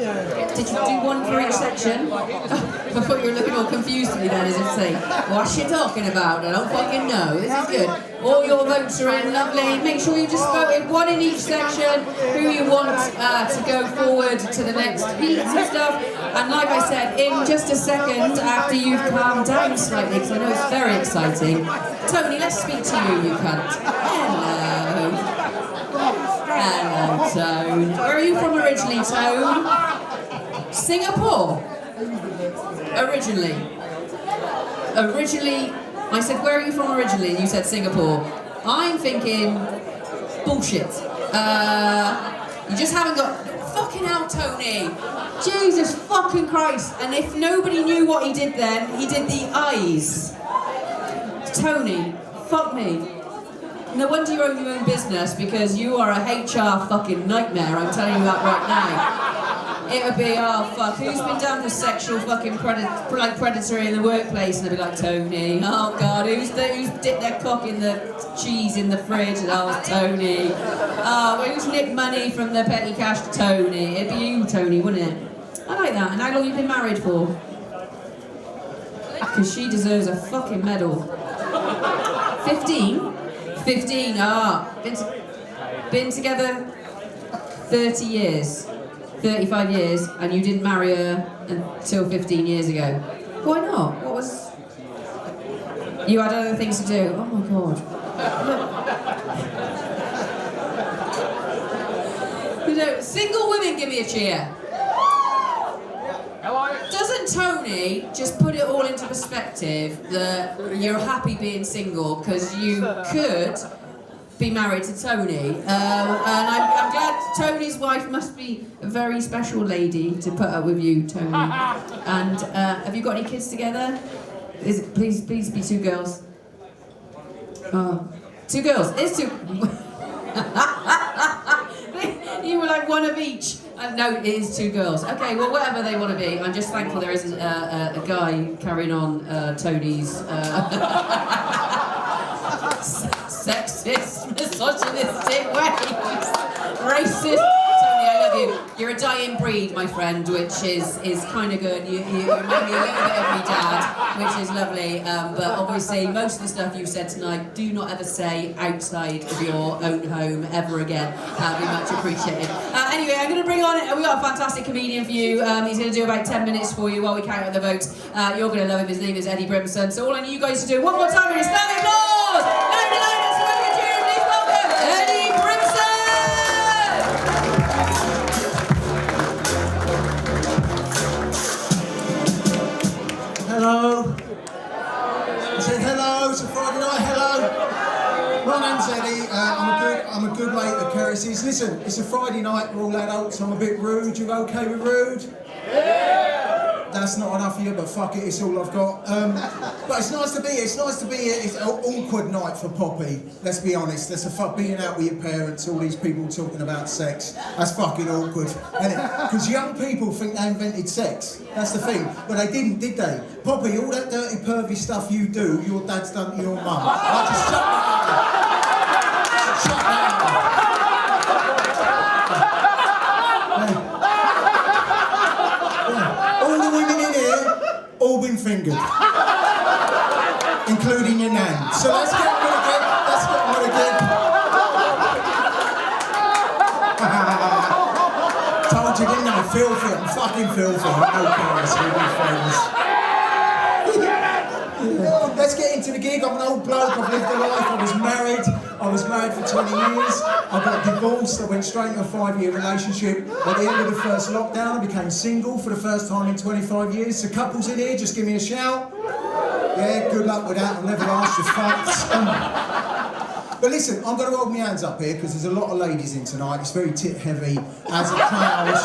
Did you do one for each section? I thought you were looking all confused at me then, as if to say, what's she talking about? I don't fucking know. This is good. All your votes are in, lovely. Make sure you just voted one in each section, who you want to go forward to the next beats and stuff. And like I said, in just a second, after you've calmed down slightly, because I know it's very exciting. Tony, let's speak to you, you cunt. Hello. Hello, Tone. Where are you from originally, Tone? Singapore? Originally, I said, where are you from originally? And you said Singapore. I'm thinking, bullshit. You just haven't got, fucking hell, Tony. Jesus fucking Christ. And if nobody knew what he did then, he did the eyes. Tony, fuck me. No wonder you own your own business, because you are a HR fucking nightmare, I'm telling you that right now. It would be, oh fuck, who's been down for sexual fucking predator in the workplace? And they'd be like, Tony. Oh god, who's dipped their cock in the cheese in the fridge? And oh, it's Tony. Oh, who's nicked money from the petty cash? Tony. It'd be you, Tony, wouldn't it? I like that. And how long have you been married for? Because she deserves a fucking medal. 15? 15, been together 30 years, 35 years, and you didn't marry her until 15 years ago. Why not? What was... You had other things to do. Oh my god. So, single women, give me a cheer. Hello. Doesn't Tony just put it all into perspective that you're happy being single because you could be married to Tony? And I'm glad Tony's wife must be a very special lady to put up with you, Tony. And have you got any kids together? Please be 2 girls. 2 girls. It's 2. You were like one of each. No, it is 2 girls. Okay, well, whatever they want to be. I'm just thankful there isn't a guy carrying on Tony's sexist, misogynistic ways. Racist. Tony, I love you. You're a dying breed, my friend, which is kind of good. You remind me a little bit of my dad, which is lovely. But obviously, most of the stuff you said tonight, do not ever say outside of your own home ever again. That'd be much appreciated. Anyway, I'm going to bring on it. We've got a fantastic comedian for you. He's going to do about 10 minutes for you while we count out the votes. You're going to love him. His name is Eddie Brimson. So all I need you guys to do one more time is stand applause. Let's welcome Eddie Brimson. Hello. I said hello. It's a Friday night. Hello. My name's Eddie. I'm a good mate of Keris's. Listen, it's a Friday night. We're all adults. I'm a bit rude. You okay with rude? Yeah. That's not enough of you, but fuck it. It's all I've got. But it's nice to be here. It's nice to be here. It's an awkward night for Poppy. Let's be honest. That's being out with your parents. All these people talking about sex. That's fucking awkward, isn't it? Because young people think they invented sex. That's the thing. But they didn't, did they? Poppy, all that dirty, pervy stuff you do, your dad's done to your mum. Like, just shut that down. Shut that down. All the women in here, all been fingered. Including your nan. So let's get on again. Let's get on again. Told you, didn't I? Filthy. I'm fucking filthy. I'm no Paris. We'll be friends. Let's get into the gig. I'm an old bloke. I've lived a life. I was married for 20 years. I got divorced. I went straight into a 5-year relationship. At the end of the first lockdown, I became single for the first time in 25 years. So couples in here, just give me a shout. Yeah, good luck with that. I'll never ask you fucks. But listen, I'm going to hold my hands up here because there's a lot of ladies in tonight. It's very tit heavy as a crowd.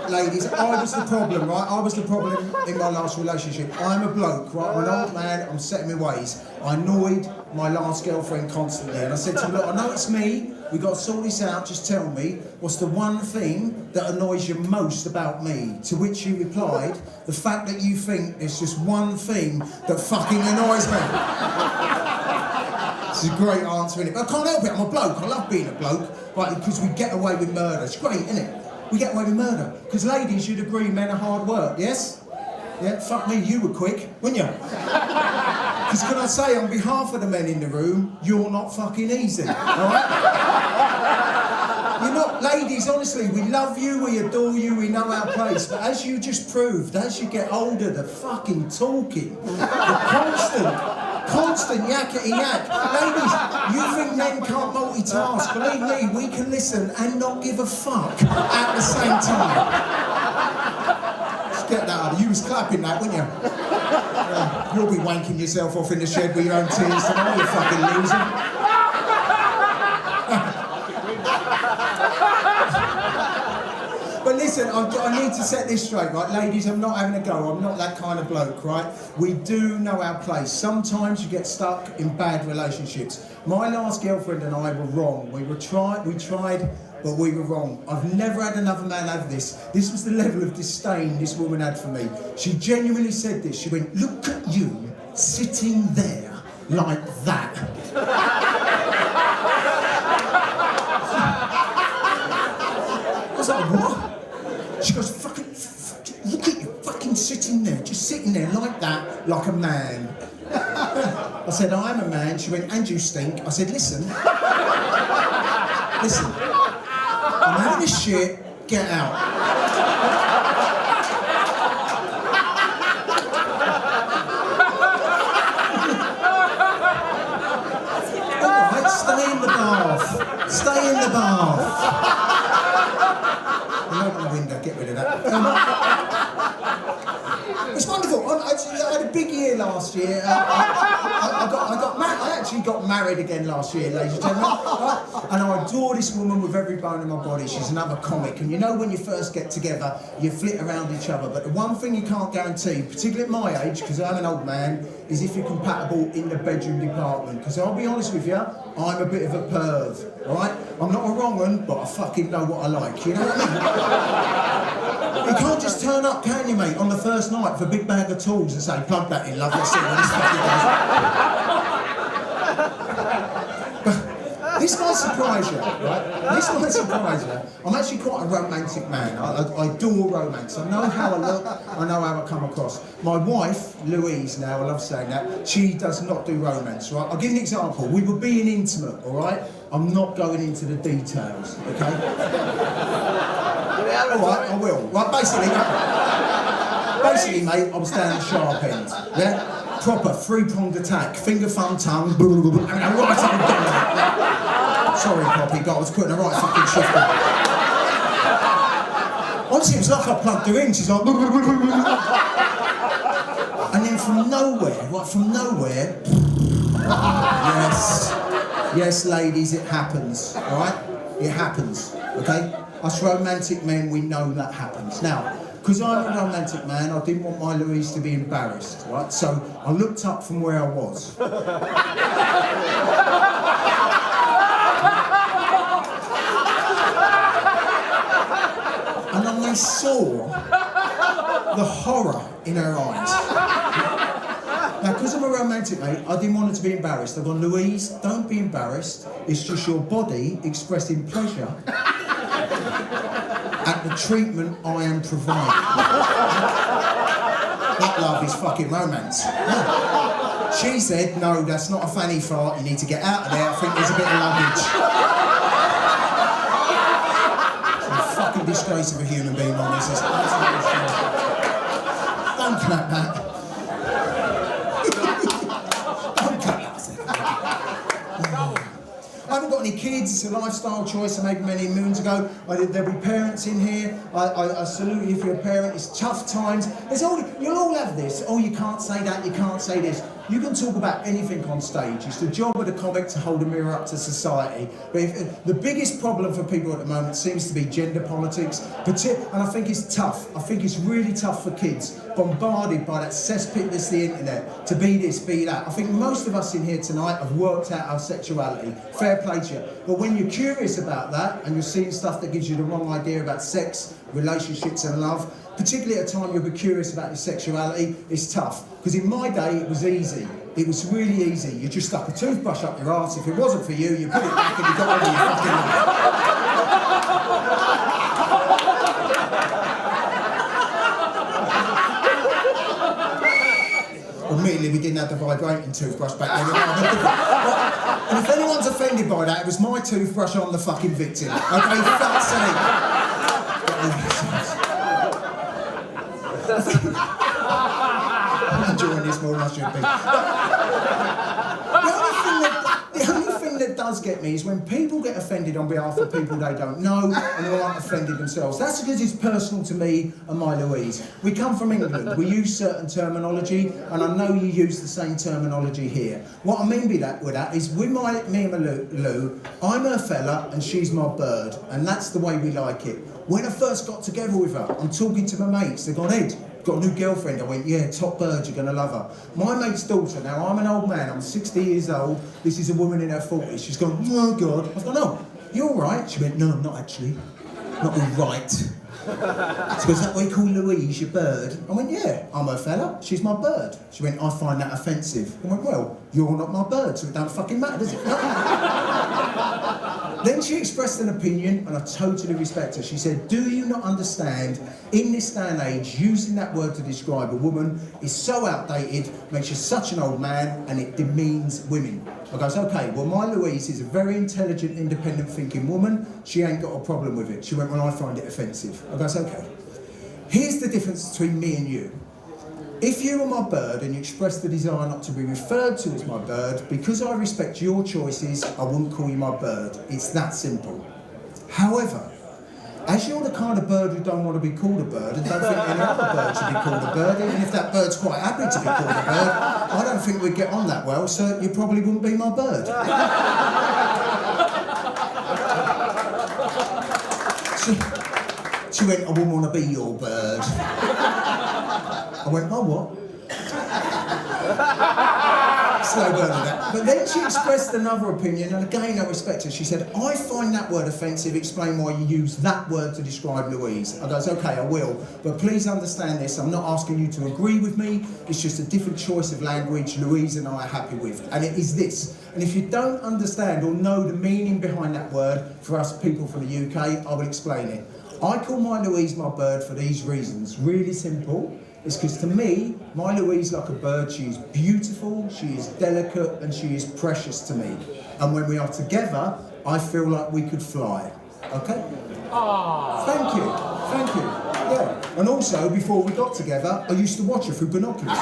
Ladies, I was the problem, right? I was the problem in my last relationship. I'm a bloke, right? I'm an old man, I'm set in my ways. I annoyed my last girlfriend constantly, and I said to her, look, I know it's me, we got to sort this out, just tell me, what's the one thing that annoys you most about me? To which she replied, the fact that you think there's just one thing that fucking annoys me. It's a great answer, innit? But I can't help it, I'm a bloke, I love being a bloke, right? Because we get away with murder, it's great, innit? We get away with murder. Because ladies, you'd agree men are hard work, yes? Yeah, fuck me, you were quick, wouldn't you? Because can I say, on behalf of the men in the room, you're not fucking easy, alright? You're not, ladies, honestly, we love you, we adore you, we know our place, but as you just proved, as you get older, the fucking talking, the constant yakety yak. Ladies, you think men can't multitask. Believe me, we can listen and not give a fuck at the same time. Just get that out of you. Was clapping that, wouldn't you? Yeah, you'll be wanking yourself off in the shed with your own tears tonight, you fucking loser. But listen, I need to set this straight, right? Ladies, I'm not having a go. I'm not that kind of bloke, right? We do know our place. Sometimes you get stuck in bad relationships. My last girlfriend and I were wrong. We tried, but we were wrong. I've never had another man have this. This was the level of disdain this woman had for me. She genuinely said this. She went, look at you sitting there like that. I was like, what? She goes, fucking, look at you fucking sitting there, just sitting there like that, like a man. I said, I am a man. She went, and you stink. I said, listen, I'm having a shit, get out. All right, stay in the bath. Stay in the bath. It's wonderful. I had a big year last year. I actually got married again last year, ladies and gentlemen. Right? And I adore this woman with every bone in my body. She's another comic. And you know when you first get together, you flit around each other. But the one thing you can't guarantee, particularly at my age, because I'm an old man, is if you're compatible in the bedroom department. Because I'll be honest with you, I'm a bit of a perv, alright? I'm not a wrong one, but I fucking know what I like, you know what I mean? You can't just turn up, can you, mate, on the first night with a big bag of tools and say, plug that in, love, let's see what this fucking does. This might surprise you, right? This might surprise you. I'm actually quite a romantic man. I adore romance. I know how I look, I know how I come across. My wife, Louise, now, I love saying that, she does not do romance, right? I'll give you an example. We were being intimate, all right? I'm not going into the details, okay? All right, I will. Right, basically, mate, I was down the sharp end, yeah? Proper three-pronged attack, finger, thumb, tongue, blah, blah, blah, and right up and down. Sorry, Poppy, God, I was putting the right fucking shift on. Honestly, it was like I plugged her in, she's like... And then from nowhere, right, from nowhere... Yes, ladies, it happens, all right? It happens, okay? Us romantic men, we know that happens. Now, because I'm a romantic man, I didn't want my Louise to be embarrassed, right? So I looked up from where I was. And I saw the horror in her eyes. Now, because I'm a romantic, mate, I didn't want her to be embarrassed. I've gone, Louise, don't be embarrassed. It's just your body expressing pleasure at the treatment I am providing. That, love, is fucking romance. Yeah. She said, no, that's not a fanny fart, you need to get out of there, I think there's a bit of luggage. It's a fucking disgrace of a human being on this. It's absolutely shit. Don't clap that. I haven't got any kids, it's a lifestyle choice I made many moons ago. There'll be parents in here. I salute you if you're a parent. It's tough times. You'll all have this. Oh, you can't say that, you can't say this. You can talk about anything on stage. It's the job of the comic to hold a mirror up to society. But the biggest problem for people at the moment seems to be gender politics. And I think it's tough. I think it's really tough for kids, bombarded by that cesspit that's the internet, to be this, be that. I think most of us in here tonight have worked out our sexuality. Fair play to you. But when you're curious about that, and you're seeing stuff that gives you the wrong idea about sex, relationships and love, particularly at a time you'll be curious about your sexuality, it's tough. Because in my day, it was easy. It was really easy. You just stuck a toothbrush up your arse. If it wasn't for you, you put it back and you got on with your fucking life. Immediately, we didn't have the vibrating toothbrush back then. And if anyone's offended by that, it was my toothbrush on the fucking victim. Okay, for fuck's sake. I'm enjoying this more than I should be. The only thing that does get me is when people get offended on behalf of people they don't know and who aren't offended themselves. That's because it's personal to me and my Louise. We come from England, we use certain terminology, and I know you use the same terminology here. What I mean with that is, with me and my Lou, I'm her fella and she's my bird, and that's the way we like it. When I first got together with her, I'm talking to my mates, they've gone, Ed, got a new girlfriend. I went, yeah, top bird, you're gonna love her. My mate's daughter, now I'm an old man, I'm 60 years old, this is a woman in her 40s. She's gone, oh God. I've gone, oh, you all right? She went, no, I'm not actually. Not all right. She goes, is that what you call Louise, your bird? I went, yeah, I'm her fella, she's my bird. She went, I find that offensive. I went, well, you're not my bird, so it don't fucking matter, does it? Then she expressed an opinion, and I totally respect her. She said, do you not understand, in this day and age, using that word to describe a woman is so outdated, makes you such an old man, and it demeans women. I goes, okay, well, my Louise is a very intelligent, independent thinking woman. She ain't got a problem with it. She went, well, I find it offensive. I goes, okay. Here's the difference between me and you. If you were my bird and you expressed the desire not to be referred to as my bird, because I respect your choices, I wouldn't call you my bird. It's that simple. However, As you're the kind of bird who don't want to be called a bird and don't think any other bird should be called a bird, even if that bird's quite happy to be called a bird, I don't think we'd get on that well, so you probably wouldn't be my bird. She went, I wouldn't want to be your bird. I went, oh, what? Slow burn on that. But then she expressed another opinion, and again I respect her. She said, I find that word offensive, explain why you use that word to describe Louise. I goes, okay, I will, but please understand this, I'm not asking you to agree with me, it's just a different choice of language Louise and I are happy with, and it is this. And if you don't understand or know the meaning behind that word, for us people from the UK, I will explain it. I call my Louise my bird for these reasons, really simple. It's because to me, my Louise, like a bird, she is beautiful, she is delicate, and she is precious to me. And when we are together, I feel like we could fly. Okay? Aww. Thank you, thank you. Yeah. And also, before we got together, I used to watch her through binoculars.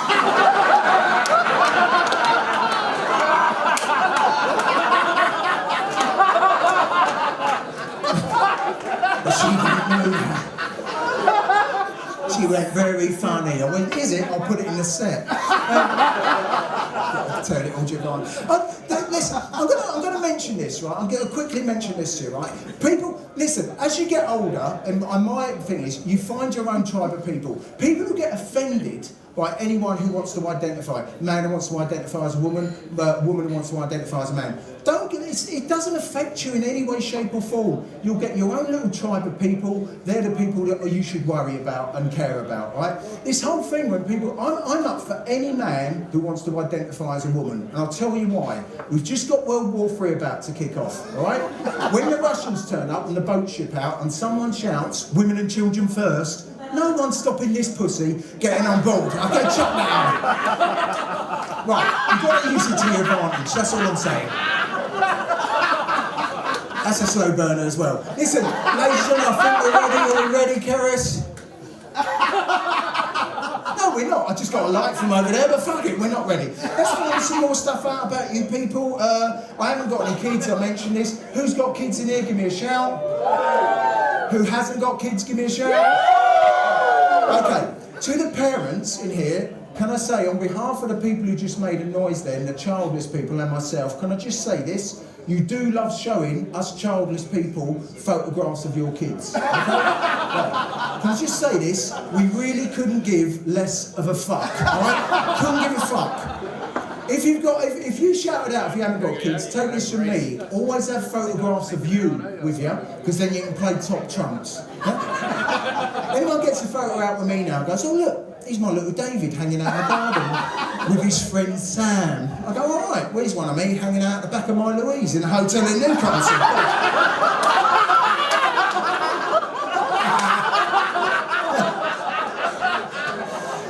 But she didn't know that. She went, very funny. I went, is it? I'll put it in the set. I'll tell it all, Javon. Listen, I'm going to mention this, right? I'm going to quickly mention this to you, right? People, listen, as you get older, and my thing is, you find your own tribe of people. People who get offended by anyone who wants to identify, man who wants to identify as a woman, woman who wants to identify as a man. It doesn't affect you in any way, shape or form. You'll get your own little tribe of people. They're the people that you should worry about and care about, right? This whole thing when people, I'm up for any man who wants to identify as a woman, and I'll tell you why. We've just got World War III about to kick off, all right? When the Russians turn up and the boats ship out and someone shouts, women and children first, no one's stopping this pussy getting on board. Okay, chuck that out. Right, you've got to use it to your advantage, that's all I'm saying. That's a slow burner as well. Listen, ladies and gentlemen, I think we're ready. Are we ready, Keris? No, we're not. I just got a light from over there, but fuck it, we're not ready. Let's find some more stuff out about you people. I haven't got any kids, I mentioned this. Who's got kids in here? Give me a shout. Who hasn't got kids? Give me a shout. Okay, to the parents in here, can I say, on behalf of the people who just made a noise then, the childless people and myself, can I just say this? You do love showing us childless people photographs of your kids. Okay? Right. Can I just say this? We really couldn't give less of a fuck, alright? Couldn't give a fuck. If you shouted out if you haven't got kids, take this from me, always have photographs of you with you, because then you can play top trumps. Huh? Anyone gets a photo out with me now and goes, oh look, he's my little David hanging out in the garden with his friend Sam. I go, all right, where's one of me hanging out at the back of my Louise in a hotel in Newcomer?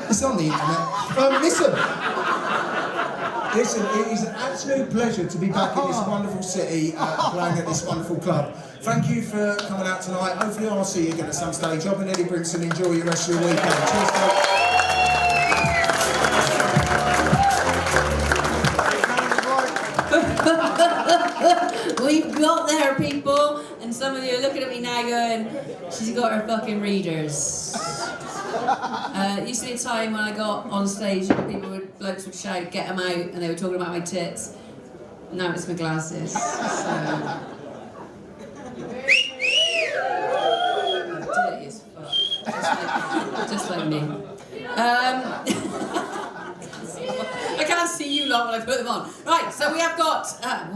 It's on the internet. Listen, it is an absolute pleasure to be back in this wonderful city, playing at this wonderful club. Thank you for coming out tonight. Hopefully I'll see you again at some stage. I've been Eddie Brinson. Enjoy your rest of your weekend. Cheers, guys. We've got there, people, and some of you are looking at me now going, she's got her fucking readers. Used to be a time when I got on stage and blokes would shout, get them out, and they were talking about my tits. Now it's my glasses, so... Dirty as fuck. Just like me. I can't see you lot when I put them on. Right, so we have got,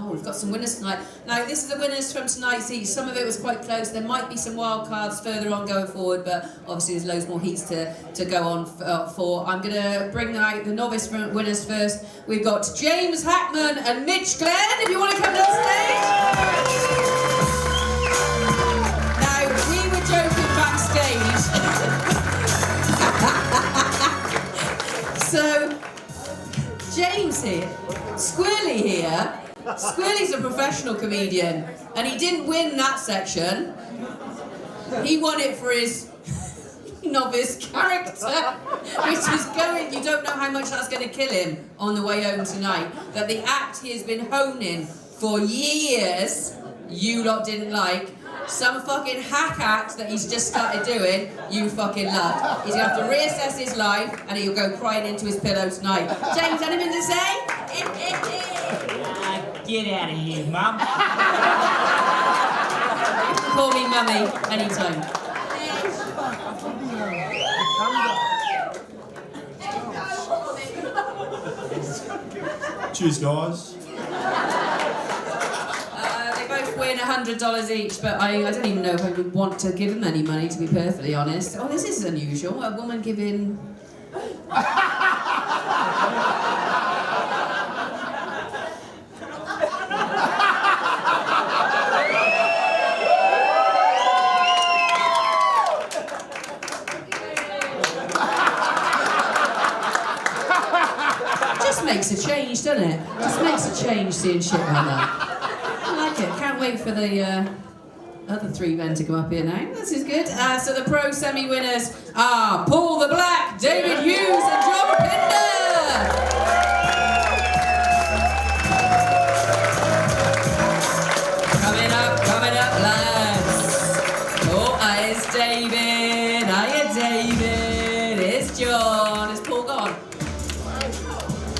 we've got some winners tonight. Now, this is the winners from tonight's heat. Some of it was quite close. There might be some wild cards further on going forward, but obviously there's loads more heats to go on for. I'm going to bring out the novice winners first. We've got James Hackman and Mitch Glenn, if you want to come to the stage. Now, we were joking backstage. So, James here, Squirrely here. Squirrely's a professional comedian, and he didn't win that section. He won it for his novice character, which is going, you don't know how much that's going to kill him on the way home tonight. That the act he has been honing for years, you lot didn't like, some fucking hack act that he's just started doing, you fucking love. He's gonna have to reassess his life and he'll go crying into his pillow tonight. James, anything to say? Get out of here, Mum. You can call me Mummy anytime. Cheers, guys. They both win $100 each, but I don't even know if I would want to give them any money, to be perfectly honest. Oh, this is unusual. A woman giving... Just makes a change, doesn't it? Just makes a change seeing shit like that. I like it. Can't wait for the other three men to come up here now. This is good. So the pro semi-winners are Paul the Black, David Hughes and John Pinder. Coming up, lads. Oh, it's David. Hiya, David. It's John. Is Paul gone?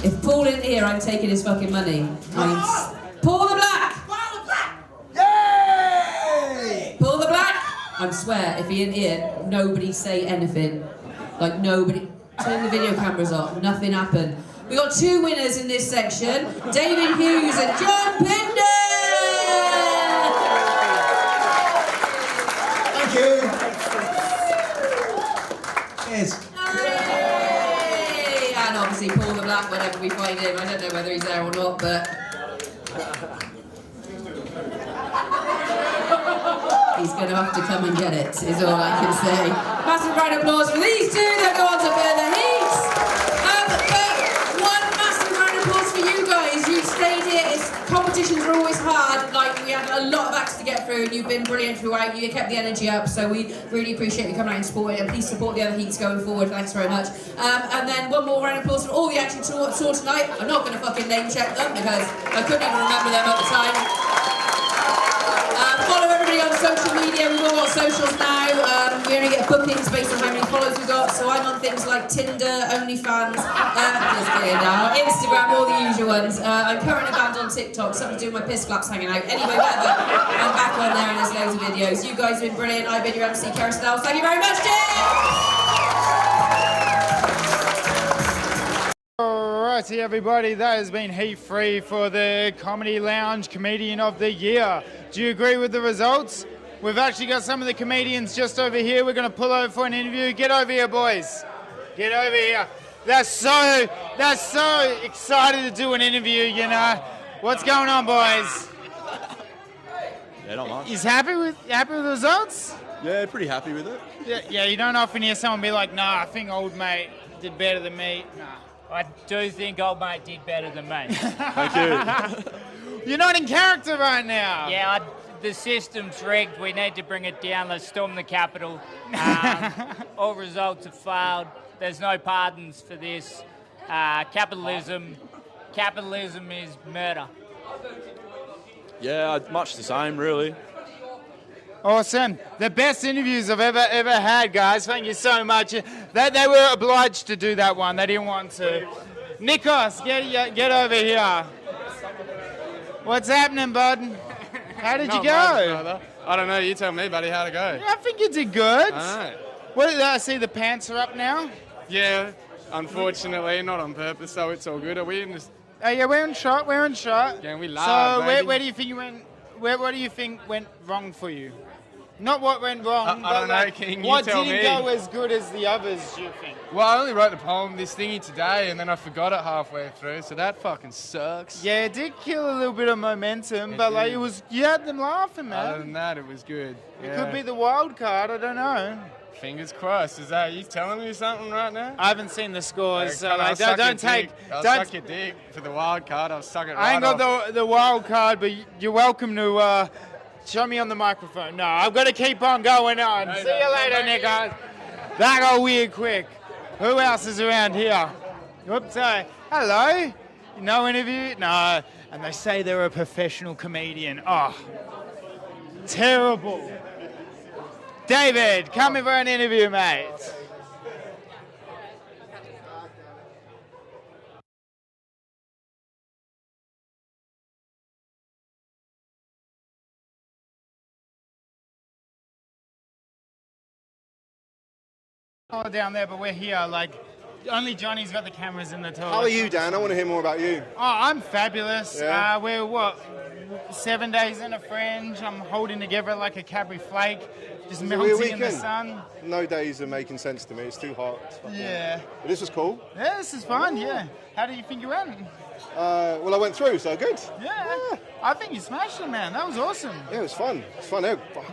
If Paul isn't here, I'm taking his fucking money. Paul the Black! Paul the Black! Yay! Paul the Black! I swear, if he ain't here, nobody say anything. Like, nobody. Turn the video cameras off. Nothing happened. We got two winners in this section. David Hughes and John Pinder! Thank you. Cheers. And obviously Paul the Black, whenever we find him, I don't know whether he's there or not, but... he's going to have to come and get it, is all I can say. Massive round of applause for these two that go on to bear the heat. But one massive round of applause for you guys. You stayed here. Competitions are always hard. Like, we had a lot of acts to get through, and you've been brilliant throughout. You kept the energy up, so we really appreciate you coming out and supporting it. And please support the other heats going forward. Thanks very much. And then one more round of applause for all the acts you saw tonight. I'm not going to fucking name check them because I couldn't even remember them at the time. Follow everybody on social media. We've all got socials now. We only get bookings based on how many followers we've got. So I'm on things like Tinder, OnlyFans, just kidding now, Instagram, all the usual ones. I'm currently banned on TikTok. Somebody's doing my piss flaps hanging out. Anyway, whatever. I'm back on there and there's loads of videos. You guys have been brilliant. I've been your MC, Kara Styles. Thank you very much. Alrighty, everybody, that has been Heat 3 for the Comedy Lounge Comedian of the Year. Do you agree with the results? We've actually got some of the comedians just over here. We're going to pull over for an interview. Get over here, boys. Get over here. They're so excited to do an interview, you know. What's going on, boys? Yeah, not much. He's happy with the results? Yeah, pretty happy with it. Yeah, you don't often hear someone be like, nah, I think old mate did better than me. Nah. I do think old mate did better than me. Thank you. You're not in character right now. Yeah, the system's rigged. We need to bring it down. Let's storm the Capitol. All results have failed. There's no pardons for this. Capitalism is murder. Yeah, much the same, really. Awesome. The best interviews I've ever had, guys. Thank you so much. They were obliged to do that one. They didn't want to. Nikos, get over here. What's happening, bud? How did you go? I don't know. You tell me, buddy, how'd it go? Yeah, I think you did good. All right. What did I see? The pants are up now? Yeah, unfortunately, not on purpose, so it's all good. Are we in this? Yeah, we're in shot. Yeah, we love, So where do you think you went? What do you think went wrong for you? Not what went wrong, I don't know, King, you what tell didn't me. go as good as the others, do you think? Well, I only wrote the poem, this thingy, today, and then I forgot it halfway through, so that fucking sucks. Yeah, it did kill a little bit of momentum, but like you had them laughing, man. Other than that, it was good. It could be the wild card, I don't know. Fingers crossed. Is that you telling me something right now? I haven't seen the scores, so I'll like, suck don't take. I'll Don't, suck your dick for the wild card. I'll suck it right I ain't got off. the wild card, but you're welcome to show me on the microphone. No, I've got to keep on going on. See you later, Nick. That got weird quick. Who else is around here? Whoops, hello? No interview? No. And they say they're a professional comedian. Oh. terrible. David, come in for an interview, mate. All down there, but we're here. Like, only Johnny's got the cameras in the toilet. How are you, Dan? I want to hear more about you. Oh, I'm fabulous. Yeah. We're 7 days in a fringe. I'm holding together like a Cadbury flake, just melting in the sun. No days are making sense to me. It's too hot. Yeah. But this was cool. Yeah, this is fun. Yeah. How do you think you went? Well, I went through, so good. Yeah. I think you smashed it, man. That was awesome. Yeah, it was fun. It's fun.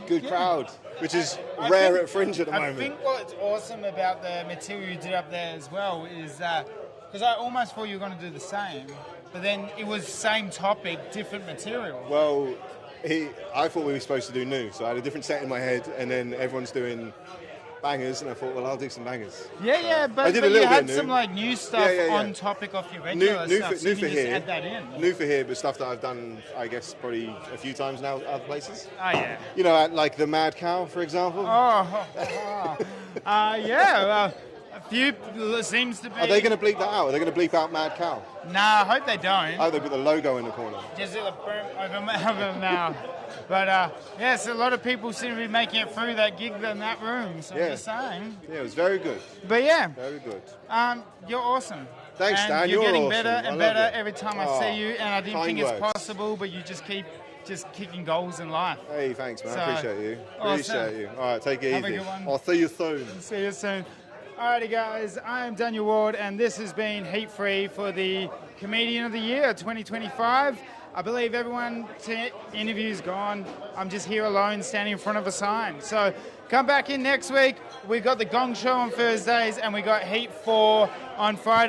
Good crowd, which is rare at Fringe at the moment. I think what's awesome about the material you did up there as well is because I almost thought you were going to do the same, but then it was same topic, different material. Well, I thought we were supposed to do new, so I had a different set in my head, and then everyone's doing bangers, and I thought, well, I'll do some bangers. Yeah, but you had some like new stuff on topic of your regular stuff, so you can just add that in. New for here, but stuff that I've done, I guess, probably a few times now at other places. Oh, yeah. You know, like the Mad Cow, for example. Yeah, a few seems to be. Are they going to bleep that out? Are they going to bleep out Mad Cow? Nah, I hope they don't. Oh, they put the logo in the corner. Just do the boom over my mouth. But yes, a lot of people seem to be making it through that gig in that room. So I'm just saying. Yeah, it was very good. But yeah, very good. You're awesome. Thanks, and Dan. You're getting awesome. better and better every time I see you, and I didn't kind think it's words. possible, but you just keep kicking goals in life. Hey, thanks, man. So, I appreciate you. awesome. Appreciate you. All right, take it Have a easy. good one. I'll see you soon. See you soon. Alrighty, guys. I am Daniel Ward, and this has been Heat Free for the Comedian of the Year 2025. I believe everyone's interview's gone. I'm just here alone, standing in front of a sign. So come back in next week. We got the Gong Show on Thursdays, and we got Heat 4 on Friday.